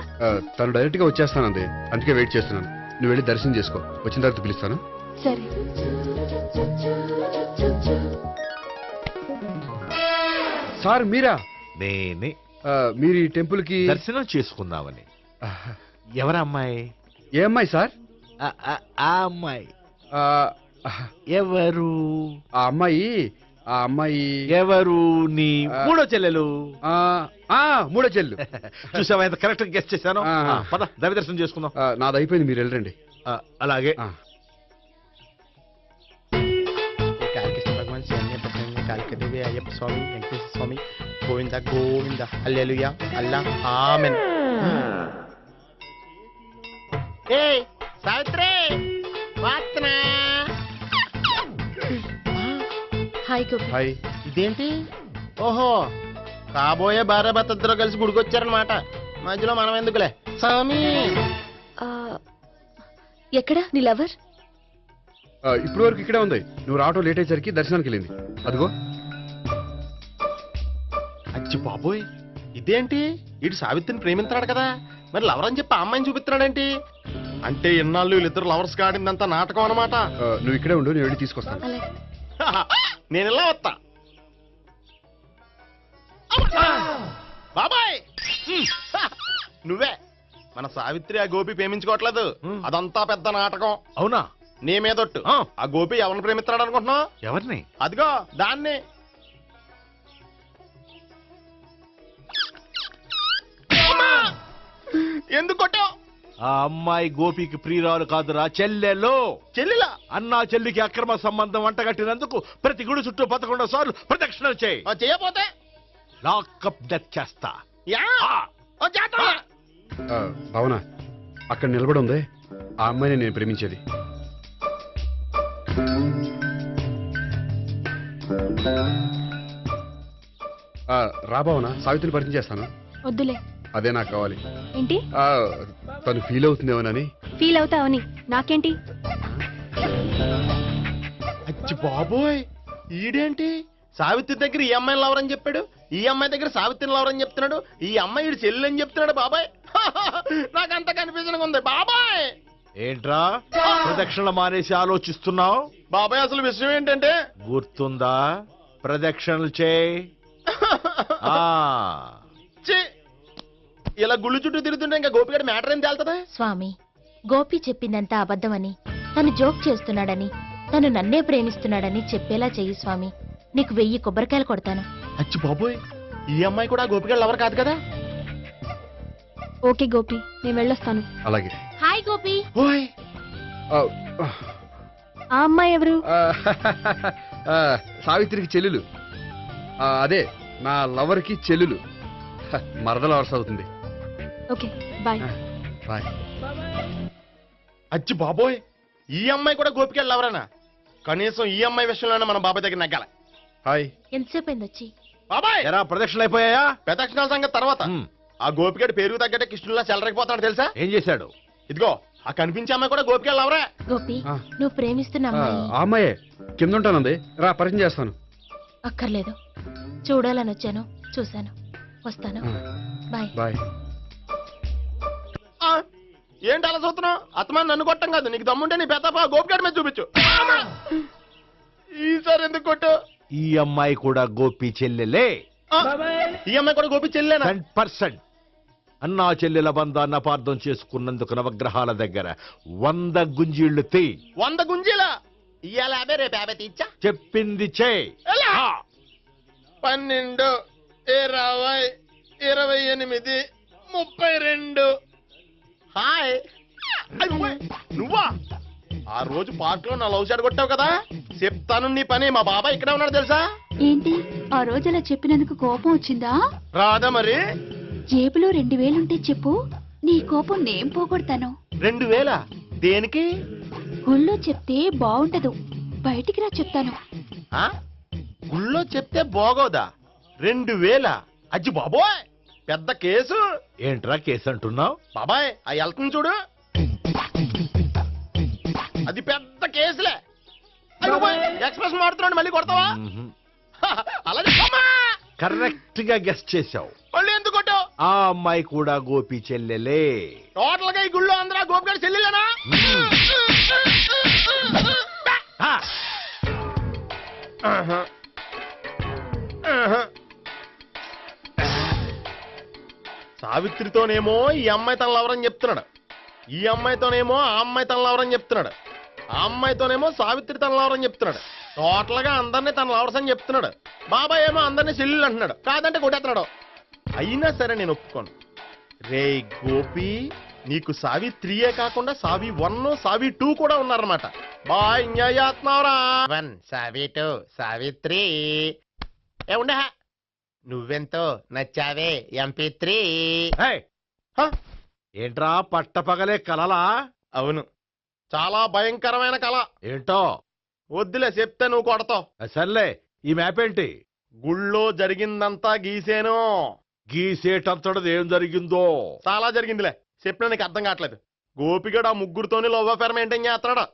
తను డైరెక్ట్ గా వచ్చేస్తానంది, అందుకే వెయిట్ చేస్తున్నాను. నువ్వు వెళ్ళి దర్శనం చేసుకో, వచ్చిన తర్వాత పిలుస్తాను. సరే. సార్ మీరా? నేనే. మీరు ఈ టెంపుల్ కి దర్శనం చేసుకుందామని. ఎవరు అమ్మాయి? ఏ అమ్మాయి సార్? ఆ అమ్మాయి ఎవరు? ఆ అమ్మాయి ఎవరు? నీ మూడో చెల్లెలు. మూడో చెల్లు. చూసావా ఎంత కరెక్ట్ గెస్ట్ చేశాను. పద దైవ దర్శనం చేసుకుందాం. నాది అయిపోయింది, మీరు వెళ్ళండి. అలాగే. భగవాన్ కాళికదేవి, అయ్యప్ప స్వామి, వెంకటేశ్వర స్వామి, గోవింద గోవింద, హల్లెలూయా, అల్లా, ఆమెన్. ఏయ్ సావిత్రి, వాత్నా. హాయ్. ఇదేంటి? ఓహో, కాబోయే భార్య భర్త ఇద్దరు కలిసి గుడికొచ్చారనమాట. మధ్యలో మనం ఎందుకులే స్వామి. ఎక్కడ నీ లవర్? ఇప్పుడు వరకు ఇక్కడే ఉంది. నువ్వు రావటం లేట్ అయ్యేసరికి దర్శనానికి వెళ్ళింది. అదిగో. అచ్చి బాబోయ్, ఇదేంటి? ఇటు సావిత్రిని ప్రేమించాడు కదా, మరి లవర్ అని చెప్పి ఆ అమ్మాయిని చూపిస్తున్నాడేంటి? అంటే ఇన్నాళ్ళు వీళ్ళిద్దరు లవర్స్ కాడిందంతా నాటకం అనమాట. నువ్వు ఇక్కడే ఉండు, నేను వెళ్ళి తీసుకొస్తాను. నేను ఇలా వస్తా. బాబాయ్ నువ్వే మన సావిత్రి ఆ గోపి ప్రేమించుకోవట్లేదు, అదంతా పెద్ద నాటకం. అవునా? నీ మీదొట్టు. ఆ గోపి ఎవరిని ప్రేమిస్తున్నాడు అనుకుంటున్నావు? ఎవరిని? అదిగో దాన్ని. ఎందుకు కొట్టావు? ఆ అమ్మాయి గోపికి ప్రియురాలు కాదురా, చెల్లెలు. చెల్లెలా? అన్నా చెల్లికి అక్రమ సంబంధం వంటగట్టినందుకు ప్రతి గుడి చుట్టూ 11 సార్లు ప్రదక్షిణలు చేయి. చేయపోతే లాకప్ డెత్ చేస్తా. భావన, అక్కడ నిలబడి ఉంది ఆ అమ్మాయిని నేను ప్రేమించేది. రా భావన, సావిత్రిని పరిచయం చేస్తాను. వద్దులే. అదే నాకు కావాలి. ఏంటి? తను ఫీల్ అవుతుందేమోనని. ఫీల్ అవుతావని నాకేంటి? అచ్చి బాబోయ్, ఈడేంటి సావిత్రి దగ్గర ఈ అమ్మాయిని లవరని చెప్పాడు, ఈ అమ్మాయి దగ్గర సావిత్రిని లవరని చెప్తున్నాడు, ఈ అమ్మాయి ఈడు చెల్లి అని చెప్తున్నాడు. బాబాయ్ నాకంత కన్ఫ్యూజన్ ఉంది బాబాయ్. ఏంట్రా ప్రదక్షిణలు మానేసి ఆలోచిస్తున్నావు? బాబాయ్ అసలు విషయం ఏంటంటే, గుర్తుందా? ప్రదక్షిణలు చేయి. ఇలా గుళ్ళు చుట్టూ తిరుగుతుంటే ఇంకా గోపిగడ మ్యాటర్ ఏం తేలుతుందా? స్వామి, గోపి చెప్పిందంతా అబద్ధమని, తను జోక్ చేస్తున్నాడని, తను నన్నే ప్రేమిస్తున్నాడని చెప్పేలా చెయ్యి స్వామి. నీకు 1000 కొబ్బరికాయలు కొడతాను. అచ్చి బాబోయ్, ఈ అమ్మాయి కూడా గోపిగడ లవర్ కాదు కదా? ఓకే గోపి, నేను వెళ్ళొస్తాను. అలాగే. హాయ్ గోపి. ఆ అమ్మాయి ఎవరు? సావిత్రికి చెల్లెలు. అదే నా లవర్కి చెల్లెలు. మరద లవర్స్ అవుతుంది. Okay bye. బాయ్. అచ్చి బాబోయ్, ఈ అమ్మాయి కూడా గోపిగడ లవరేనా? కనీసం ఈ అమ్మాయి విషయంలోనే మన బాబాయ్ దగ్గర నగ్గాల. హాయ్. ఎంతసేపు అయింది వచ్చి? బాబాయ్ ఎరా ప్రదక్షిణలు అయిపోయాయా? ప్రదక్షిణాల సంగతి తర్వాత. ఆ గోపిగడ పేరు తగ్గట్టే కృష్ణులా చెలరకపోతాడు తెలుసా? ఏం చేశాడు? ఇదిగో ఆ కనిపించే అమ్మాయి కూడా గోపిగడ లవరే. గోపి, నువ్వు ప్రేమిస్తున్న అమ్మాయి ఆ అమ్మాయే కింద ఉంటానంది. రా పరిచయం చేస్తాను. అక్కర్లేదు, చూడాలని వచ్చాను, చూశాను, వస్తాను. బాయ్. బాయ్. ఏంటి అలా చూస్తున్నావు? అత్తమాని నన్ను కొట్టం కాదు, నీకు దమ్ముంటే నీ పెద్దపా గోపిగడ మీద చూపించు. ఈసారి ఎందుకు కొట్టు? ఈ అమ్మాయి కూడా గోపి చెల్లెలే. ఈ అమ్మాయి కూడా గోపి చెల్లెనా? 10%. అన్నా చెల్లెల బంధాన్ని అపార్థం చేసుకున్నందుకు నవగ్రహాల దగ్గర 100 గుంజీళ్లు తీ. 100 గుంజీలా? ఇవాళ 50, రేపు 50 తీచ్చా. చెప్పింది చే. 12, 20, 28, 32. హాయ్. నువ్వా? ఆ రోజు పార్క్ లో నా లవ్ షాట్ కొట్టావు కదా, చెప్తాను నీ పని. మా బాబాయ్ ఇక్కడే ఉన్నాడు తెలుసా? ఏంటి ఆ రోజు అలా చెప్పినందుకు కోపం వచ్చిందా? రాదా మరి? జేబులో 2000 ఉంటే చెప్పు, నీ కోపం నేను పోగొడతాను. 2000? దేనికి? గుళ్ళో చెప్తే బాగుంటదు, బయటికి రా చెప్తాను. గుళ్ళో చెప్తే బాగోదా? 2000? అజ్జి బాబోయ్, పెద్ద కేసు. ఏంట్రా కేసు అంటున్నావు? బాబాయ్ ఆ వెళ్తుంది చూడు, అది పెద్ద కేసులే. ఎక్స్ప్రెస్ మాడుతున్నాడు, మళ్ళీ కొడతావా? అలాగే కరెక్ట్ గా గెస్ట్ చేశావు. మళ్ళీ ఎందుకు కొట్టావు? ఆ అమ్మాయి కూడా గోపి చెల్లెలే. టోటల్ గా ఈ గుళ్ళో అందరూ గోపిగాడి చెల్లెలేనా? సావిత్రితోనేమో ఈ అమ్మాయి తన లవరని చెప్తున్నాడు, ఈ అమ్మాయితోనేమో ఆ అమ్మాయి తన లవరని చెప్తున్నాడు, ఆ అమ్మాయితోనేమో సావిత్రి తన లవరని చెప్తున్నాడు. టోటల్ గా అందరినీ తన లవర్స్ అని చెప్తున్నాడు. బాబాయ్ ఏమో అందరినీ చెల్లెలు అంటున్నాడు, కాదంటే కొట్టేస్తున్నాడు. అయినా సరే నేను ఒప్పుకోను. రే గోపి, నీకు సావిత్రియే కాకుండా సావి 1, సావి 2 కూడా ఉన్నారన్నమాట. బాయ్ ఎంజాయ్ చేస్తున్నావురా. 1, సావి 2, సావిత్రి. ఏ ఉండే, నువ్వెంతో నచ్చావే MP3. ఏంట్రా పట్టపగలే కలలా? అవును, చాలా భయంకరమైన కళ. ఏంటో? వద్దులే, చెప్తే నువ్వు కొడతావు. సర్లే, ఈ మ్యాప్ ఏంటి? గుళ్ళో జరిగిందంతా గీసేను. గీసేటంతటది ఏం జరిగిందో? చాలా జరిగిందిలే, చెప్పినా నీకు అర్థం కావట్లేదు. గోపిగడు ఆ ముగ్గురుతోని లవ్ అఫేర్ మెయింటైన్ చేస్తున్నాడు.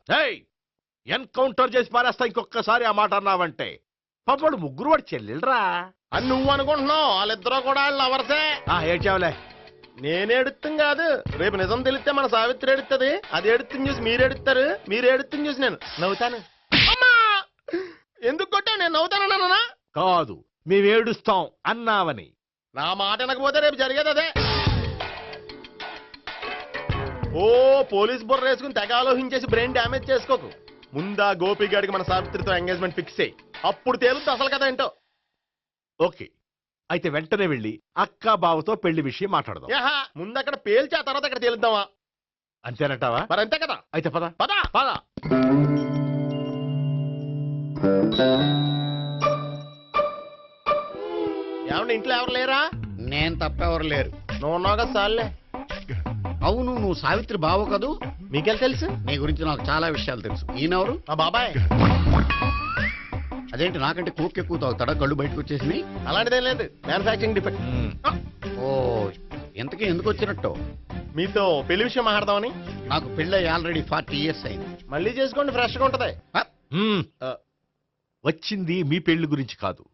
ఎన్కౌంటర్ చేసి పారేస్తా ఇంకొకసారి ఆ మాట అన్నావంటే. పాపడు ముగ్గురు వాడు చెల్లెలరా అని నువ్వు అనుకుంటున్నావు, వాళ్ళిద్దరూ కూడా లవర్సే. ఏడ్చావులే, నేను ఎడుతుంది కాదు, రేపు నిజం తెలిస్తే మన సావిత్రి ఎడుతుంది. అది ఎడుతుంది చూసి మీరు ఎడుతారు, మీరు ఎడుతుంది చూసి నేను నవ్వుతాను. అమ్మా! ఎందుకు కొట్టా? నేను నవ్వుతానన్నా కాదు, మేమేడుస్తాం అన్నావని. నా మాట వినకపోతే రేపు జరిగేది అదే. ఓ పోలీస్ బుర్ర వేసుకుని తెగ ఆలోచించేసి బ్రెయిన్ డ్యామేజ్ చేసుకోకు. ముందా గోపి గారికి మన సావిత్రితో ఎంగేజ్మెంట్ ఫిక్స్ అయ్యి అప్పుడు తేలుతుంది అసలు కదా ఏంటో. ఓకే, అయితే వెంటనే వెళ్ళి అక్క బావతో పెళ్లి విషయం మాట్లాడదాం. యహా, ముందు అక్కడ పేల్చి ఆ తర్వాత అక్కడ తేలుద్దామా? అంతేనంటావా? మరి అంతే కదా. అయితే పద పద పద. ఏమండి ఇంట్లో ఎవరు లేరా? నేను తప్పెవరు లేరు. నువ్వు ఉన్నావు కదా సార్లే. అవును, నువ్వు సావిత్రి బావు కదూ? మీకెళ్ళి తెలుసు? నీ గురించి నాకు చాలా విషయాలు తెలుసు. ఈయనెవరు? మా బాబాయ్. అదేంటి నాకంటే కోక్ ఎక్కువ తాగుతాడా? కళ్ళు బయటకు వచ్చేసి? అలాంటిదేం లేదు, మ్యానుఫాక్చరింగ్ డిఫెక్ట్. ఓ, ఇంతకీ ఎందుకు వచ్చినట్టు? మీతో పెళ్లి విషయం మాట్లాడదామని. నాకు పెళ్ళి ఆల్రెడీ 40 years అయింది. మళ్ళీ చేసుకోండి, ఫ్రెష్ గా ఉంటది. వచ్చింది మీ పెళ్లి గురించి కాదు,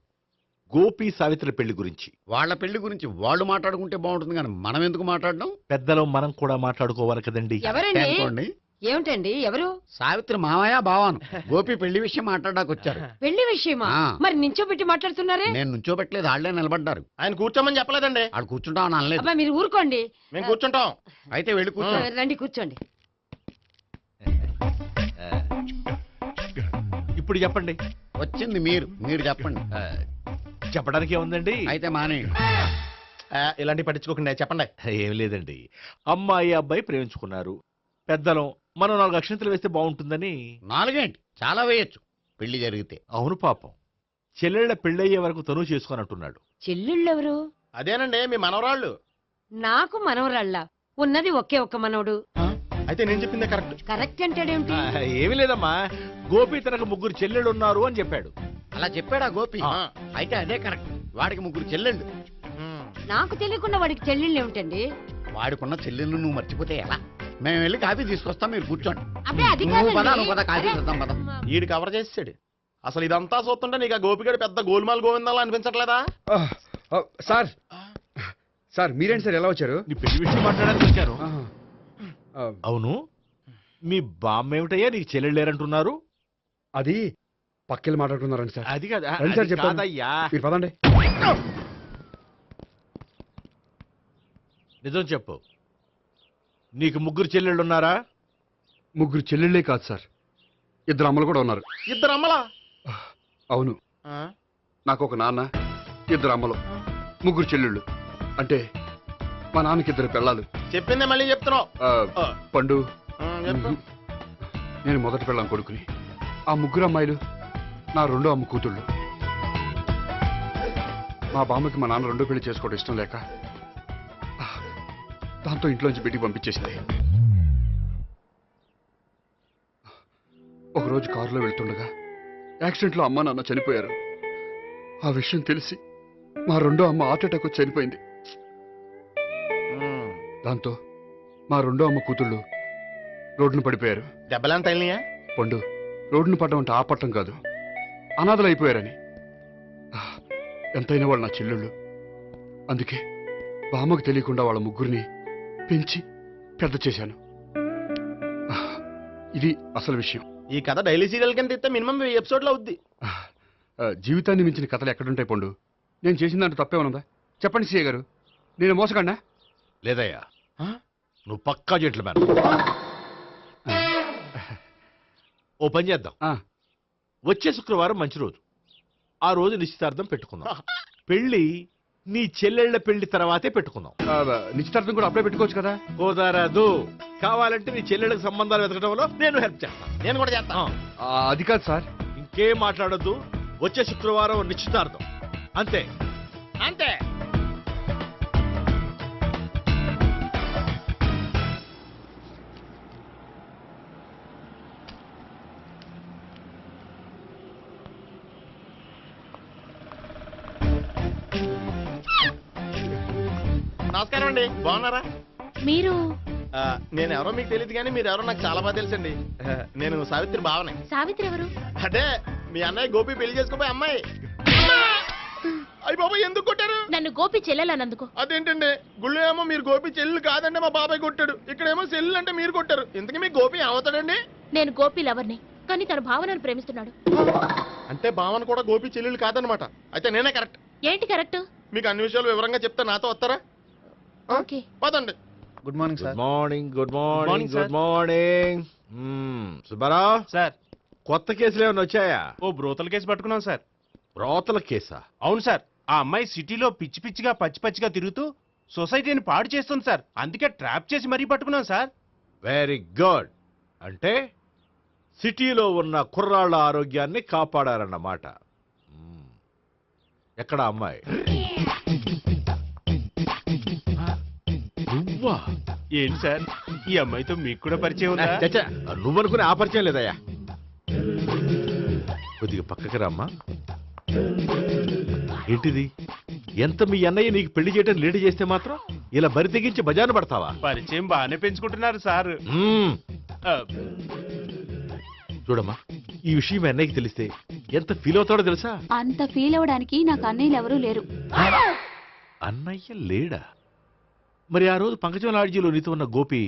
గోపి సావిత్రి పెళ్లి గురించి. వాళ్ళ పెళ్లి గురించి వాళ్ళు మాట్లాడుకుంటే బాగుంటుంది, కానీ మనం ఎందుకు మాట్లాడడం? పెద్దలో మనం కూడా మాట్లాడుకోవాలి కదండి. ఎవరండి? ఏమిటండి? ఎవరు? సావిత్రి మామయ్య బావాను. గోపి పెళ్లి విషయం మాట్లాడడానికి వచ్చారు. పెళ్లి విషయమా? మరి నించోబెట్టి మాట్లాడుతున్నారే? నేను నుంచోబెట్టలేదు, వాళ్ళే నిలబడ్డారు. ఆయన కూర్చోమని చెప్పలేదండి. వాళ్ళు కూర్చుంటామని అనలేదు. అబ్బా మీరు ఊరుకోండి. మేము కూర్చుంటాం. అయితే వెళ్ళి కూర్చో. రండి కూర్చోండి. ఇప్పుడు చెప్పండి. వచ్చింది మీరు చెప్పండి. చెప్పడానికి ఏముందండి? అయితే మానేయండి. ఇలాంటి పట్టించుకోకుండా చెప్పండి. ఏం లేదండి, అమ్మాయి అబ్బాయి ప్రేమించుకున్నారు. పెద్దలం మనం 4 అక్షంతలు వేస్తే బాగుంటుందని. 4 ఏంటి, చాలా వేయచ్చు పెళ్లి జరిగితే. అవును పాపం, చెల్లెళ్ళ పెళ్ళయ్యే వరకు తను చేసుకొని అంటున్నాడు. చెల్లెళ్ళెవరు? అదేనండి మీ మనవరాళ్ళు. నాకు మనవరాళ్ళ? ఉన్నది ఒకే ఒక్క మనవడు. అయితే నేను చెప్పిందే కరెక్ట్. కరెక్ట్ అంటాడేమిటి? ఏమి లేదమ్మా, గోపి తనకు 3 చెల్లెళ్ళు ఉన్నారు అని చెప్పాడు. అలా చెప్పాడా గోపి? అయితే అదే కరెక్ట్. వాడికి 3 చెల్లెళ్ళు. నాకు తెలియకుండా వాడికి చెల్లెళ్ళు ఏమిటండి? వాడికున్న చెల్లెళ్ళు నువ్వు మర్చిపోతే ఎలా? మేము వెళ్ళి కాఫీ తీసుకొస్తాం, మీరు కూర్చోండి. అది కాఫీ చేద్దాం పద. ఈడు కవర్ చేసాడు. అసలు ఇదంతా చూస్తుంటే నీకు ఆ గోపిగడు పెద్ద గోల్మాల్ గోవిందాలు అనిపించట్లేదా? సార్ సార్ మీరేంటి సార్ ఎలా వచ్చారు? నీ పెళ్లి విషయం మాట్లాడడానికి వచ్చాను. అవును, మీ బామ్మ ఏమిటయ్యా నీకు చెల్లెళ్ళు లేరంటున్నారు? అది పక్కెళ్ళి మాట్లాడుకున్నారండి సార్. అది కాదు, రండి సార్ చెప్తాను. కాదయ్యా. మీరు పదండి. నిజం చెప్పు, నీకు 3 చెల్లెళ్ళు ఉన్నారా? 3 చెల్లెళ్ళే కాదు సార్, 2 అమ్మలు కూడా ఉన్నారు. 2 అమ్మలా? అవును, నాకు ఒక నాన్న, 2 అమ్మలు, 3 చెల్లెళ్ళు. అంటే మా నాన్నకి 2 పిల్లలు. చెప్పిందే మళ్ళీ చెప్తున్నావు. పండు, నేను మొదటి పెళ్ళాం కొడుకుని. ఆ 3 అమ్మాయిలు నా 2వ అమ్మ కూతుళ్ళు. మా బామ్మకి మా నాన్న 2వ పెళ్లి చేసుకోవడం ఇష్టం లేక దాంతో ఇంట్లోంచి బిడ్డికి పంపించేసింది. ఒకరోజు కారులో వెళ్తుండగా యాక్సిడెంట్లో అమ్మ నాన్న చనిపోయారు. ఆ విషయం తెలిసి మా 2వ అమ్మ హార్ట్ అటాక్ వచ్చి చనిపోయింది. దాంతో మా 2వ అమ్మ కూతుళ్ళు రోడ్డును పడిపోయారు. దెబ్బలంత అయినాయా? పండు, రోడ్డును పడ్డం అంటే ఆ పట్టం కాదు, అనాథలు అయిపోయారని. ఎంతైనా వాళ్ళు నా చెల్లెళ్ళు. అందుకే బామ్మకు తెలియకుండా వాళ్ళ 3 పెంచి పెద్ద చేశాను. ఇది అసలు విషయం. ఈ కథ డైలీ సీరియల్ కింద ఇస్తే మినిమం 10 ఎపిసోడ్లు అవుద్ది. జీవితాన్ని మించిన కథలు ఎక్కడుంటాయి పండు? నేను చేసిన దాంట్లో తప్పేమనుందా? చెప్పండి సీఏ గారు, నేను మోసగండా? లేదయ్యా, నువ్వు పక్కా జెంట్లమ్యాన్. ఓ పని చేద్దాం, వచ్చే శుక్రవారం మంచి రోజు, ఆ రోజు నిశ్చితార్థం పెట్టుకుందాం. పెళ్లి నీ చెల్లెళ్ల పెళ్లి తర్వాతే పెట్టుకుందాం. నిశ్చితార్థం కూడా అప్పుడే పెట్టుకోవచ్చు కదా? కుదరదు. కావాలంటే నీ చెల్లెళ్ళకి సంబంధాలు వెతకడంలో నేను హెల్ప్ చేస్తాను. నేను కూడా చేస్తాను. అది కాదు సార్. ఇంకేం మాట్లాడొద్దు, వచ్చే శుక్రవారం నిశ్చితార్థం, అంతే అంతే. నమస్కారం అండి, బాగున్నారా? మీరు నేను ఎవరో మీకు తెలియదు కానీ మీరు ఎవరో నాకు చాలా బాగా తెలుసండి. నేను సావిత్రి బావనే. సావిత్రి ఎవరు? అంటే మీ అన్నయ్య గోపి పెళ్లి చేసుకోపోయి అమ్మాయి. అయ్యి బాబాయ్ ఎందుకు కొట్టారు? నన్ను గోపి చెల్లెలన్నందుకు. అదేంటండి గుళ్ళు ఏమో మీరు గోపి చెల్లు కాదంటే మా బాబాయ్ కొట్టాడు, ఇక్కడేమో చెల్లు అంటే మీరు కొట్టారు. ఇంతకీ మీ గోపి ఏమవుతాడండి? నేను గోపి లవర్ని, కానీ తన భావనను ప్రేమిస్తున్నాడు. అంటే భావన కూడా గోపి చెల్లెలు కాదనమాట. అయితే నేనే కరెక్ట్. ఏంటి కరెక్ట్? మీకు అన్ని విషయాలు వివరంగా చెప్తే నాతో వస్తారా? ఓకే పదండి. Good morning good morning good morning good morning. Subbarao sir, కొత్త కేసులు ఏమైనా వచ్చాయా? ఓ బ్రోతల కేసు పట్టుకున్నాం సార్. బ్రోతల కేసా? అవును సార్, ఆ అమ్మాయి సిటీలో పిచ్చి పిచ్చిగా పచ్చి పచ్చిగా తిరుగుతూ సొసైటీని పాడు చేస్తుంది సార్. అందుకే ట్రాప్ చేసి మరీ పట్టుకున్నాం సార్. Very good. అంటే సిటీలో ఉన్న కుర్రాళ్ళ ఆరోగ్యాన్ని కాపాడారన్నమాట. ఎక్కడ అమ్మాయి? నువ్వా? ఏంటి సార్, ఈ అమ్మాయితో మీకు కూడా పరిచయం ఉందా? చచ్చా, నువ్వనుకునే ఆ పరిచయం లేదయ్యా. కొద్దిగా పక్కకి రామ్మా. ఏంటిది? ఎంత మీ అన్నయ్య నీకు పెళ్లి చేయడం లేట్ చేస్తే మాత్రం ఇలా బరి తెగించి బజారు పడతావా? పరిచయం బాగానే పెంచుకుంటున్నారు సార్. చూడమ్మా, ఈ విషయం మీ అన్నయ్యకి తెలిస్తే ఎంత ఫీల్ అవుతాడో తెలుసా? అంత ఫీల్ అవడానికి నాకు అన్నయ్యలు ఎవరూ లేరు. అన్నయ్య లేడా? మరి ఆ రోజు పంకజం లాడ్జీలో నీతో ఉన్న గోపి?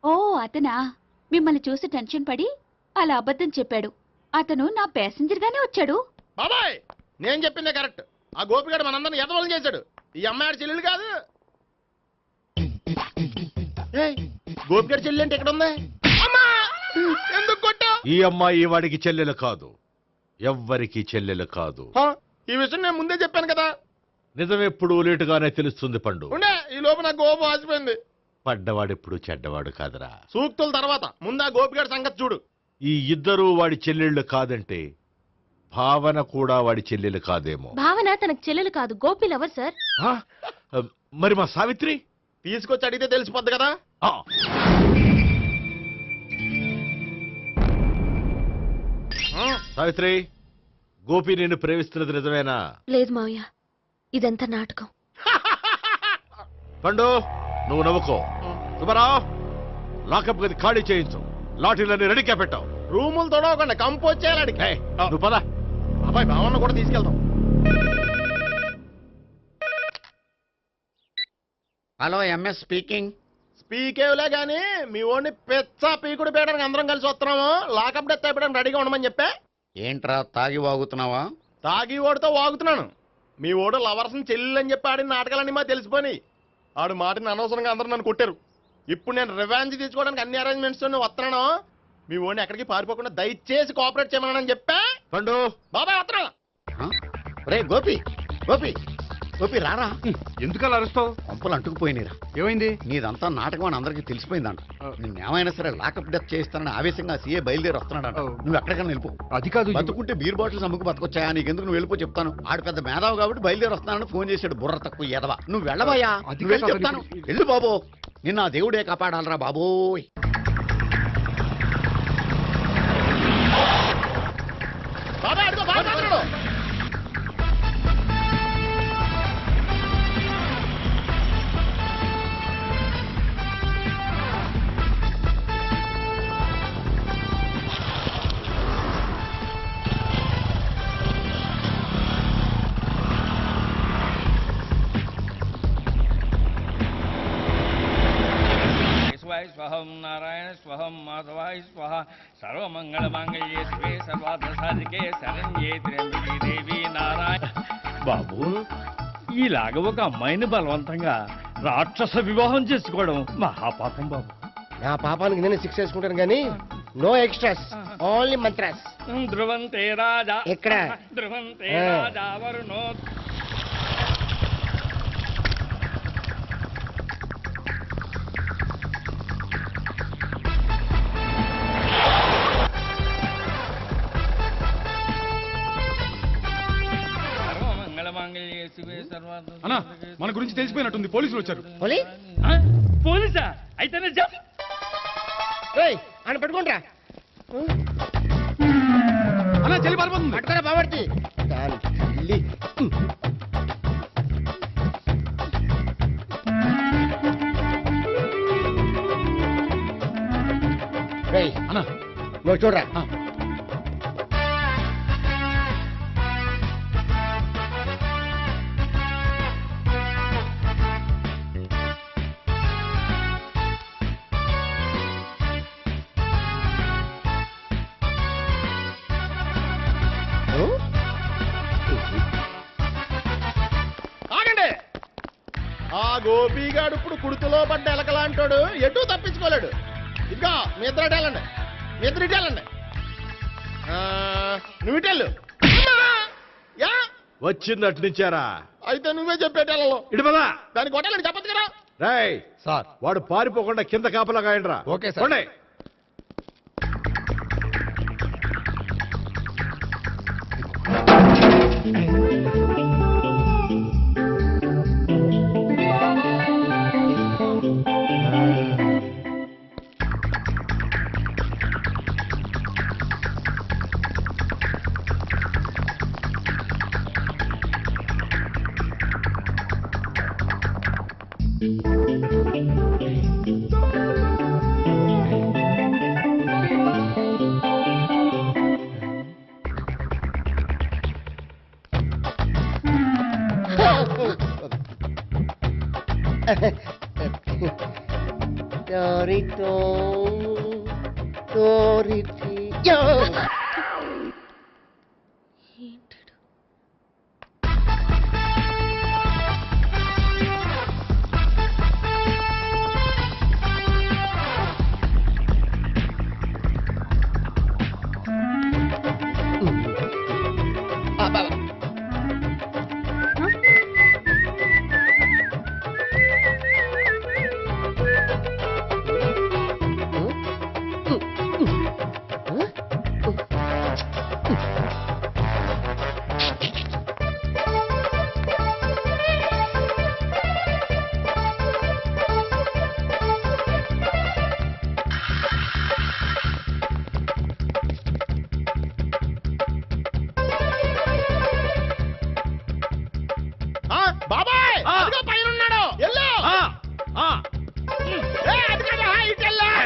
ఓ అతనా? మిమ్మల్ని చూసి టెన్షన్ పడి అలా అబద్ధం చెప్పాడు. అతను నా ప్యాసింజర్ గానే వచ్చాడు. బాబాయ్ నేను చెప్పిందే కరెక్ట్. ఆ గోపిగాడు మనందరిని ఎదవలం చేశాడు. ఈ అమ్మాయి చెల్లెలు కాదు. గోపిగాడి చెల్లి అంటే ఎక్కడ ఉంది? ఎందుకు కొట్టా? ఈ అమ్మాయి వాడికి చెల్లెలు కాదు, ఎవ్వరికి చెల్లెలు కాదు. ఈ విషయం నేను ముందే చెప్పాను కదా. నిజమెప్పుడు లేటుగానే తెలుస్తుంది పండు. ఉండే ఈ లోపు నాకు గోపు ఆసిపోయింది. పడ్డవాడెప్పుడు చెడ్డవాడు కాదురా. సూక్తుల తర్వాత ముందు ఆ గోపిగాడి సంగతి చూడు. ఈ ఇద్దరూ వాడి చెల్లెళ్ళు కాదంటే భావన కూడా వాడి చెల్లెలు కాదేమో. భావన తనకు చెల్లెలు కాదు, గోపి లవర్ సార్. మరి మా సావిత్రి? తీసుకొచ్చి అడిగితే తెలిసిపోద్ది కదా. సావిత్రి, గోపి నేను ప్రేమిస్తున్నది నిజమేనా? లేదు మావయ్య, ఇదంతా నాటకం. పండు నువ్వు నవ్వుకో. సుబ్బారావు, లాకప్ గది ఖాళీ చేయించు. లాఠీలన్నీ రెడీగా పెట్టావు. రూములు తొడవకుండా కంపోజ్ చేయాలి. నువ్వు పద. అబ్బాయి భావన కూడా తీసుకెళ్తాం. Hello, MS speaking. స్పీకేవ్లే గానీ మీ ఓడిని పెచ్చ పీకుడు పేయడానికి అందరం కలిసి వస్తున్నాము. లాకప్ డెత్ అయిపోయడానికి రెడీగా ఉండమని చెప్పే. ఏంట్రా తాగి వాగుతున్నావా? తాగి ఓడితో వాగుతున్నాను. మీ ఓడు లవర్స్ని చెల్లెలని చెప్పి ఆడిన నాటకాలన్నీ మా తెలిసిపోయి ఆడు మాటని అనవసరంగా అందరూ నన్ను కొట్టారు. ఇప్పుడు నేను రివెంజ్ తీసుకోవడానికి అన్ని అరేంజ్మెంట్స్ వస్తున్నాను. మీ ఓడిని ఎక్కడికి పారిపోకుండా దయచేసి కోఆపరేట్ చేయమని చెప్పా. పండు బాబాయ్ వస్తున్నా. రే గోపి, గోపి, గోపి రారా. ఎందుకలా అరుస్తావు? పంపులు అంటుకుపోయినరా. ఏమైంది? నీదంతా నాటకం అని అందరికీ తెలిసిపోయిందంట. నిన్నేమైనా సరే లాకప్ డెత్ చేయిస్తానని ఆవేశంగా సీఏ బయలుదేరి వస్తున్నాడంట. నువ్వు ఎక్కడికైనా వెళ్ళిపో. అది కాదు, బతుకుంటే బీర్ బాటిల్స్ అమ్ముకు బతకొచ్చాయా? నీకెందుకు? నువ్వు వెళ్ళిపో చెప్తాను. ఆడు పెద్ద మేధావు కాబట్టి బయలుదేరి వస్తానని ఫోన్ చేశాడు. బుర్ర తక్కువ ఎదవా. నువ్వు వెళ్ళబోయా? నువ్వు వెళ్ళి చెప్తాను. వెళ్ళు బాబో. నిన్న ఆ దేవుడే కాపాడాలరా బాబోయ్. స్వహం నారాయణ స్వహం మాధవాయ స్వహ సర్వమంగళ మాంగళ్యే శివే సర్వార్థ సాధికే శరణ్యే త్ర్యంబకే దేవి నారాయణ. బాబు, ఇలాగ ఒక అమ్మాయిని బలవంతంగా రాక్షస వివాహం చేసుకోవడం మహాపాపం బాబు. నా పాపానికి నేను శిక్ష వేసుకుంటాను కానీ నో ఎక్స్ట్రాస్, ఓన్లీ మంత్రాస్. ధ్రువంతే రాజా ఎక్కడ? ధ్రువంతే రాజా వరుణో. అన్నా, మన గురించి తెలిసిపోయినట్టుంది. పోలీసులు వచ్చారు. పోలీసా? అయితేనే ఆయన పట్టుకుంటా. అన్నా, చెల్లి పారిపోతుంది. పట్టుకురా బాబర్తి. అన్నా నువ్వు చూడరా. గోపిగాడు ఇప్పుడు కుడుతులో పడ్డ ఎలకలాంటాడు ఎటు తప్పించుకోలేడు. ఇంకా మీ ఇద్దరు వెళ్ళండి, మీ ఇద్దరు ఇటు వెళ్ళండి. నువ్వు ఇటు వెళ్ళు. యా వచ్చిందటు నుంచారా? అయితే నువ్వే చెప్పేటెళ్ళలో ఇటు పదా దానికి కొట్టాలని చెప్పదు కదా. రాయ్ సార్, వాడు పారిపోకుండా కింద కాపలా కాయండిరా. Okay sir. బాబాయ్ పైన ఉన్నాడు.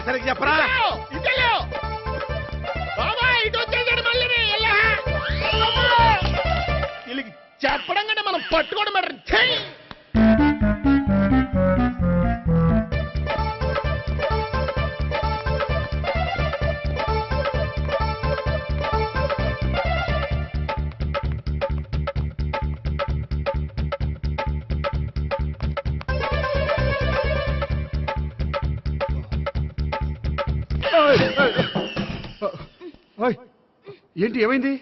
సరిగ్గా చెప్పరా? బాబాయ్ ఇటు వచ్చేసాడు మళ్ళీ. వీళ్ళకి చెప్పడం కంటే మనం పట్టుకోవడం బెటర్. ఏంటి ఏమైంది?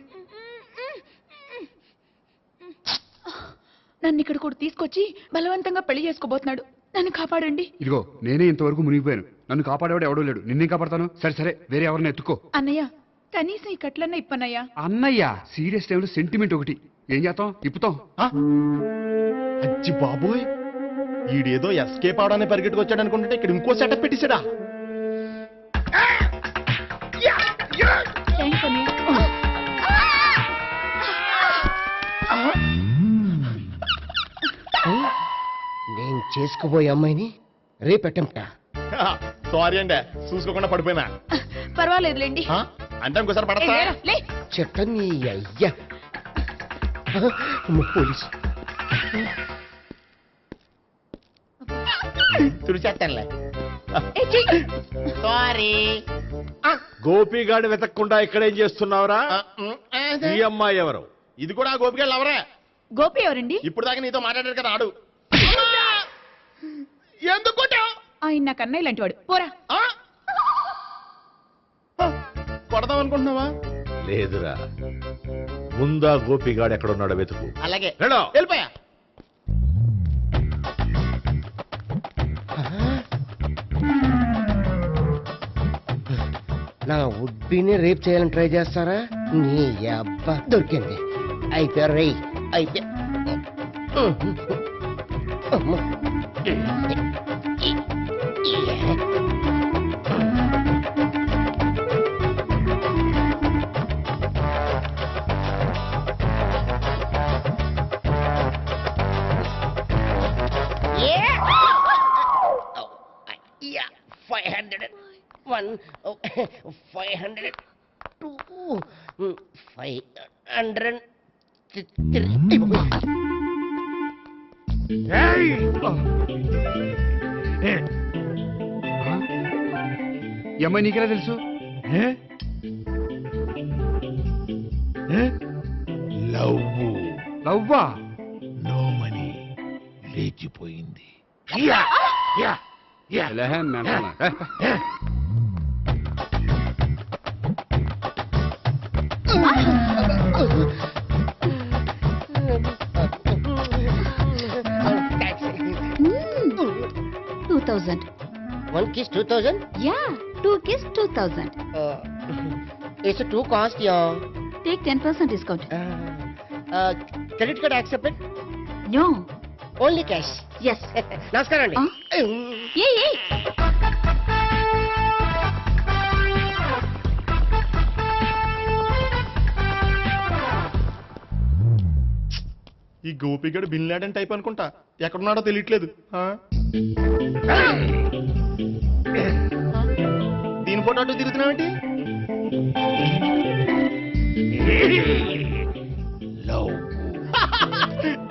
నన్ను ఇక్కడ కూడా తీసుకొచ్చి బలవంతంగా పెళ్లి చేసుకోబోతున్నాడు. నన్ను కాపాడండి. ఇదిగో నేనే ఇంతవరకు మునిగిపోయాను. నన్ను కాపాడేవాడు ఎవడో లేడు. నిన్నే కాపాడతాను. సరే సరే, వేరే ఎవరిని ఎత్తుకో. అన్నయ్య కనీసం ఈ కట్లన్న ఇప్పన్నయ్యా. అన్నయ్య సీరియస్ టైంలో సెంటిమెంట్ ఒకటి. ఏం చేస్తాం? ఇప్పుతాం. అచ్చి బాబోయ్, ఈడేదో ఎస్కేప్ అవడానికి పరిగెట్టుకొచ్చాడు అనుకుంటే ఇక్కడ ఇంకో సెటప్ పెట్టేశాడా? నేను చేసుకోబోయే అమ్మాయిని రేపెట్టంట. సారీ అండి, చూసుకోకుండా పడిపోయినా. పర్వాలేదులేండి. అంటే ఇంకోసారి పడతా. చెట్ట నీ అయ్యా పోలీసు తుడిచేస్తానులే. సారీ. గోపిగాడు వెతకకుండా ఇక్కడేం చేస్తున్నావురా? ఈ అమ్మాయి ఎవరు? ఇది కూడా గోపిగాళ్ళు ఎవరే? గోపి ఎవరండి? ఇప్పుడు దాకా నీతో మాట్లాడారు కదా ఆడు. ఎందుకు ఆయన నాకు అన్నయ్య లాంటి వాడు. పోరా. కొడదాం అనుకుంటున్నావా? లేదురా, ముందా గోపిగాడు ఎక్కడున్నాడో వెతుకు. అలాగే వెళ్ళు. వెళ్ళిపోయా. నా ఉడ్బీని రేప్ చేయాలని ట్రై చేస్తారా? నీ అబ్బా దొరికింది. అయిపోయా రై అయిపోయా. ఈ అమ్మాయి నీకెలా తెలుసు? లవ్వా? లవ్వా? నో మనీ లేచిపోయింది. One kiss 2000? Yeah, 2 kiss 2000. It's too cost, yeah. Take 10% discount. Credit card accepted? No. Only cash. Yes. నమస్కారం అండి. Hey. ఈ గోపిగడు బిన్ లాడెన్ టైప్ అనుకుంటా, ఎక్కడున్నాడో తెలియట్లేదు. దీని ఫోటో అటు తిరుగుతున్నావేంటి?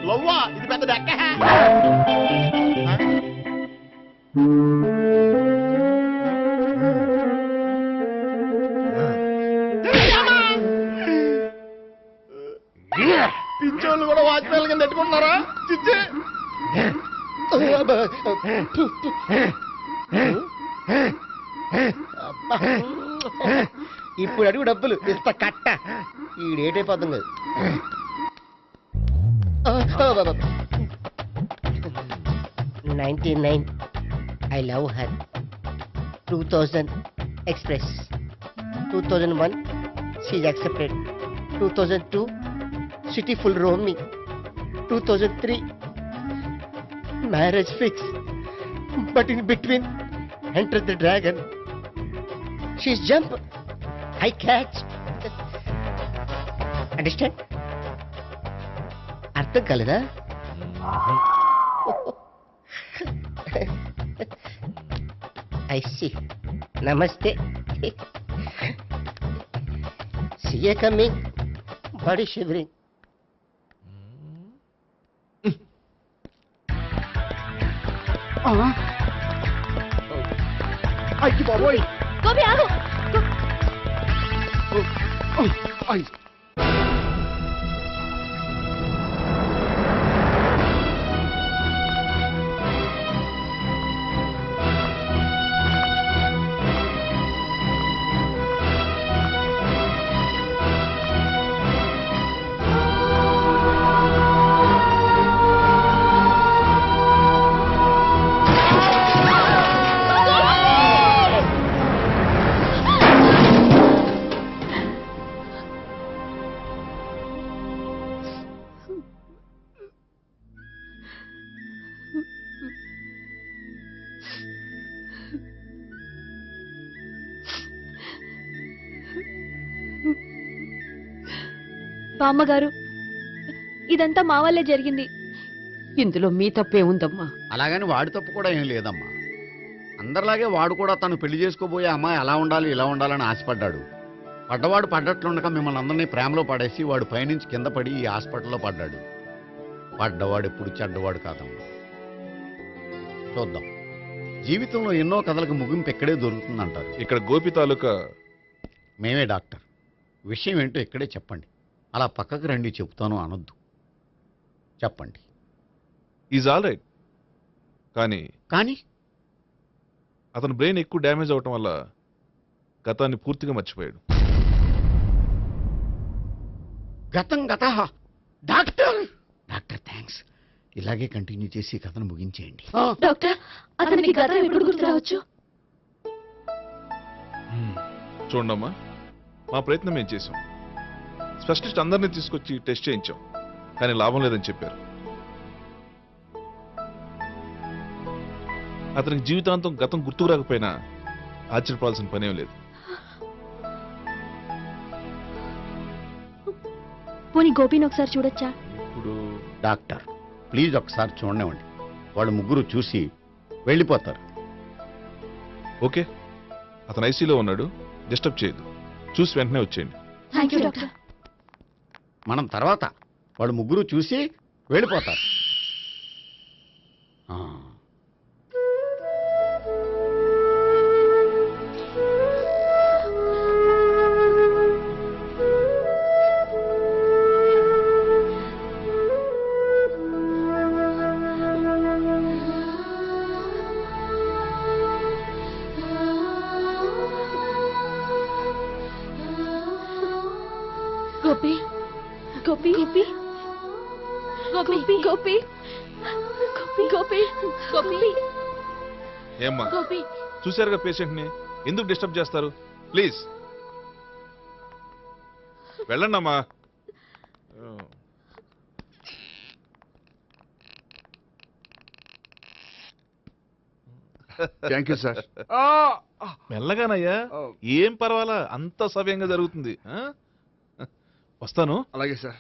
లవ్వా, ఇది పెద్ద డెక్క. పిచ్చోళ్ళు కూడా వాచ్మెన్ కింద పెట్టుకుంటున్నారా? చిచ్చే ఇప్పుడు అడుగు డబ్బులు ఇస్తా కట్ట. ఈ డేట్ అయిపోతుంది. 99 I love her. 2000 express. 2001 she's accepted. 2002 city full roaming. 2003 marriage fix. But in between enter the dragon. She's jump, I catch. Understand? అర్థం కాలేదా? I see. Namaste. See you coming. Body shivering. అయ్యి బాబోయ్. గోపి ఆగు. బామ్మగారు, ఇదంతా మా వల్లే జరిగింది. ఇందులో మీ తప్పే ఉందమ్మా. అలాగని వాడి తప్పు కూడా ఏం లేదమ్మా. అందరిలాగే వాడు కూడా తను పెళ్లి చేసుకోబోయే అమ్మాయి అలా ఉండాలి ఇలా ఉండాలని ఆశపడ్డాడు. పడ్డవాడు పడ్డట్లుండగా మిమ్మల్ని అందరినీ ప్రేమలో పడేసి వాడు పైనుంచి కింద పడి ఈ హాస్పిటల్లో పడ్డాడు. పడ్డవాడు ఎప్పుడు చెడ్డవాడు కాదమ్మా. చూద్దాం, జీవితంలో ఎన్నో కథలకు ముగింపు ఎక్కడే దొరుకుతుందంటారు. ఇక్కడ గోపి తాలూకా మేమే డాక్టర్. విషయం ఏంటో ఇక్కడే చెప్పండి. అలా పక్కకు రండి చెప్తాను అనొద్దు. చెప్పండి. Is all right. కానీ అతని బ్రెయిన్ ఎక్కువ డ్యామేజ్ అవటం వల్ల గతాన్ని పూర్తిగా మర్చిపోయాడు. గతం గత డాక్టర్ థ్యాంక్స్. ఇలాగే కంటిన్యూ చేసి కథను ముగించేయండి. డాక్టర్, అతనికి గతం ఎప్పుడు గుర్తు రావచ్చు? చూడమ్మా, మా ప్రయత్నం మేము చేసాం. స్పెషలిస్ట్ అందరినీ తీసుకొచ్చి టెస్ట్ చేయించాం, కానీ లాభం లేదని చెప్పారు. అతనికి జీవితాంతం గతం గుర్తుకు రాకపోయినా ఆశ్చర్యపడాల్సిన పనేం లేదు. పోనీ గోపిని ఒకసారి చూడొచ్చా? ఇప్పుడు డాక్టర్ ప్లీజ్ ఒకసారి చూడనివ్వండి. వాళ్ళు ముగ్గురు చూసి వెళ్ళిపోతారు. ఓకే, అతను ఐసీలో ఉన్నాడు, డిస్టర్బ్ చేయదు. చూసి వెంటనే వచ్చేయండి. Thank you doctor. మనం తర్వాత వాళ్ళు ముగ్గురు చూసి వెళ్ళిపోతారు. గోపి గోపి గోపి గోపి గోపి గోపి గోపి ఏమ్మా గోపి చూశారుగా పేషెంట్ ని ఎందుకు డిస్టర్బ్ చేస్తారు? ప్లీజ్ వెళ్ళండి అమ్మా. Thank you sir. మెల్లగానయ్యా, ఏం పర్వాలా, అంత సవ్యంగా జరుగుతుంది. వస్తాను. అలాగే సార్.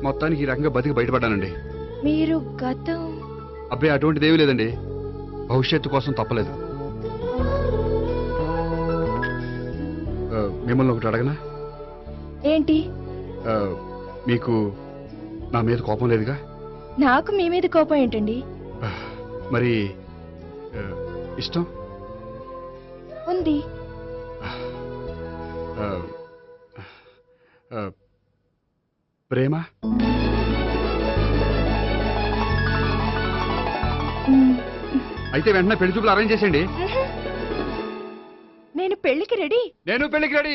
మొత్తానికి ఈ రకంగా బతికి బయటపడ్డానండి. మీరు గతం అబ్బాయి అటువంటిది ఏమీ లేదండి. భవిష్యత్తు కోసం తప్పలేదు. మిమ్మల్ని ఒకటి అడగనా? ఏంటి? మీకు నా మీద కోపం లేదుగా? నాకు మీ మీద కోపం ఏంటండి? మరి ఇష్టం ఉంది. ప్రేమ అయితే వెంటనే పెళ్లి చూపులు అరేంజ్ చేసేయండి. నేను పెళ్లికి రెడీ. నేను పెళ్లికి రెడీ.